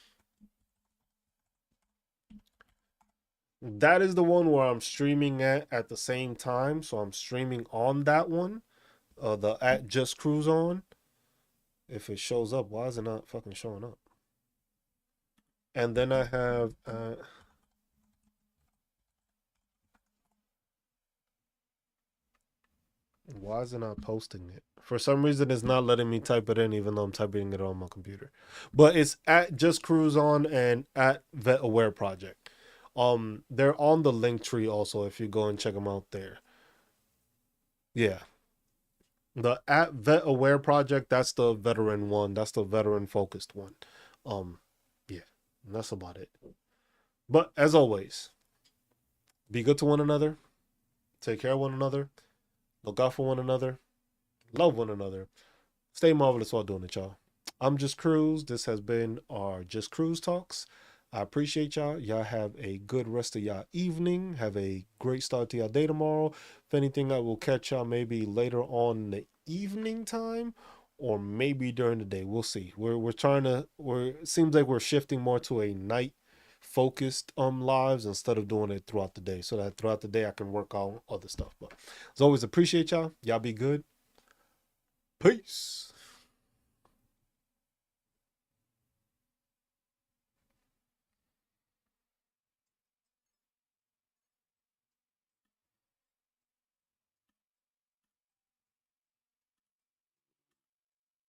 That is the one where I'm streaming at the same time. So I'm streaming on that one. The at Just Cruise On. If it shows up, why is it not fucking showing up? And then I have why is it not posting it? For some reason, it's not letting me type it in, even though I'm typing it on my computer. But it's at Just Cruise On and at Vet Aware Project. They're on the link tree also if you go and check them out there. Yeah, the at Vet Aware Project, that's the veteran one. That's the veteran focused one. Um, yeah, that's about it. But as always, be good to one another. Take care of one another. Look out for one another. Love one another. Stay marvelous while doing it, y'all. I'm Just Cruise. This has been our Just Cruise Talks. I appreciate y'all. Y'all have a good rest of y'all evening. Have a great start to y'all day tomorrow. If anything, I will catch y'all maybe later on in the evening time or maybe during the day. We'll see. We're trying to it seems like we're shifting more to a night focused lives instead of doing it throughout the day so that throughout the day I can work on other stuff. But as always, appreciate y'all. Y'all be good. Peace.